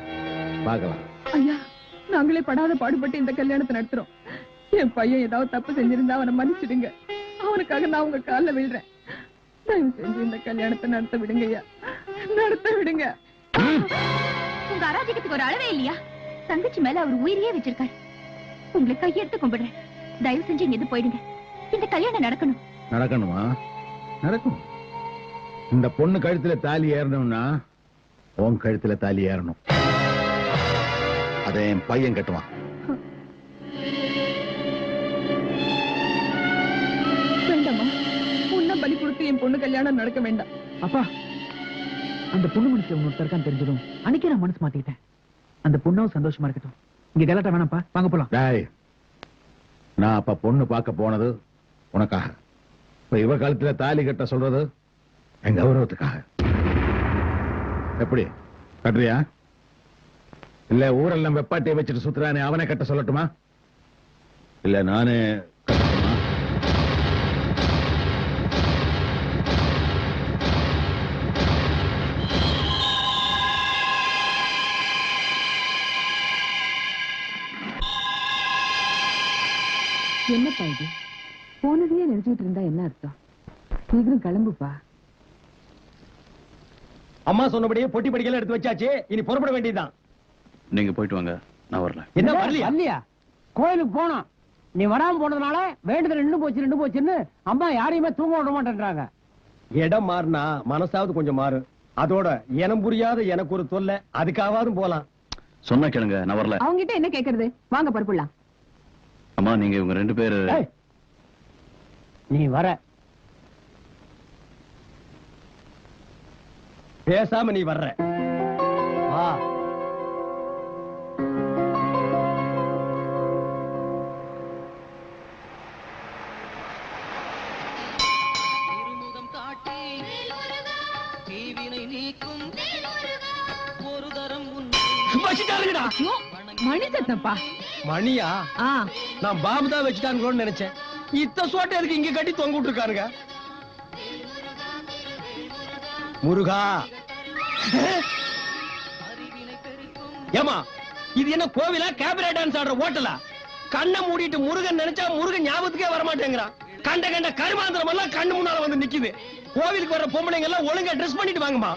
பாக்கலாம். ஐயா, நாங்களே படாத பாடுபட்டு இந்த கல்யாணத்தை நடத்துறோம். என் பையன் ஏதாவது தப்பு செஞ்சிருந்தா அவனை மன்னிச்சிடுங்க. அவனுக்காக நான் உங்க காலில் விழுறேன். தயவு செஞ்சு இந்த கல்யாணத்தை நடத்த விடுங்க ஐயா, நடத்த விடுங்க. உங்க அராஜகத்துக்கு ஒரு அளவே இல்லையா? தங்கச்சி மேல அவர் உயிரியே வச்சிருக்காரு. உங்களை கையெடுத்து கும்பிடுறேன். தயவு செஞ்சு இங்க போயிடுங்க. இந்த கல்யாணம் நடக்கணும். நடக்கணுமா? நடக்கும். இந்த பொண்ணு கழுத்துல தாலி ஏறணும்னா உன் கழுத்துல தாலி ஏறணும். அதை என் பையன் கட்டுவான். வேண்டாமா, உன்ன பலி கொடுத்து என் பொண்ணு கல்யாணம் நடக்க வேண்டாம். அப்பா, அந்த பொண்ணு மனுஷன் ஒருத்தருக்கான்னு தெரிஞ்சதும் அன்னைக்கே நான் மனசு மாத்திக்கிட்டேன். அந்த பொண்ணும் சந்தோஷமா இருக்கட்டும். இங்க கலாட்டா வேணாம்ப்பா, வாங்க போலாம். டேய், நான் அப்ப பொண்ணு பார்க்க போனது உனக்காக. இப்ப இவ கழுத்துல தாலி கட்ட சொல்றது என் கௌரவத்துக்காக. எப்படி கட்டுறியா? இல்ல ஊரெல்லாம் வெப்பாட்டியை வச்சுட்டு சுத்துறானே அவனை கட்ட சொல்லட்டுமா? இல்ல நானே கட்டட்டுமா? என்னப்பா இது? போனதையே நினைச்சிட்டு இருந்தா என்ன அர்த்தம்? சீக்கிரம் கிளம்புப்பா. அம்மா சொன்னபடியே பொட்டி படிக்கலாம் எடுத்து வச்சாச்சு, இனி புறப்பட வேண்டியதுதான். நீங்க போயிட்டு வாங்க, நான் வரல. என்ன வரலையா? இல்லையா, கோயிலுக்கு போனோம். நீ வராம போனதுனால வேண்டுதல் நின்னு போச்சுன்னு அம்மா யாரையுமே தூங்க விட மாட்டேன்றாங்க. இடம் மாறினா மனசாவது கொஞ்சம் மாறும். அதோட இனம் புரியாத எனக்கு ஒரு தொல்லை, அதுக்காவது போலாம். சொன்னா கேளுங்க, நான் வரல. அவங்க கிட்ட என்ன கேக்குறது? வாங்க பருப்புலாம். அம்மா, நீங்க இவங்க 2 பேரு. நீ வர பேசாம நீ வர்ற வா. மணி சத்தப்பா. மணியா? நான் பாம்பு தான் வச்சுட்டான்னு நினைச்சேன். இத்த சோட்டை எதுக்கு இங்க கட்டி தொங்க விட்டுருக்காருங்க? முருகா, ஏமா இது என்ன கோவிலா, கேபரே டான்ஸ் ஆடுற ஹோட்டலா? கண்ணை மூடிட்டு முருகன் நினைச்சா முருகன் ஞாபகத்துக்கே வரமாட்டேங்கிறான். கண்ட கண்ட கருமாந்திரம் எல்லாம் கண்ணு முன்னால வந்து நிக்குது. கோவிலுக்கு வர பொம்பளைங்க எல்லாம் ஒழுங்கா ட்ரெஸ் பண்ணிட்டு வாங்கம்மா.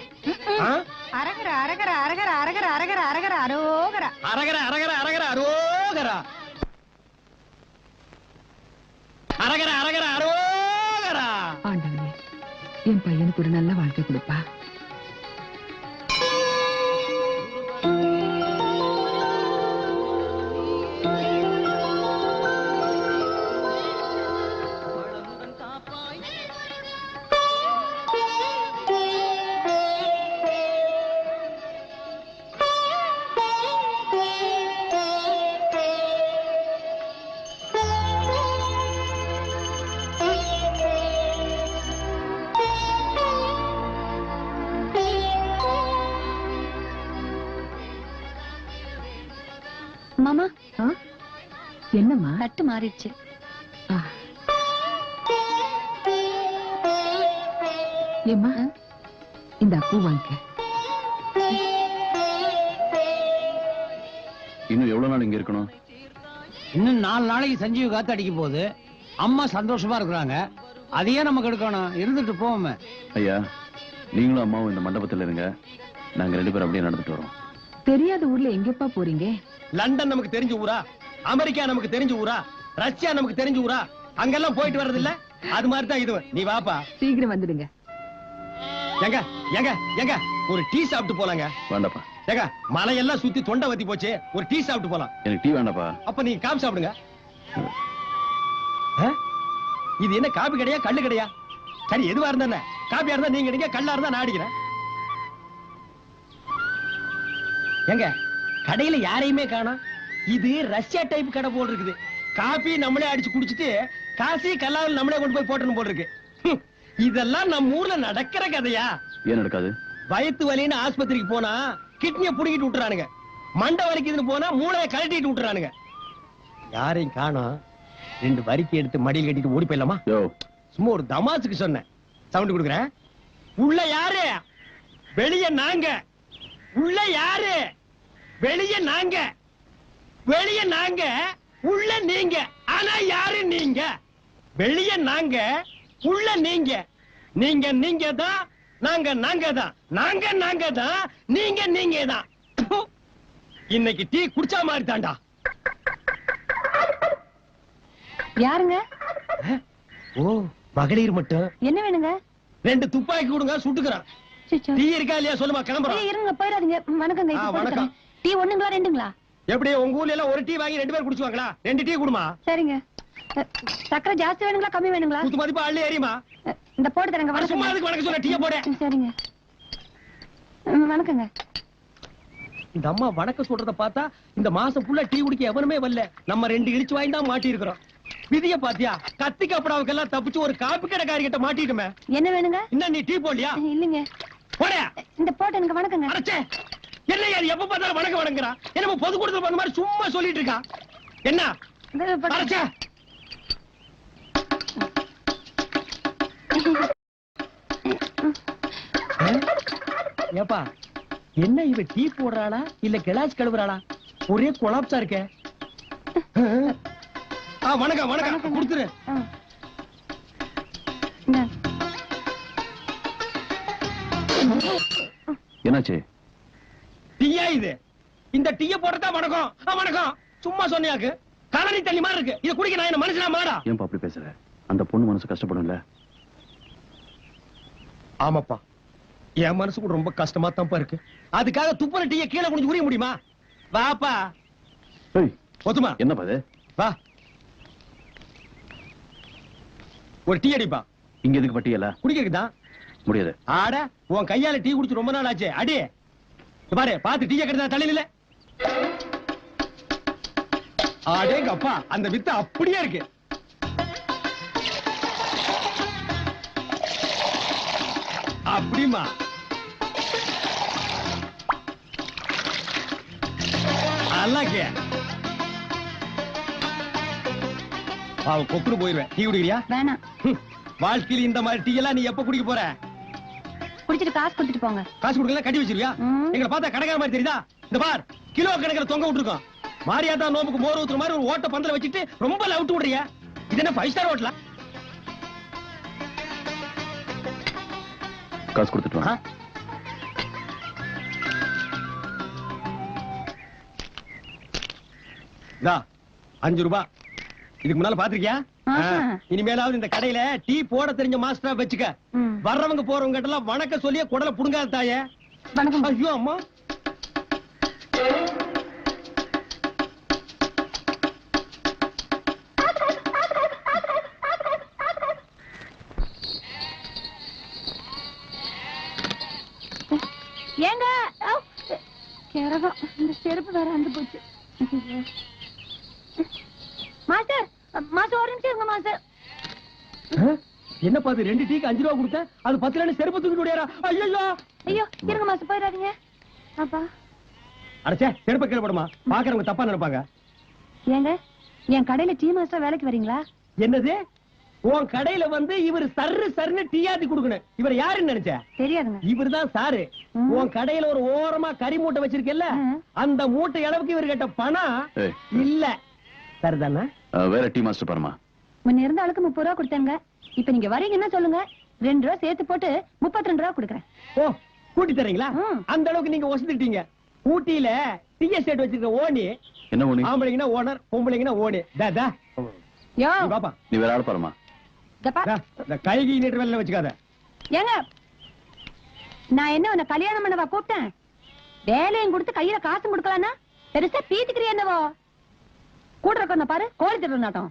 அரகர அரகர அரகர அரகர அரகர அரகர அரோகர அரகர அரகர அரகர அரோகரா அரகர அரகர அரோகரா. ஆண்டவனே, என் பையனுக்கு ஒரு நல்ல வாழ்க்கை கொடுப்பா. மாமா, என்னம்மா? தட்டு மாறிடுச்சு. ஏம்மா, இந்த பூ வாங்கிக்க. இன்னும் எவ்வளவு நாள் இங்க இருக்கணும்? இன்னும் 4 நாளைக்கு சஞ்சீவ் காத்து அடிக்க போகுது. அம்மா சந்தோஷமா இருக்கிறாங்க. அதையே நமக்கு எடுக்கணும். இருந்துட்டு போவோமே. ஐயா, நீங்களும் அம்மாவும் இந்த மண்டபத்தில் இருங்க. நாங்க 2 பேரும் அப்படியே நடந்துட்டு வரோம். தெரியாத ஊர்ல எங்கப்பா போறீங்க? லண்டன் நமக்கு தெரிஞ்ச ஊரா? அமெரிக்கா நமக்கு தெரிஞ்ச ஊரா? ரஷ்யா நமக்கு தெரிஞ்ச ஊரா? அங்கெல்லாம் போயிட்டு வர்றது இல்ல. அது மாதிரி தான் இது. நீ வாப்பா, சீக்கிரம் வந்துடுங்க. எங்க எங்க எங்க ஒரு டீ சாப்பிட்டு போலாங்க. வேண்டாப்பா. ஏங்க, மலையெல்லாம் சுத்தி தொண்டை வத்தி போச்சு, ஒரு டீ சாப்பிட்டு போலாம். எனக்கு டீ வேண்டாப்பா. அப்ப நீ காபி சாப்பிடுங்க. இது என்ன காபி கடையா கல்லு கடையா? சரி, எதுவா இருந்தா காபியா இருந்தா நீங்க அடிங்க, கல்லா இருந்தா நான் அடிக்கிறேன். எங்க கடையில யாரையுமே காணோம். இது ரஷ்யா டைப் கடை போல் இருக்குது. காபி நம்மளே அடிச்சு குடிச்சிட்டு காசி கல்லாவில் நம்மளே கொண்டு போய் போட்டணும் போல் இருக்கு. இதெல்லாம் நம்ம ஊர்ல நடக்கிற கதையா? ஏன் நடக்காது? வயித்து வலின்னு ஆஸ்பத்திரிக்கு போனா கிட்னியை புடுங்கிட்டு விட்டுறானுங்க, மண்டை வலிக்குதுன்னு போனா மூளையை கழட்டிட்டு விட்டுறானுங்க. யாரையும் காணோம். 2 வரிக்கை எடுத்து மடியில் கட்டிட்டு ஓடி போயிடலாமா? சும்மா ஒரு தமாசுக்கு சொன்னேன். சவுண்ட் கொடுக்குறேன். உள்ள யாரு? வெளியே நாங்க. உள்ள யாரு? வெளியே நாங்க. வெளியே நாங்க, உள்ள நீங்க. ஆனா யாரு நீங்க? வெளியே நாங்க, உள்ள நீங்க. நீங்க தான், நாங்க தான். நாங்க தான், நீங்க தான். இன்னைக்கு டீ குடிச்சா மாதிரி தாண்டா. யாருங்க? ஓ, மகளிர் மட்டும். என்ன வேணுங்க? 2 துப்பாக்கி கொடுங்க, சுட்டுக்கிறான். டீ இருக்கா இல்லையா சொல்லுமா, கிளம்புறோம். இருங்க, போயிடாதீங்க. வணக்கங்க. வணக்கம். டீ ஒண்ணுங்களா 2ங்களா? எப்படி உங்க ஊர்ல எல்லாம் ஒரு டீ வாங்கி 2 பேர் குடிச்சுவாங்களா? 2 டீ குடுமா. சரிங்க. சக்கரை ஜாஸ்தி வேணுங்களா கம்மி வேணுங்களா? குத்து மதிப்பா அள்ளி ஏறிமா. இந்த போட்டு தரங்க. சும்மா அதுக்கு வணக்கம் சொல்ல டீயை போட. சரிங்க. வணக்கங்க. இந்த அம்மா வணக்கம் சொல்றத பார்த்தா இந்த மாசம் ஃபுல்லா டீ குடிக்க எவனுமே வரல. நம்ம 2 இடிச்சு வாங்கி தான் மாட்டி இருக்கிறோம். விதிய பாத்தியா? கத்தி கப்படாவுக்கு எல்லாம் தப்பிச்சு ஒரு காப்பி கடைக்காரி கிட்ட மாட்டிட்டுமே. என்ன வேணுங்க? என்ன நீ டீ போடலையா? இல்லங்க. போடா. இந்த போட்டு எனக்கு வணக்கங்க. அடச்சே, என்ன யார் எப்ப பார்த்தாலும் வணக்கம் வணங்குறா? என்ன பொது கொடுத்து பண்ண மாதிரி சும்மா சொல்லிட்டு இருக்கா? என்ன அடச்சே? ஏப்பா, என்ன இவ டீ போடுறாளா இல்ல கிளாஸ் கழுவுறாளா? ஒரே கொலாப்ஸா இருக்கே. வணக்கம் வணக்கம் கொடுத்துரு. என்னாச்சு? டீயா இது? இந்த டீய போடுறதா வணக்கம்? வணக்கம் சும்மா சொன்னியாக்கு. கலனி தண்ணி மாதிரி இருக்கு. இத குடிக்க நான் என்ன மனுஷனா மாடா? ஏன்பா அப்படி பேசுற? அந்த பொண்ணு மனசு கஷ்டப்படும்ல. ஆமாப்பா, என் மனசு கூட ரொம்ப கஷ்டமா தான்ப்பா இருக்கு. அதுக்காக துப்புன டீய கீழே குடிச்சு உரிய முடியுமா? வாப்பா. ஒத்துமா? என்னப்பா இது? வா, ஒரு டீ அடிப்பா. இங்க எதுக்கு பட்டியல? குடிக்கிறதுதான். முடியாது. ஆட, உன் கையால டீ குடிச்சு ரொம்ப நாள் ஆச்சு. அடி பாரு, பாத்து டீ கெடுத்தா தலையில. ஆடேங்க அப்பா, அந்த வித்து அப்படியே இருக்கு. அப்படிமா? அல்லாக்கே கொக்குன்னு போயிருவேன். டீ குடிக்கிறியா? வேணாம். வாழ்க்கையில் இந்த மாதிரி டீ எல்லாம் நீ எப்ப குடிக்க போற? குடிச்சிட்டு காசு கொடுத்துட்டு போங்க. காசு கொடுக்கல கட்டி வச்சிருவியா? எங்களை பார்த்தா கடைக்கார மாதிரி தெரியுதா? இந்த பார், கிலோ கணக்கில் தொங்க விட்டுருக்கோம். மாரியாதா நோம்புக்கு மோர் ஊத்துற மாதிரி ஒரு ஓட்ட பந்தல வச்சுட்டு ரொம்ப லவுட்டு விடுறியா? இது என்ன 5 ஸ்டார் ஹோட்டலா? காசு கொடுத்துட்டு வா. 5 ரூபாய். இதுக்கு முன்னால பாத்திருக்கியா? இனிமேலாவது இந்த கடையில டீ போட தெரிஞ்ச மாஸ்டரா வச்சுக்க. வர்றவங்க போறவங்க கிட்ட எல்லாம் வணக்கம் சொல்லிய குடல புடுங்காத தாயே. வணக்கம். ஐயோ அம்மா. ஏங்க கேரகம், இந்த செருப்பு வேற அந்து போச்சு. மாஸ்டர், மாஸ்டர் ஒரு நிமிஷம் இருங்க மாஸ்டர். என்ன பாத்து 2 டீக்கு 5 ரூபாய் கொடுத்தேன், அது 10 செருப்பு தூக்கிட்டு ஓடியாரா? ஐயோ ஐயோ, இருங்க மாஸ்டர், போயிடாதீங்க. அப்பா அடச்சே, செருப்பை கீழே போடுமா, பாக்குறவங்க தப்பா நினைப்பாங்க. ஏங்க, என் கடையில டீ மாஸ்டர் வேலைக்கு வரீங்களா? என்னது? உன் கடையில வந்து இவர் சர்ன்னு டீயாத்தி கொடுக்கணும். இவர் யாருன்னு நினைச்ச? தெரியாதுங்க. இவர் தான் சாரு. உன் கடையில ஒரு ஓரமா கறி மூட்டை வச்சிருக்கல, அந்த மூட்டை அளவுக்கு இவர் கேட்ட பணம் இல்ல. சரிதானே? வேற டீ மாஸ்டர் பாருமா. முன்ன இருந்த ஆளுக்கு 30 ரூபா கொடுத்தாங்க. இப்ப நீங்க வரீங்கன்னா சொல்லுங்க, 2 ரூபா சேர்த்து போட்டு 32 ரூபா கொடுக்குறேன். ஓ, கூட்டி தரீங்களா? அந்த அளவுக்கு நீங்க வசதிட்டீங்க. ஊட்டியில டீ எஸ்டேட் வச்சிருக்க ஓனி. என்ன ஓனி? ஆம்பளைங்கன்னா ஓனர், பொம்பளைங்கன்னா ஓனி. யோ பாப்பா, நீ வேற ஆள் பாருமா. கைகி நீட்டு வேலை வச்சுக்காத. ஏங்க, நான் என்ன உன்னை கல்யாணம் பண்ணவா கூப்பிட்டேன்? வேலையும் கொடுத்து கையில காசும் கொடுக்கலான்னா பெருசா பீத்திக்கிறியா என்னவோ? கூட இருக்க பாரு, கோழி திட்டு நாட்டம்.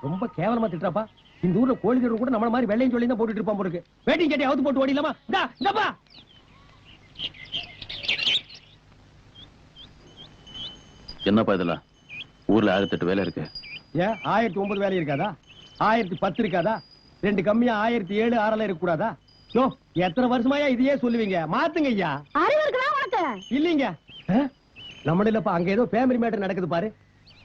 ரொம்ப கேவலமா திட்டுறாப்பா. இந்த ஊர்ல கோழி திட்டு கூட நம்மள மாதிரி வெள்ளையும் சொல்லி தான் போட்டுட்டு இருப்பான் போருக்கு. வேட்டிங் கேட்டி அவுத்து போட்டு ஓடிலாமா? இந்தப்பா. என்னப்பா இதெல்லாம்? ஊர்ல 1008 வேலை இருக்கு. ஏன் 1009 வேலை இருக்காதா? 1010 இருக்காதா? 2 கம்மியா 1007 6 இருக்க கூடாதா? யோ, எத்தனை வருஷமாயா இதையே சொல்லுவீங்க? மாத்துங்க ஐயா. அறிவு இருக்குதா உனக்கு? இல்லீங்க. நம்மள இல்லப்பா, அங்க ஏதோ ஃபேமிலி மேட்டர் நடக்குது பாரு.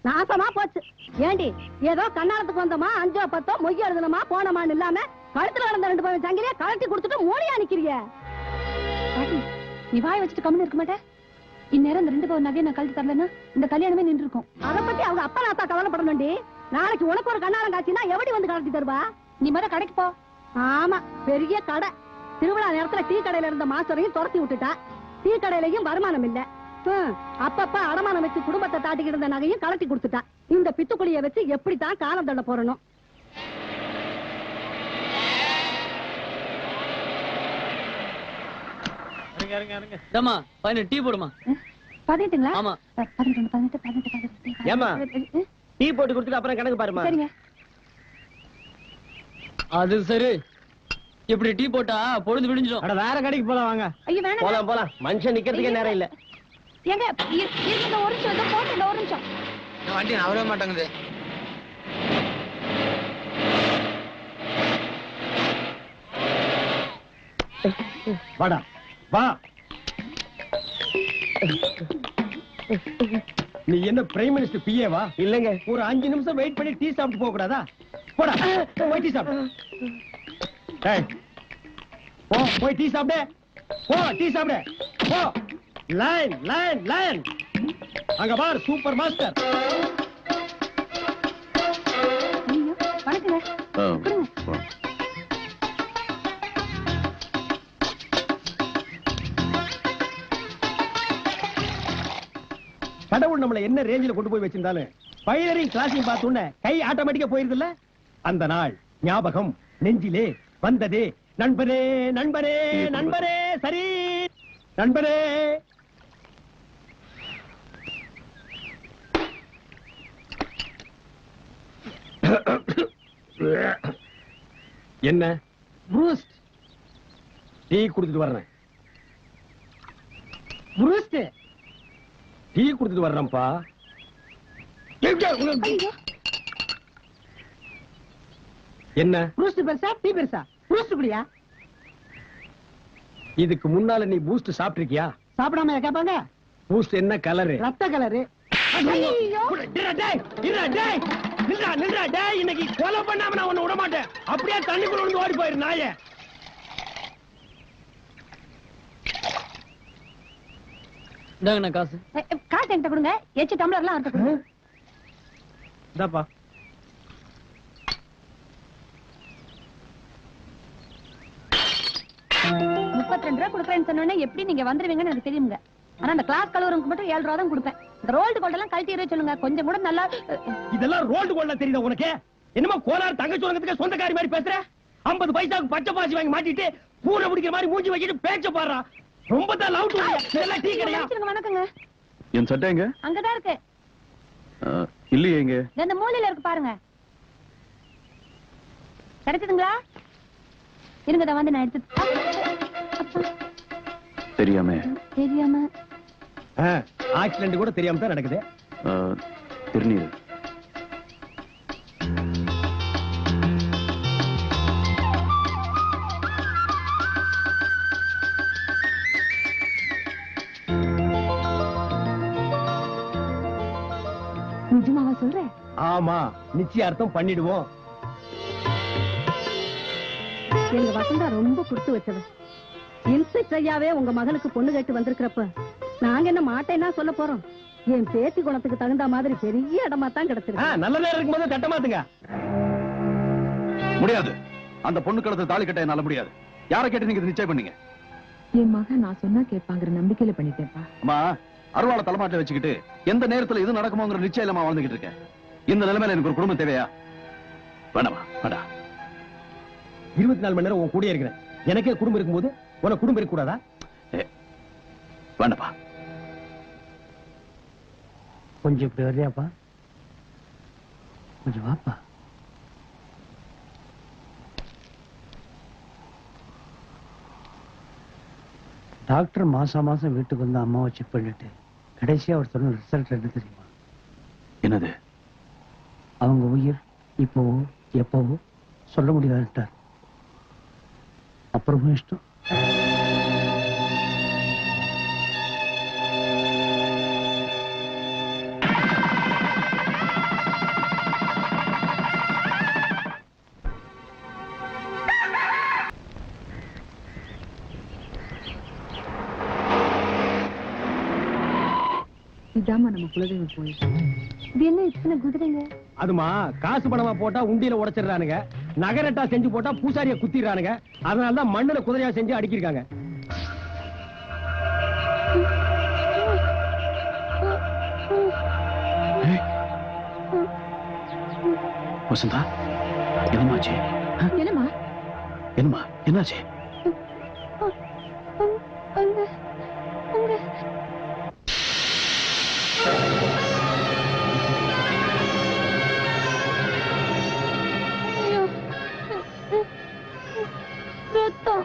நாசமா போச்சு. ஏண்டி ஏதோ கண்ணாலத்துக்கு வந்தோமா 5 10 மொய் எழுதணுமா போனமான்னு இல்லாம கழுத்துல வளர்ந்த 2 பவுன் சங்கிலிய கழட்டி கொடுத்துட்டு மூளையா நிக்கிறீங்க. பாட்டி, நீ வாய் வச்சுட்டு கம்முன்னு இருக்க மாட்டே? இந்நேரம் இந்த 2 பவுன் நகையை நான் கழட்டி தரலன்னா இந்த கல்யாணமே நின்று இருக்கும். அதை பத்தி அவங்க அப்பா நாத்தா கவலைப்படணும்டி. நாளைக்கு உனக்கு ஒரு கண்ணாலம் காட்சினா எப்படி வந்து கழட்டி தருவா? நீ முத கடைக்கு போ. ஆமா, பெரிய கடை. திருவிழா நேரத்துல டீ கடையில இருந்த மாஸ்டரையும் துரத்தி விட்டுட்டா. டீ கடையிலயும் வருமானம் இல்ல. அப்பப்ப அடமானம் வச்சு குடும்பத்தை தாட்டிக்கிட்டு இருந்த நகையும் கலட்டி கொடுத்துட்டா. இந்த பித்துக்குழிய வச்சு எப்படித்தான் காலம் தள்ள போறணும்? டீ போடுமா? பதினெட்டுங்களா? ஆமா. 18 ஏமா டீ போட்டு கொடுத்துட்டு அப்புறம் கணக்கு பாருமா. சரிங்க. அது சரி. இப்படி டீ போட்டா பொழுது விடிஞ்சிடும். அட வேற கடைக்கு போலாம் வாங்க. ஐயோ வேணாம். போலாம் போலாம். மனுஷன் நிக்கிறதுக்கே நேரம் இல்ல. ஏங்க இந்த ஒரு நிமிஷம் போட்டு ஒரு நிமிஷம். வண்டி நவரவே மாட்டேங்குது. வாடா வா. நீ என்ன பிரைம் மினிஸ்டர் பிஏ வா? இல்லங்க, ஒரு 5 நிமிஷம் வெயிட் பண்ணி டீ சாப்பிட்டு போக கூடாதா? போடா போய் டீ சாப்பிடு. டேய் போ, போய் டீ சாப்பிடு. போ டீ சாப்பிடு. போ. Line line line. அங்க பார் சூப்பர் மாஸ்டர். ஐயோ வணக்கங்க. கடவுள் நம்மள என்ன ரேஞ்சில கொண்டு போய் வச்சிருந்தாலும் பைலரிங் கிளாஸையும் பார்த்தோன்னே கை ஆட்டோமேட்டிக்கா போயிருதுல்ல. அந்த நாள் ஞாபகம் நெஞ்சிலே வந்ததே. நண்பனே நண்பனே நண்பனே. சரி நண்பனே. என்ன ப்ரூஸ்ட் டீ குடுத்துட்டு வர்றேன். ப்ரூஸ்ட் டீ குடுத்துட்டு வர்றேன்ப்பா. என்ன ப்ரூஸ்ட் பெருசா டீ பெருசா? ப்ரூஸ்ட் குடியா? இதுக்கு முன்னால நீ பூஸ்ட் சாப்பிட்டிருக்கியா? சாப்பிடாம கேட்பாங்க. பூஸ்ட் என்ன கலரு? ரத்த கலரு. இன்னைக்கு கொலை பண்ணாம நான் உன்னை விட மாட்டேன். அப்படியே தண்ணிக்குள்ள விழுந்து ஓடி போயிரு நாயே. காசு காசு என்கிட்ட கொடுங்க. எச்சு டம்ளர்லாம் அவர்கிட்ட கொடுங்க. இந்தாப்பா. ₹32 கொடுக்குறேன்னு சொன்னோன்னே எப்படி நீங்க வந்துருவீங்கன்னு எனக்கு தெரியுங்க. ஆனா அந்த கிளாஸ் கலவருக்கு மட்டும் 7 ரூபா தான் கொடுப்பேன். இந்த ரோல்டு கோல்ட் எல்லாம் கழட்டி எறிய சொல்லுங்க. கொஞ்சம் கூட நல்லா. இதெல்லாம் ரோல்டு கோல்ட் தெரியுதா உனக்கு? என்னமோ கோலார் தங்கச்சி உலகத்துக்கு சொந்தக்காரி மாதிரி பேசுற. 50 பைசாவுக்கு பச்சை பாசி வாங்கி மாட்டிட்டு பூனை பிடிக்கிற மாதிரி மூஞ்சி வச்சிட்டு பேச்ச பாடுறா. ரொம்ப தான் லவ் இதெல்லாம் டீ கிடையா? வணக்கங்க. என் சட்டை எங்க? அங்கதான் இருக்கு. இல்லையே எங்க? இந்த மூலையில இருக்கு பாருங்க. கிடைச்சதுங்களா? இருங்க தான் வந்து நான் எடுத்து. தெரியாம ஆக்சிடென்ட் கூட தெரியாம தான் நடக்குது. திருநீர். நிஜமாவா சொல்றேன்? ஆமா, நிச்சயார்த்தம் பண்ணிடுவோம். எங்க வசந்தா ரொம்ப கொடுத்து வச்சவன். இன்ஸ்பெக்டர் ஐயாவே உங்க மகனுக்கு பொண்ணு கேட்டு வந்திருக்கிறப்ப நாங்க என்ன மாட்டேன்னா சொல்ல போறோம். என் பேத்தி குணத்துக்கு தகுந்த மாதிரி பெரிய இடமா தான் கிடைச்சிருக்கு. நல்ல நேரம் இருக்கும்போது தட்ட மாத்துங்க. முடியாது. அந்த பொண்ணு கழுத்து தாலி கட்ட என்னால முடியாது. யாரை கேட்டு நீங்க நிச்சயம் பண்ணீங்க? என் மகன் நான் சொன்னா கேட்பாங்கிற நம்பிக்கையில பண்ணிட்டேன்ப்பா. அம்மா, அருவாளை தலைமாட்டில வச்சுக்கிட்டு எந்த நேரத்துல இது நடக்குமோங்கிற நிச்சயம் இல்லாம வாழ்ந்துகிட்டு இருக்கேன். இந்த நிலைமையில எனக்கு ஒரு குடும்பம் தேவையா? வேணாமா? வேண்டாம். 24 மணி நேரம் உன் கூட இருக்கிறேன். எனக்கே குடும்பம் இருக்கும்போது உனக்கு குடும்பம் இருக்க கூடாதா? வேண்டாப்பா. கொஞ்சம் இப்படி வர்றியாப்பா? கொஞ்சம் வாப்பா. டாக்டர் மாசம் வீட்டுக்கு வந்து அம்மாவை செக் பண்ணிட்டு கடைசியா அவர் சொன்ன ரிசல்ட் என்ன தெரியுமா? என்னது? அவங்க உயிர் இப்போ எப்பவோ சொல்ல முடியாதுட்டார். அப்புறமும் இஷ்டம். இதாம்மா நம்ம குலதெய்வம் கோயில். இது என்ன இத்தனை குதிரைங்க? அதுமா காசு பணமா போட்டா உண்டியில உடைச்சிடுறானுங்க, நகரட்டா செஞ்சு போட்டா பூசாரிய குத்திடுறானுங்க. அதனாலதான் மண்ணுல குதிரையா செஞ்சு அடிக்கிருக்காங்க. வசந்தா, என்னமாச்சு? என்னம்மா? என்னம்மா என்னாச்சு? ரத்தம்.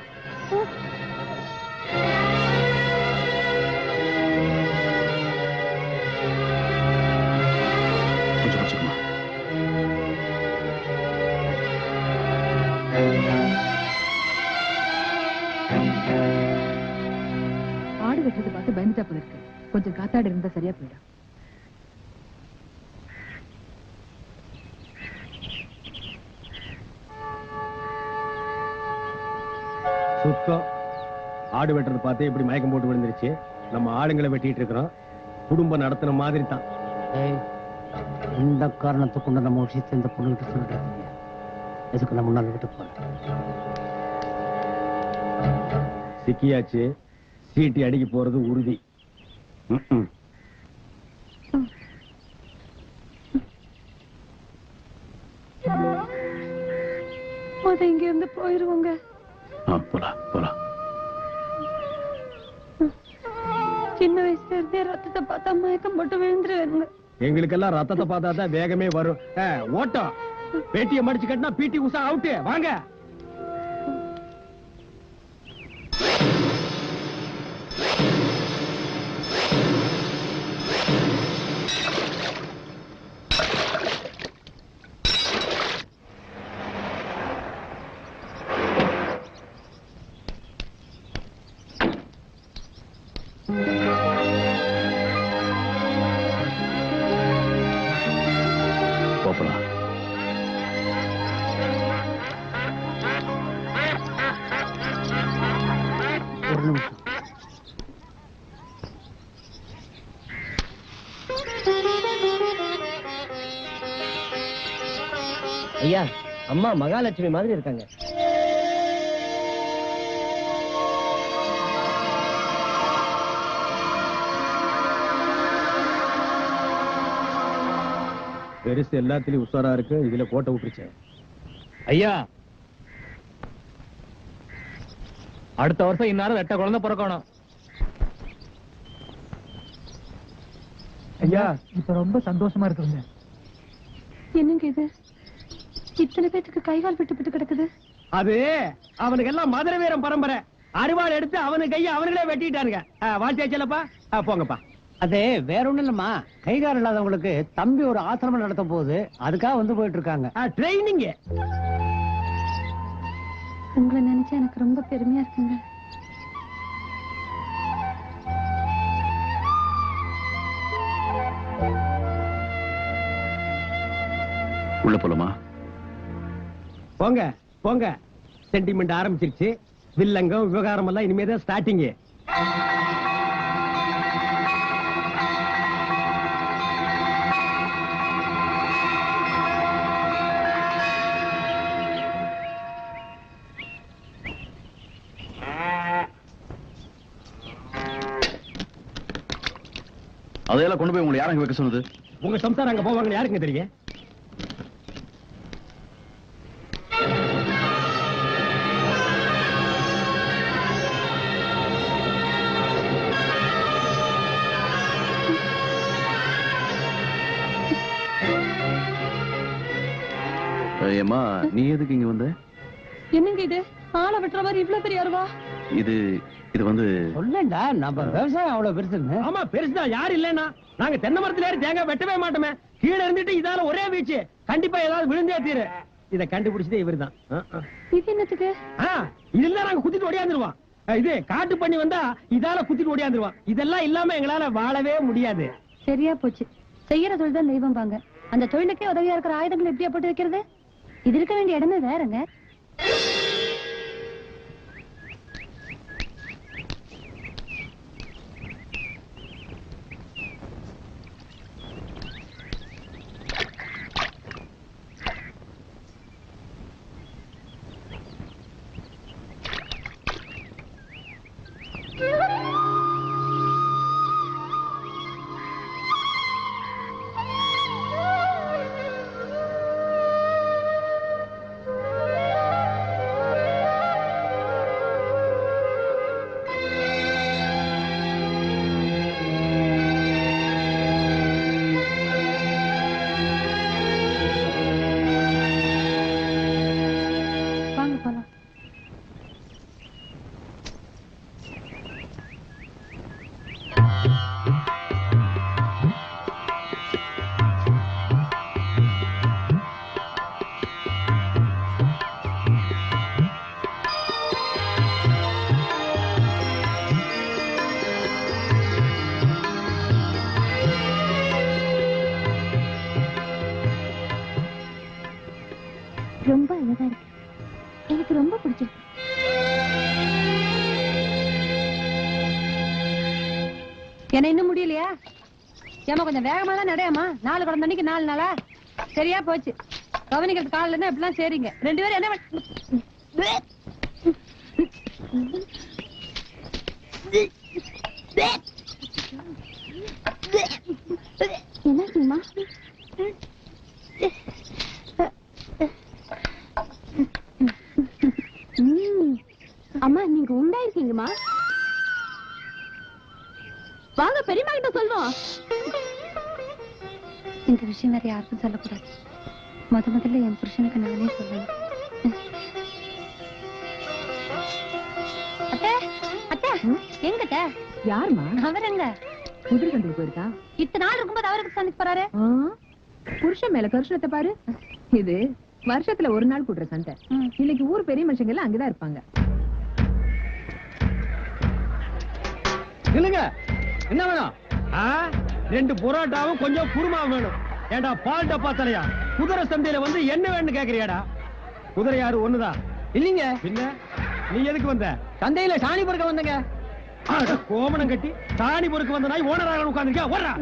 கொஞ்சம் வச்சுக்கமா. ஆடு வெட்டுறதை பார்த்து பயந்துட்டா போல இருக்கு. கொஞ்சம் காத்தாடி இருந்தா சரியா போயிடும். சுத்தம். ஆடு வெட்டுறது பார்த்து இப்படி மயக்கம் போட்டு விழுந்துருச்சு. நம்ம ஆளுங்களை வெட்டிட்டு இருக்கிறோம். குடும்பம் நடத்துன மாதிரி தான். எந்த காரணத்தை கொண்டு நம்ம விஷயத்தை இந்த பொண்ணுகிட்ட சொல்லிட்டாங்க. எதுக்கு நம்ம முன்னாள் விட்டு போல சிக்கியாச்சு. சீட்டி அடிக்க போறது உறுதி. முத இங்க இருந்து போயிருவோங்க. போலாம் போலாம். சின்ன வயசுல இருந்தே ரத்தத்தை பார்த்தா மயக்கம் போட்டு விழுந்துருவாங்க. எங்களுக்கெல்லாம் ரத்தத்தை பார்த்தா தான் வேகமே வரும். ஓட்டம். பேட்டியை மடிச்சு கட்டினா பிடி உஷா அவுட்டு. வாங்க. போலாம். ஒரு நிமிஷம். ஐயா, அம்மா மகாலட்சுமி மாதிரி இருக்காங்க. பெருசு எல்லாத்துலயும் உஷாரா இருக்கு. இதுல கோட்டை விட்டுருச்சேன். ஐயா, அடுத்த வருஷம் இந்நேரம் 8 குழந்தை பிறக்கணும். ஐயா, இப்ப ரொம்ப சந்தோஷமா இருக்குங்க. என்னங்க இது? இத்தனை பேத்துக்கு கைகால் விட்டு விட்டு கிடக்குது. அது அவனுக்கு எல்லாம் மதுரை வீரம் பரம்பரை. அருவாள் எடுத்து அவனுக்கு கையை அவனுங்களே வெட்டிட்டாருங்க. வாழ்த்தியாச்சலப்பா. போங்கப்பா. அது வேற ஒண்ணும் இல்லம்மா. கைகாரம் இல்லாதவங்களுக்கு தம்பி ஒரு ஆசிரமம் நடத்தும் போது அதுக்காக வந்து போயிட்டு இருக்காங்க. ட்ரைனிங். உங்களை நினைச்சா எனக்கு ரொம்ப பெருமையா இருக்குங்க. உள்ள போலாமா? போங்க போங்க. சென்டிமெண்ட் ஆரம்பிச்சிருச்சு. வில்லங்கம் விவகாரம் எல்லாம் இனிமேதான் ஸ்டார்டிங். அதையெல்லாம் கொண்டு போய் உங்களை யாரங்க வைக்க சொன்னது? உங்க சம்சாரம் அங்க போவாங்கன்னு யாருக்குங்க தெரியும்? ஏம்மா, நீ எதுக்கு இங்க வந்த? என்னங்க இது? ஆளை வெட்டுற மாதிரி இவ்வளவு பெரிய அருவா? இது இது வந்து சொல்லண்டா நம்ம விவசாயம் அவ்வளவு பெருசு. ஆமா பெருசுதான், யாரு இல்லன்னா நாங்க தென்னை மரத்துல ஏறி தேங்காய் வெட்டவே மாட்டோமே. கீழே இருந்துட்டு இதால ஒரே வீச்சு, கண்டிப்பா ஏதாவது விழுந்தே தீரு. இத கண்டுபிடிச்சதே இவர்தான். இது என்னத்துக்கு? இதுல நாங்க குத்திட்டு ஓடியாந்துருவோம். இது காட்டு பண்ணி வந்தா இதால குத்திட்டு ஓடியாந்துருவோம். இதெல்லாம் இல்லாம எங்களால வாழவே முடியாது. சரியா போச்சு. செய்யற தொழில் தான் தெய்வம் பாங்க. அந்த தொழிலுக்கே உதவியா இருக்கிற ஆயுதங்கள் எப்படியா போட்டு வைக்கிறது? இது இருக்க வேண்டிய இடமே வேறங்க. ரொம்ப அழகா இருக்கு. எனக்கு ரொம்ப பிடிச்சிருக்கு. என்ன இன்னும் முடியலையா? ஏமா கொஞ்சம் வேகமா தான் நடையாமா. 4 குழந்தை அன்னைக்கு 4 நாளா? சரியா போச்சு. கவனிக்கிறது காலில் இருந்தா இப்படிலாம் சரிங்க. 2 பேரும் என்ன என்ன செய்யுமா? அம்மா நீங்க உண்டாயிருக்கீங்கம்மா. வாங்க பெரியம்மா கிட்ட சொல்லுவோம். இந்த விஷயம் வேற யாருக்கும் சொல்லக்கூடாது. முதல்ல என் புருஷனுக்கு நானே சொல்லணும். அத்தை அத்தை எங்கட்ட யாருமா? அவரங்க குதிரை கண்டு போயிருக்கா. இத்தனை நாள் இருக்கும்போது அவருக்கு சண்டைக்கு போறாரு. புருஷன் மேல கருஷணத்தை பாரு. இது வருஷத்துல ஒரு நாள் கூடுற சண்டை. இன்னைக்கு ஊர் பெரிய மனுஷங்க எல்லாம் அங்கதான் இருப்பாங்க. இல்லங்க என்ன வேணும்? 2 புரோட்டாவும் கொஞ்சம் குருமாவும் வேணும். ஏண்டா பால் டப்பா தலையா, குதிரை சந்தையில வந்து என்ன வேணும்னு கேக்குறியாடா? குதிரை யாரு ஒண்ணுதான் இல்லீங்க. பின்ன நீ எதுக்கு வந்த? சந்தையில சாணி பொறுக்க வந்தங்க. கோமணம் கட்டி சாணி பொறுக்க வந்த நாய் ஓனராக உட்கார்ந்துருக்கியா? ஓடுறா.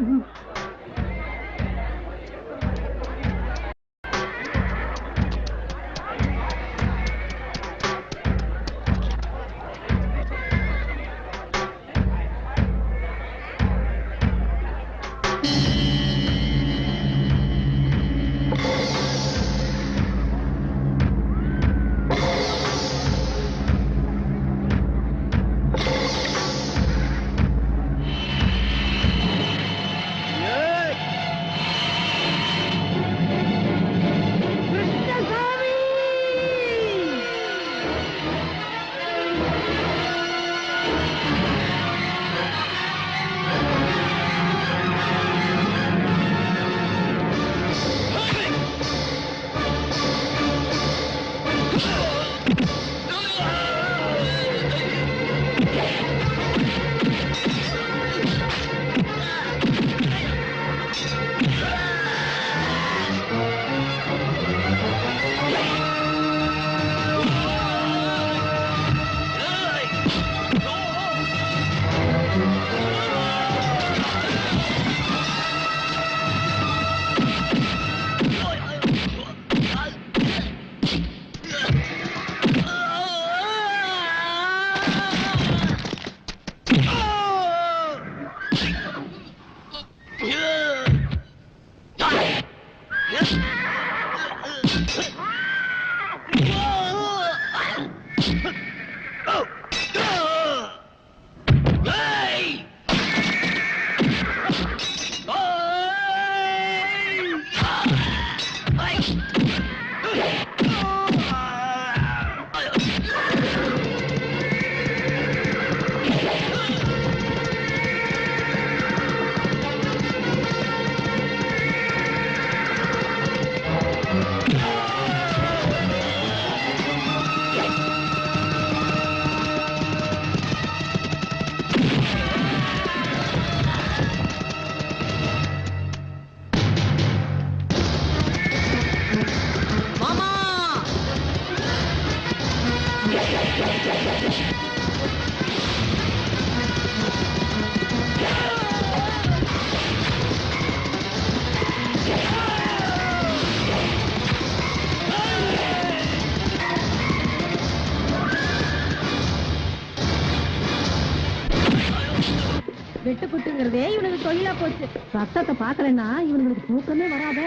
வெட்டுக்குட்டுங்கிறதே இவனுக்கு தொழிலா போச்சு. ரத்தத்தை பாக்கலன்னா இவனுக்கு தூக்கமே வராத.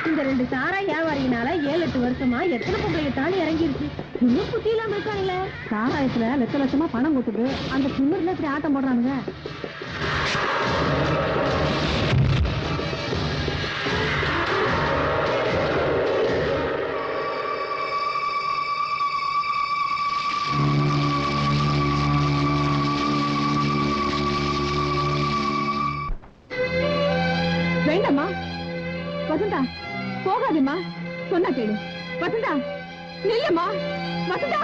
இந்த 2 சாரா வியாபாரியினால 7-8 வருஷமா எத்தனை பொம்பளை தாண்டி இறங்கிருச்சு. இன்னும் புத்தி இல்லாம இருக்காங்களே. சாராயத்துல லட்சமா பணம் கொடுத்துட்டு அந்த திமிர்ல இப்படி ஆட்டம் போடுறானுங்க. வேண்டாமா வசந்தா, போகாதேம்மா, சொன்னா கேளு. வசந்தா நில்லம்மா, வசந்தா.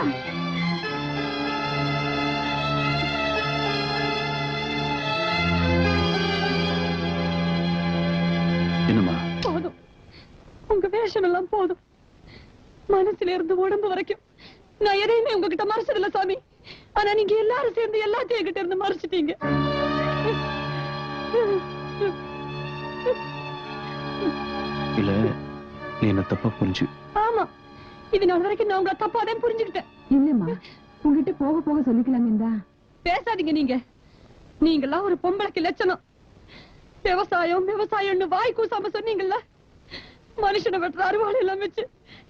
என்னம்மா? போதும், உங்க வேஷம் எல்லாம் போதும். மனசுல இருந்து உடம்பு வரைக்கும் நான் எதையுமே உங்ககிட்ட மறைச்சதில்ல சாமி. ஆனா நீங்க எல்லாரும் சேர்ந்து எல்லாத்தையும் என்கிட்ட இருந்து மறைச்சிட்டீங்க. இல்ல, நீ என்ன தப்பா புரிஞ்சு. ஆமா, இது நாள் வரைக்கும் நான் உங்களை தப்பாதான் புரிஞ்சுக்கிட்டேன். இல்லம்மா, உங்ககிட்ட போக போக சொல்லிக்கலாமேண்டா. பேசாதீங்க நீங்க. நீங்கெல்லாம் ஒரு பொம்பளைக்கு லட்சணம். விவசாயம் விவசாயம்னு வாய் கூசாம சொன்னீங்கல்ல, மனுஷனை வெட்டுற அறுவாள் எல்லாம் வச்சு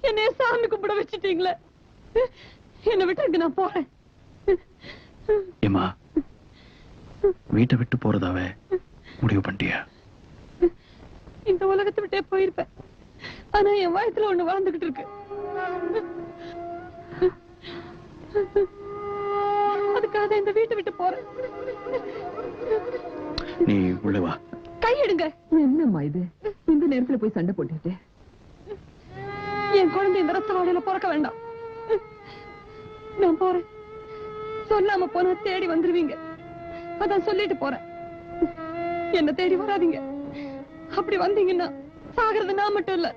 என்னைய சாமி கும்பிட வச்சுட்டீங்களே. என்ன விட்டுருக்கு, நான் போறேன். ஏமா, வீட்டை விட்டு போறதாவே முடிவு பண்ணிட்டியா? இந்த உலகத்தை விட்டே போயிருப்பேன். ஆனா என் வயசுல ஒண்ணு வளர்ந்துகிட்டு இருக்கு. அதுக்காக இந்த வீட்டை விட்டு போறேன். நீ உள்ள வா. கையெடுங்க. என்னம்மா இது, இந்த நேரத்துல போய் சண்டை போட்டுட்டு? என் குழந்தை இந்த ரத்த வாடையில பிறக்க வேண்டாம். நான் போறேன். சொல்லாம போனா தேடி வந்துருவீங்க. அதான் சொல்லிட்டு போறேன். என்ன தேடி வராதீங்க. அப்படி வந்தீங்கன்னா சாகிறது நான் மட்டும் இல்ல,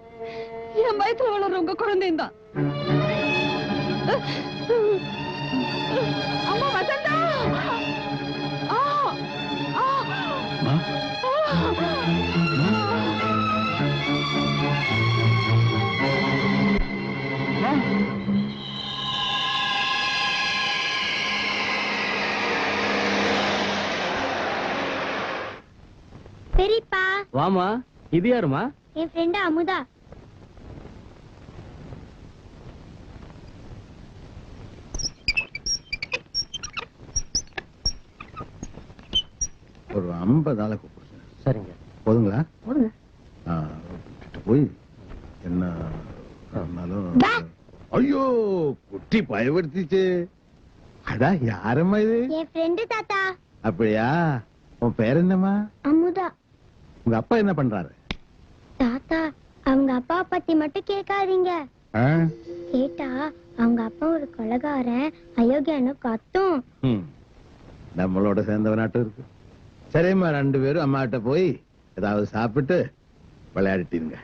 என் வயசுல வளர்ற உங்க குழந்தையும் தான். அம்மா வசந்தா! பெரியப்பா. வாமா. இது யாருமா? என் ஃப்ரெண்ட் அமுதா. ஒரு 50 நாளை கூப்பிடுங்க. சரிங்க. போதுங்களா? போடுங்க. போய் என்ன ஐயோ குட்டி பயப்படுத்திச்சு. அதான் யாரம்மா இது? என் ஃப்ரெண்டு தாத்தா. அப்படியா? உன் பேர் என்னம்மா? அமுதா. உங்க அப்பா என்ன பண்றாரு? தாத்தா, அவங்க அப்பா பத்தி மட்டும் கேட்காதீங்க. கேட்டா அவங்க அப்பா ஒரு கொலைகாரன், அயோக்கியன்னு கத்தும். நம்மளோட சேர்ந்தவனாட்டம் இருக்கு. சரிம்மா, 2 பேரும் அம்மா கிட்ட போய் ஏதாவது சாப்பிட்டு விளையாடிட்டீங்க.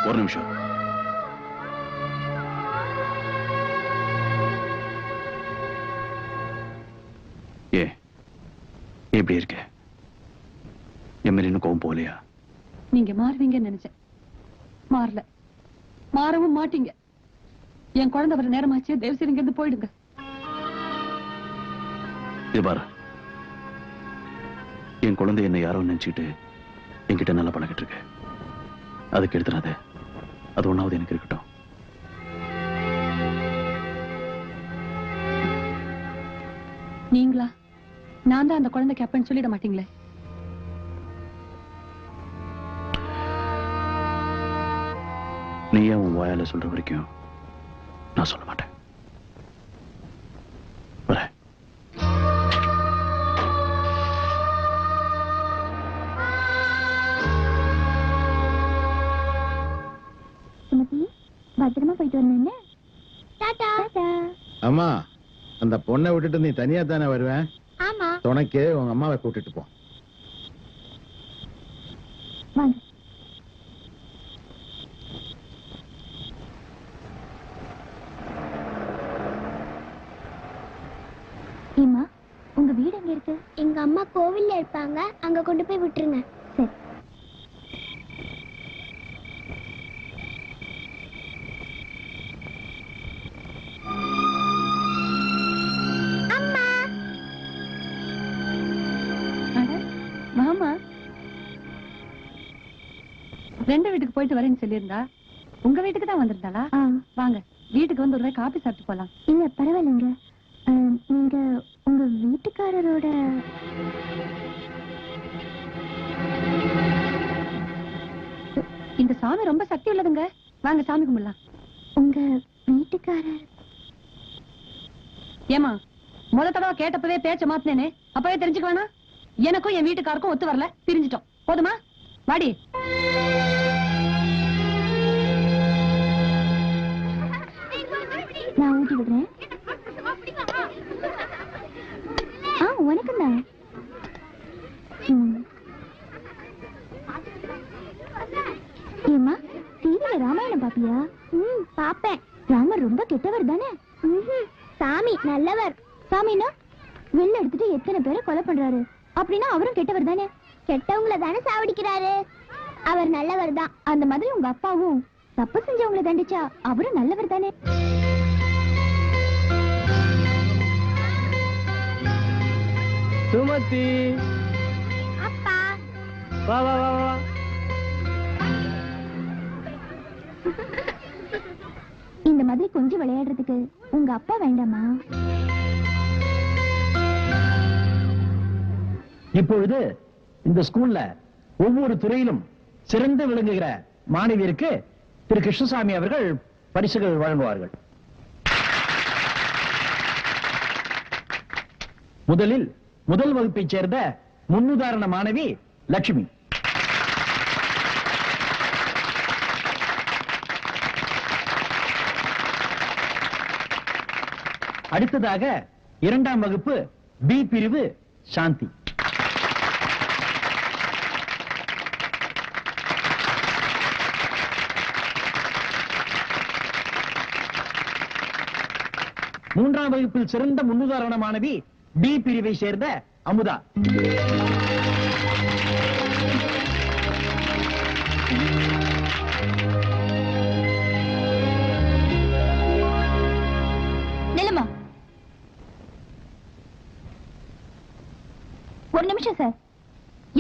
ஒரு நிமிஷம். எப்படி இருக்க? என் மேல இன்னும் கோவம் போகலையா? நீங்க மாறுவீங்கன்னு நினைச்சேன். மாறல, மாறவும் மாட்டீங்க. என் குழந்தை வர நேரமாச்சு. தயவு செய்து இங்க இருந்து போயிடுங்க. இது பாரு, என் குழந்தை என்ன யாரோ நினைச்சுட்டு என்கிட்ட நல்லா பழகிட்டு இருக்கு. அதுக்கு எடுத்துறாத. அது ஒண்ணாவது எனக்கு இருக்கட்டும். நீங்களா? நான் தான் அந்த குழந்தைக்கு அப்பன்னு சொல்லிட மாட்டீங்களே? நீ ஏன் உன் வாயால சொல்ற வரைக்கும் நான் சொல்ல மாட்டேன். வரேன். சுமதி, பத்திரமா போயிட்டு வரணும். டாடா. அம்மா, அந்த பொண்ணை விட்டுட்டு நீ தனியா தானே வருவேன்? ஆமா. துணைக்கு உங்க அம்மாவை கூட்டிட்டு போ. வாங்க. ஏம்மா, உங்க வீடு எங்க இருக்கு? எங்க அம்மா கோவில்ல இருப்பாங்க, அங்க கொண்டு போய் விட்டுருங்க. சரி. அம்மா. மாமா ரெண்டு வீட்டுக்கு போயிட்டு வரேன்னு சொல்லியிருந்தா உங்க வீட்டுக்கு தான் வந்திருந்தாளா? வாங்க வீட்டுக்கு வந்து ஒரு காபி சாப்பிட்டு போலாம். இல்ல பரவாயில்லைங்க, நீங்க உங்க வீட்டுக்காரரோட இந்த சாமி ரொம்ப சக்தி உள்ளதுங்க. வாங்க சாமி கும்பிடலாம். உங்க வீட்டுக்காரர் ஏமா முத தடவை கேட்டப்பவே பேச்ச மாத்தினேனே, அப்பவே தெரிஞ்சுக்க வேணா? எனக்கும் என் வீட்டுக்காருக்கும் ஒத்து வரல, பிரிஞ்சிட்டோம். போதுமா? வாடி. நான் ஊட்டி விடுறேன். உனக்கும் தான். ஏம்மா டிவில ராமாயணம் பாப்பியா? பாப்பேன். ராமர் ரொம்ப கெட்டவர் தானே? சாமி நல்லவர். சாமினா வெள்ள எடுத்துட்டு எத்தனை பேரை கொலை பண்றாரு, அப்படின்னா அவரும் கெட்டவர் தானே? கெட்டவங்களை தானே சாவடிக்கிறாரு, அவர் நல்லவர் தான். அந்த மாதிரி உங்க அப்பாவும் தப்பு செஞ்சவங்களை தண்டிச்சா அவரும் நல்லவர் தானே? சுமதி அப்பா வா வா வா வா. இந்த மாதிரி கொஞ்சம் விளையாடுறதுக்கு உங்க அப்பா வேண்டாமா? இப்பொழுது இந்த ஸ்கூல்ல ஒவ்வொரு துறையிலும் சிறந்து விளங்குகிற மாணவியருக்கு திரு கிருஷ்ணசாமி அவர்கள் பரிசுகள் வழங்குவார்கள். முதலில் முதல் வகுப்பைச் சேர்ந்த முன்னுதாரண மாணவி லட்சுமி. அடுத்ததாக இரண்டாம் வகுப்பு பி பிரிவு சாந்தி. மூன்றாம் வகுப்பில் சிறந்த முன்னுதாரண மாணவி டி பிரிவை சேர்ந்த அமுதா. நிலமா ஒரு நிமிஷம் சார்,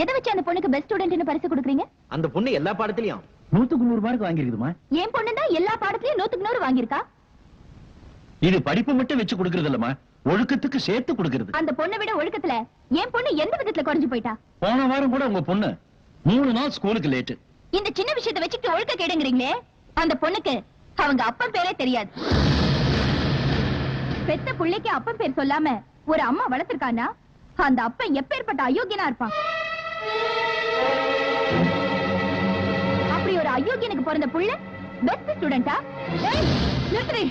எதை வச்சு அந்த பொண்ணுக்கு பெஸ்ட் ஸ்டூடெண்ட் பரிசு கொடுக்குறீங்க? அந்த பொண்ணு எல்லா பாடத்திலையும் 100க்கு 100 மார்க் வாங்கிருக்குதுமா. என் பொண்ணு தான் எல்லா பாடத்திலயும் 100க்கு 100 வாங்கியிருக்கா. இது படிப்பு மட்டும் வச்சு கொடுக்கறது இல்லமா, ஒழுக்கத்துக்கு சேர்த்து கொடுக்கிறது. அந்த பொண்ணை விட ஒழுக்கத்துல என் பொண்ணு எந்த விதத்துல குறைஞ்சு போயிட்டா? போன வாரம் கூட உங்க பொண்ணு 3 நாள் ஸ்கூலுக்கு லேட். இந்த சின்ன விஷயத்தை வச்சுட்டு ஒழுக்க கேடுங்கிறீங்களே, அந்த பொண்ணுக்கு அவங்க அப்பன் பேரே தெரியாது. பெத்த பிள்ளைக்கு அப்பன் பேர் சொல்லாம ஒரு அம்மா வளர்த்திருக்கானா, அந்த அப்பன் எப்பேற்பட்ட அயோக்கியனா இருப்பான். அப்படி ஒரு அயோக்கியனுக்கு பிறந்த புள்ள பெஸ்ட் ஸ்டூடெண்டா? நிறுத்துறே.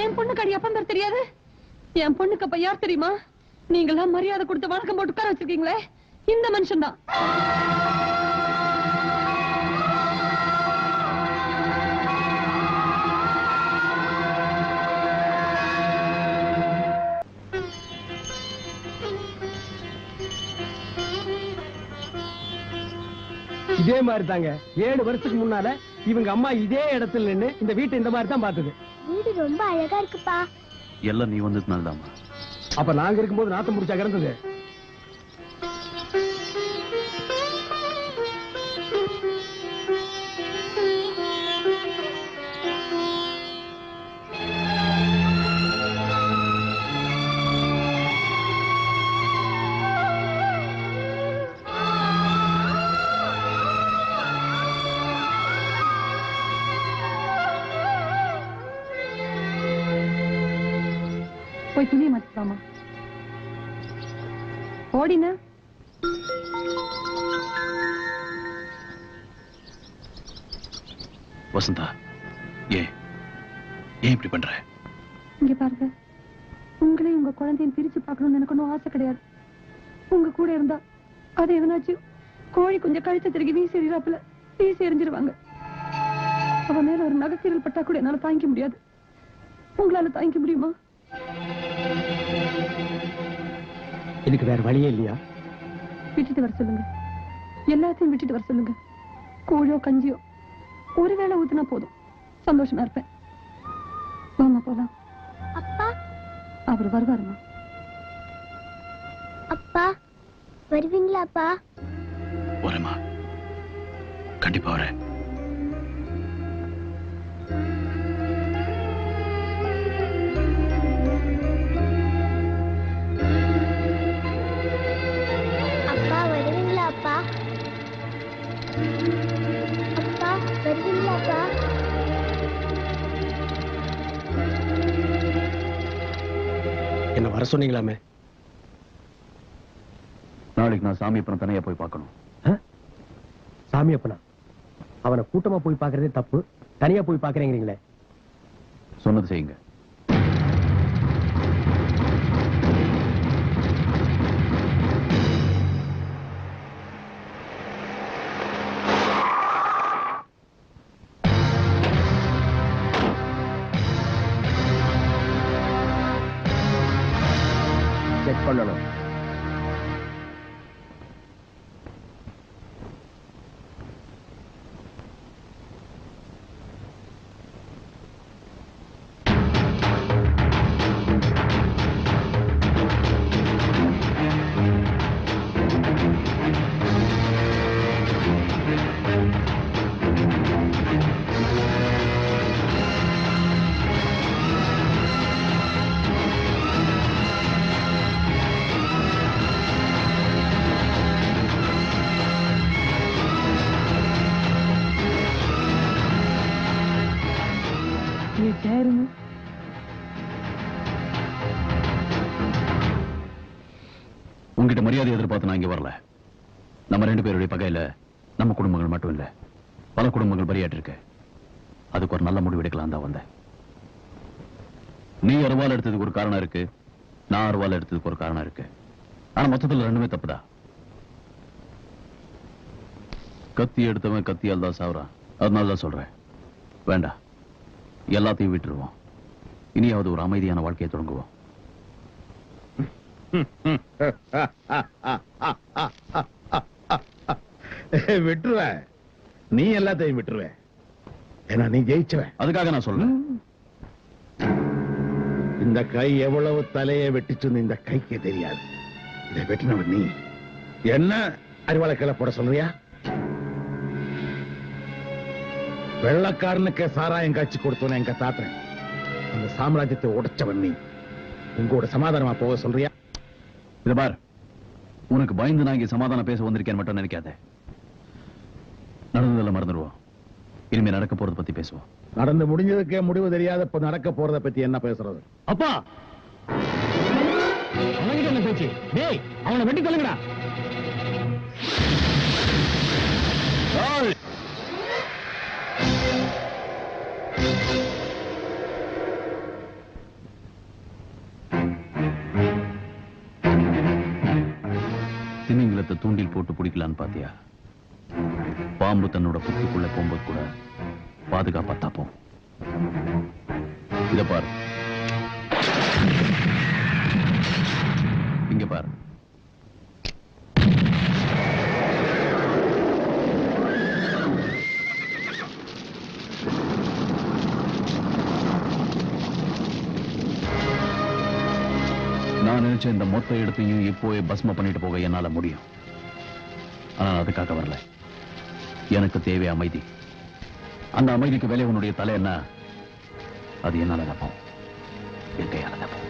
என் பொண்ணுக்கு அடி அப்பன் பேர் தெரியாது? என் பொண்ணுக்கு அப்ப யார் தெரியுமா? நீங்களாம் மரியாதை கொடுத்து வணக்கம் போட்டு உட்கார வச்சிருக்கீங்களே, இந்த மனுஷன் தான். இதே மாதிரி தாங்க 7 வருஷத்துக்கு முன்னால இவங்க அம்மா இதே இடத்துல நின்னு இந்த வீட்டை இந்த மாதிரி தான் பார்த்தது. வீடு ரொம்ப அழகா இருக்குப்பா. எல்லாம் நீ வந்ததுனால தான்மா. அப்ப நாங்க இருக்கும்போது நாத்தம் முடிச்சா கிடந்தது. போய் துணியை மாத்திக்கலாமா? ஓடின வசந்தா, ஏன் இப்படி பண்ற? இங்க பாருங்க, உங்களையும் உங்க குழந்தையும் பிரிச்சு பார்க்கணும்னு எனக்கு ஒன்றும் ஆசை கிடையாது. உங்க கூட இருந்தா அது எதனாச்சும் கோழி கொஞ்சம் கழிச்சு திருக்கி வீசி எறிறாப்புல வீசி எறிஞ்சிருவாங்க. அவ மேல ஒரு நகைக்கீரல் பட்டா கூட என்னால தாங்கிக்க முடியாது. உங்களால தாங்கிக்க முடியுமா? இதுக்கு வேற வழியே இல்லையா? விட்டுட்டு வர சொல்லுங்க. எல்லாத்தையும் விட்டுட்டு வர சொல்லுங்க. கூழோ கஞ்சியோ ஒருவேளை ஊத்துனா போதும், சந்தோஷமா இருப்பேன். வாமா போலாம். அப்பா அவர் வருவாருமா. அப்பா வருவீங்களா? அப்பா வரேம்மா, கண்டிப்பா வரேன். அப்பா வருவீங்களா? அப்பா அப்பா வருவீங்களா? அப்பா என்ன வர சொன்னீங்களாமே? நாளைக்கு நான் சாமியப்பனை தனியா போய் பார்க்கணும். சாமியப்பனா? அவனை கூட்டமா போய் பார்க்கறதே தப்பு, தனியா போய் பார்க்கறீங்களே. சொன்னது செய்யுங்க. செக் பண்ணணும். உங்ககிட்ட மரியாதை எதிர்பார்த்து நான் இங்க வரல. நம்ம 2 பேருடைய பகையில நம்ம குடும்பங்கள் மட்டும் இல்ல, பல குடும்பங்கள் பலியாட்டு இருக்கு. அதுக்கு ஒரு நல்ல முடிவு எடுக்கலாம் தான் வந்தேன். நீ அருவாள் எடுத்ததுக்கு ஒரு காரணம் இருக்கு, நான் அருவாள் எடுத்ததுக்கு ஒரு காரணம் இருக்கு. ஆனா மொத்தத்தில் ரெண்டுமே தப்புதான். கத்தி எடுத்தவன் கத்தியால் தான் சாவுறான். அதனால தான் சொல்றேன், வேண்டாம், எல்லாத்தையும் விட்டுருவோம். இனியாவது ஒரு அமைதியான வாழ்க்கையை தொடங்குவோம். விட்டுருவ, நீ எல்லாத்தையும் விட்டுருவ. ஏன்னா நீ ஜெயிச்சவ. அதுக்காக நான் சொல்றேன், இந்த கை எவ்வளவு தலையை வெட்டிச்சுன்னு இந்த கைக்கு தெரியாது. இதை வெட்டினவன் நீ. என்ன அறிவாளை கீழே போட சொல்றியா? வெள்ளக்காரனுக்கு சாராயம் காட்சி கொடுத்தவன எங்க தாத்தன். அந்த சாம்ராஜ்யத்தை உடைச்சவன் நீ. உங்களோட சமாதானமா போக சொல்றியா? இத பார், உனக்கு பயந்து நான் இங்க சமாதானம் பேச வந்திருக்கேன் மட்டும் நினைக்காத. நடந்ததெல்லாம் மறந்துடுவோம். இனிமே நடக்க போறத பத்தி பேசுவோம். நடந்து முடிஞ்சதுக்கே முடிவு தெரியாத இப்ப நடக்க போறத பத்தி என்ன பேசுறது? அப்பா அவன்கிட்ட என்ன பேச்சு? டேய், அவனை வெட்டி தள்ளுங்கடா. திமிங்கலத்தை தூண்டில் போட்டு பிடிக்கலான்னு பாத்தியா? பாம்பு தன்னோட புத்துக்குள்ள போகும்போது கூட பாதுகாப்பா தாப்போம். இத பாரு, இங்க பாரு. நான் நினைச்ச இந்த மொத்த இடத்தையும் இப்போவே பஸ்ம பண்ணிட்டு போக என்னால முடியும். ஆனா அதுக்காக வரல. எனக்கு தேவை அமைதி. அந்த அமைதிக்கு வேலை உன்னுடைய தலை என்ன? அது என்னால தப்போம், என் கையால தப்போம்.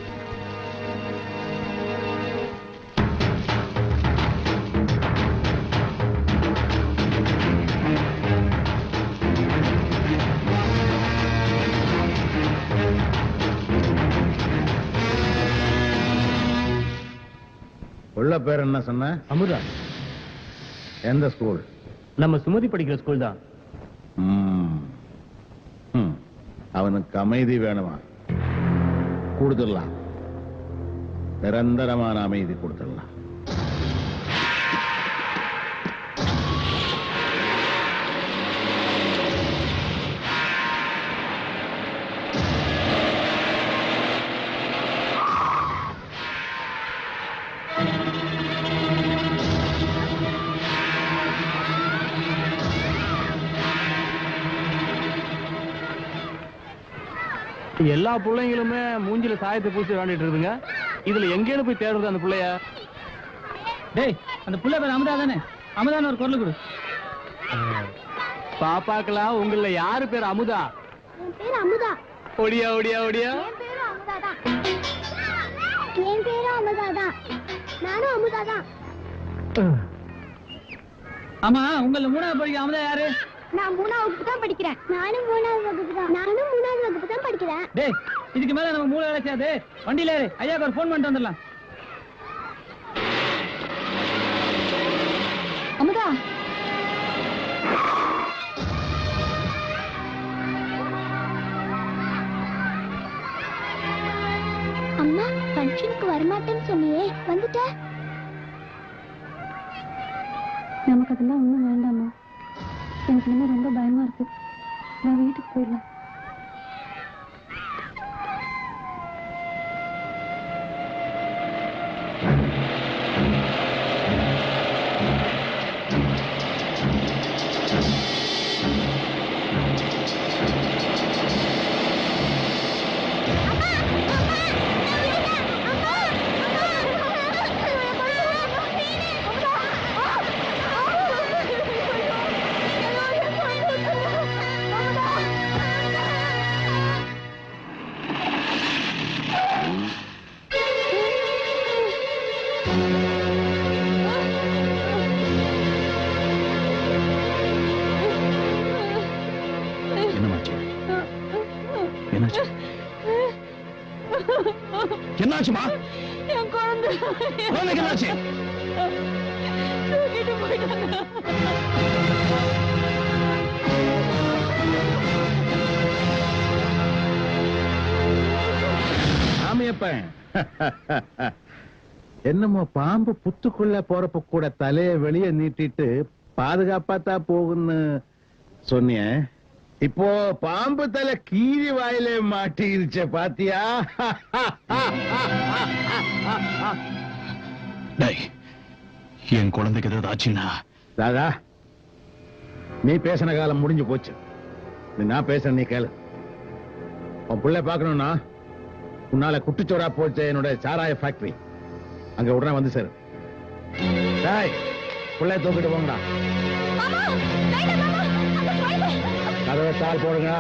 உள்ள பேர் என்ன சொன்ன? அமுதா. எந்த ஸ்கூல்? நம்ம சுமதி படிக்கிற ஸ்கூல் தான். அவனுக்கு அமைதி வேணுமா? கொடுத்துடலாம், நிரந்தரமான அமைதி கொடுத்துடலாம். எல்லா பிள்ளைங்களுமே மூஞ்சில சாயத்தை பூசி விளையாண்டுட்டு இருக்குங்க. இதுல எங்கேன்னு போய் தேடுறது அந்த பிள்ளைய? டேய், அந்த புள்ள பேர் அமுதா தானே? அமுதான்னு ஒரு குரல் கொடு. பாப்பாக்கலாம் உங்கள யாரு பேர் அமுதா? என் பேர் அமுதா. ஒடியா ஒடியா ஒடியா. என் பேரும் அமுதா தான். என் பேரும் அமுதா தான். நானும் அமுதா தான். ஆமா, உங்கள 3வது படிக்க அமுதா யாரு? நான் 3வது வகுப்பு தான் படிக்கிறேன். நானும் 3வது வகுப்பு தான் படிக்கிறேன். டேய், இதுக்கு மேல நம்ம மூளை வேலைச்சாது. வண்டியில ஏறு, ஐயாக்கு ஒரு ஃபோன் பண்ணிட்டு வந்துடலாம். அமுதா, அம்மா, ஃபங்க்ஷனுக்கு வரமாட்டேன்னு சொன்னியே, வந்துட்ட? நமக்கு அதெல்லாம் ஒண்ணும் வேண்டாமா? எனக்கு இன்னும் ரொம்ப பயமா இருக்கு. நான் வீட்டுக்கு போயிடலாம். என்னாச்சுமா? என் குழந்தை என்னாச்சு? தூக்கிட்டு போயிட்டாங்க. சாமியப்பன், என்னமோ பாம்பு புத்துக்குள்ள போறப்ப கூட தலைய வெளியே நீட்டிட்டு பாதுகாப்பாத்தான் போகுன்னு சொன்னிய. இப்போ பாம்பு தலை கீரி வாயில மாட்டிருச்ச பாத்தியா? என் குழந்தைக்கு ஏதாவது ஆச்சுன்னா? தாதா, நீ பேசின காலம் முடிஞ்சு போச்சு. நான் பேசுறேன், நீ கேளு. உன் பிள்ளை பாக்கணும்னா உன்னால குட்டிச்சோரா போச்ச என்னோட சாராய ஃபேக்டரி, அங்க உடனே வந்து சேரு. பிள்ளை தூக்கிட்டு போங்கடா. கதவை தாள் போடுங்க.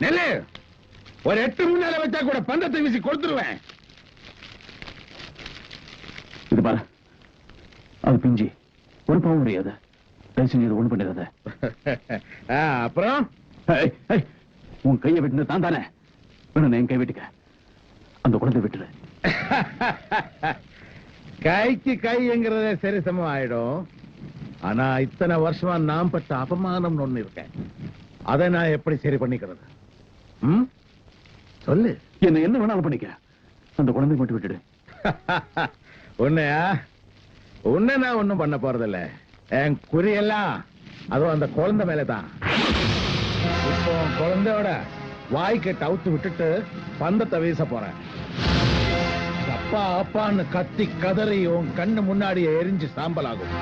நெல்லு ஒரு 8 முன்னால வச்சா கூட பந்தத்தை வீசி கொடுத்துருவேன். இது பாரு, அது பிஞ்சி ஒரு பாவம் முடியாது. தயவு செஞ்சு ஒண்ணு பண்ணிடாத. அப்புறம் உன் கையை விட்டு தான் தானே வேணும். என் கை விட்டுக்க, அந்த குழந்தை விட்டுரு. கைக்கு கைங்கிறத சரி சமம் ஆயிடும். ஆனா இத்தனை வருஷமா நான் பட்ட அபமானம் ஒண்ணு இருக்கேன். அதை நான் எப்படி சரி பண்ணிக்கிறது? சொல்லு. என்ன வேணாலும் பண்ணிக்க, அந்த குழந்தை மட்டும் விட்டுடு. உன்னையா? உன்னை நான் ஒண்ணும் பண்ண போறதில்ல. என் குறியெல்லாம் அதுவும் அந்த குழந்தை மேலதான். இப்போ குழந்தையோட வாய்க்கிட்ட அவுத்து விட்டுட்டு பந்தத்தை வீச போறேன். அப்பா அப்பான்னு கத்தி கதறி உன் கண்ணு முன்னாடி எரிஞ்சு சாம்பலாகும்.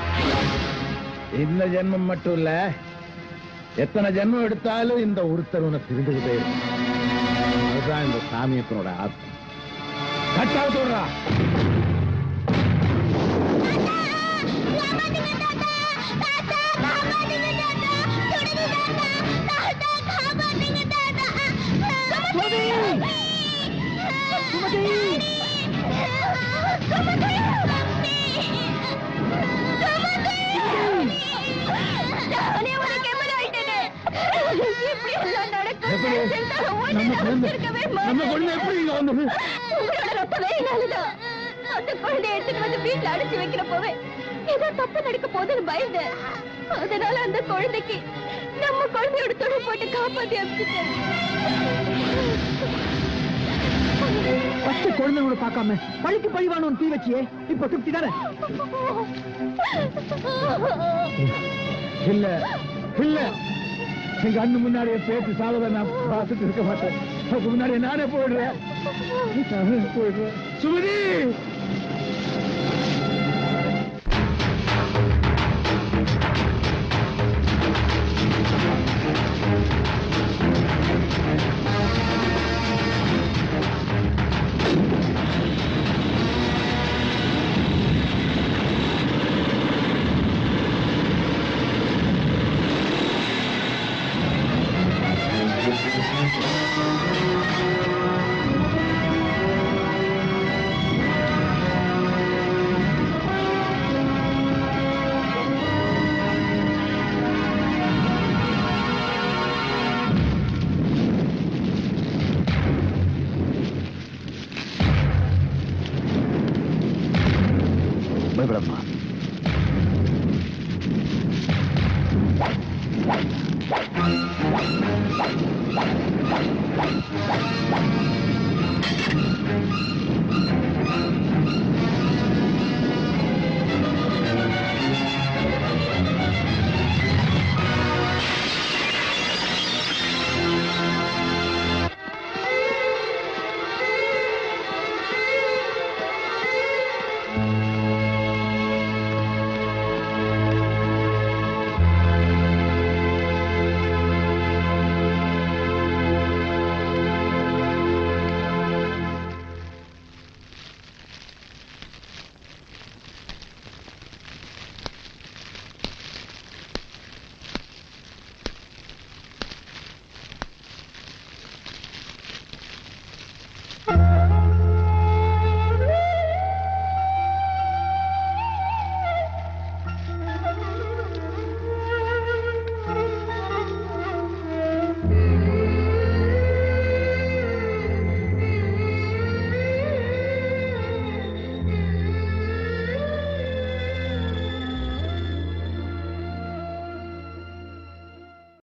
இந்த ஜென்மம் மட்டும் இல்ல, எத்தனை ஜென்மம் எடுத்தாலும் இந்த ஒருத்தர் உனக்கு திருந்துகிட்டே இருக்கும். அதுதான் இந்த சாமியப்பனோட ஆசை. கட்டாவது சொல்றா. அந்த குழந்தைய எடுத்துட்டு வந்து வீட்டுல அடைச்சு வைக்கிறப்பவே ஏதோ தப்பு நடக்க போதுன்னு பயந்தேன். அதனால அந்த குழந்தைக்கு நம்ம குழந்தையோட துணை போட்டு காப்பாத்தி அனுப்பிச்சிட்டேன். பச்சை குழந்தையோட பார்க்காம பழிக்கு பழிவான தீ வச்சியே இப்ப திருப்தி தானே? இல்ல இல்ல, எங்க அண்ணு முன்னாடியே பேசி சாவதை நான் பார்த்துட்டு இருக்க மாட்டேன். அதுக்கு முன்னாடி நானே போயிடுறேன். சுமதி,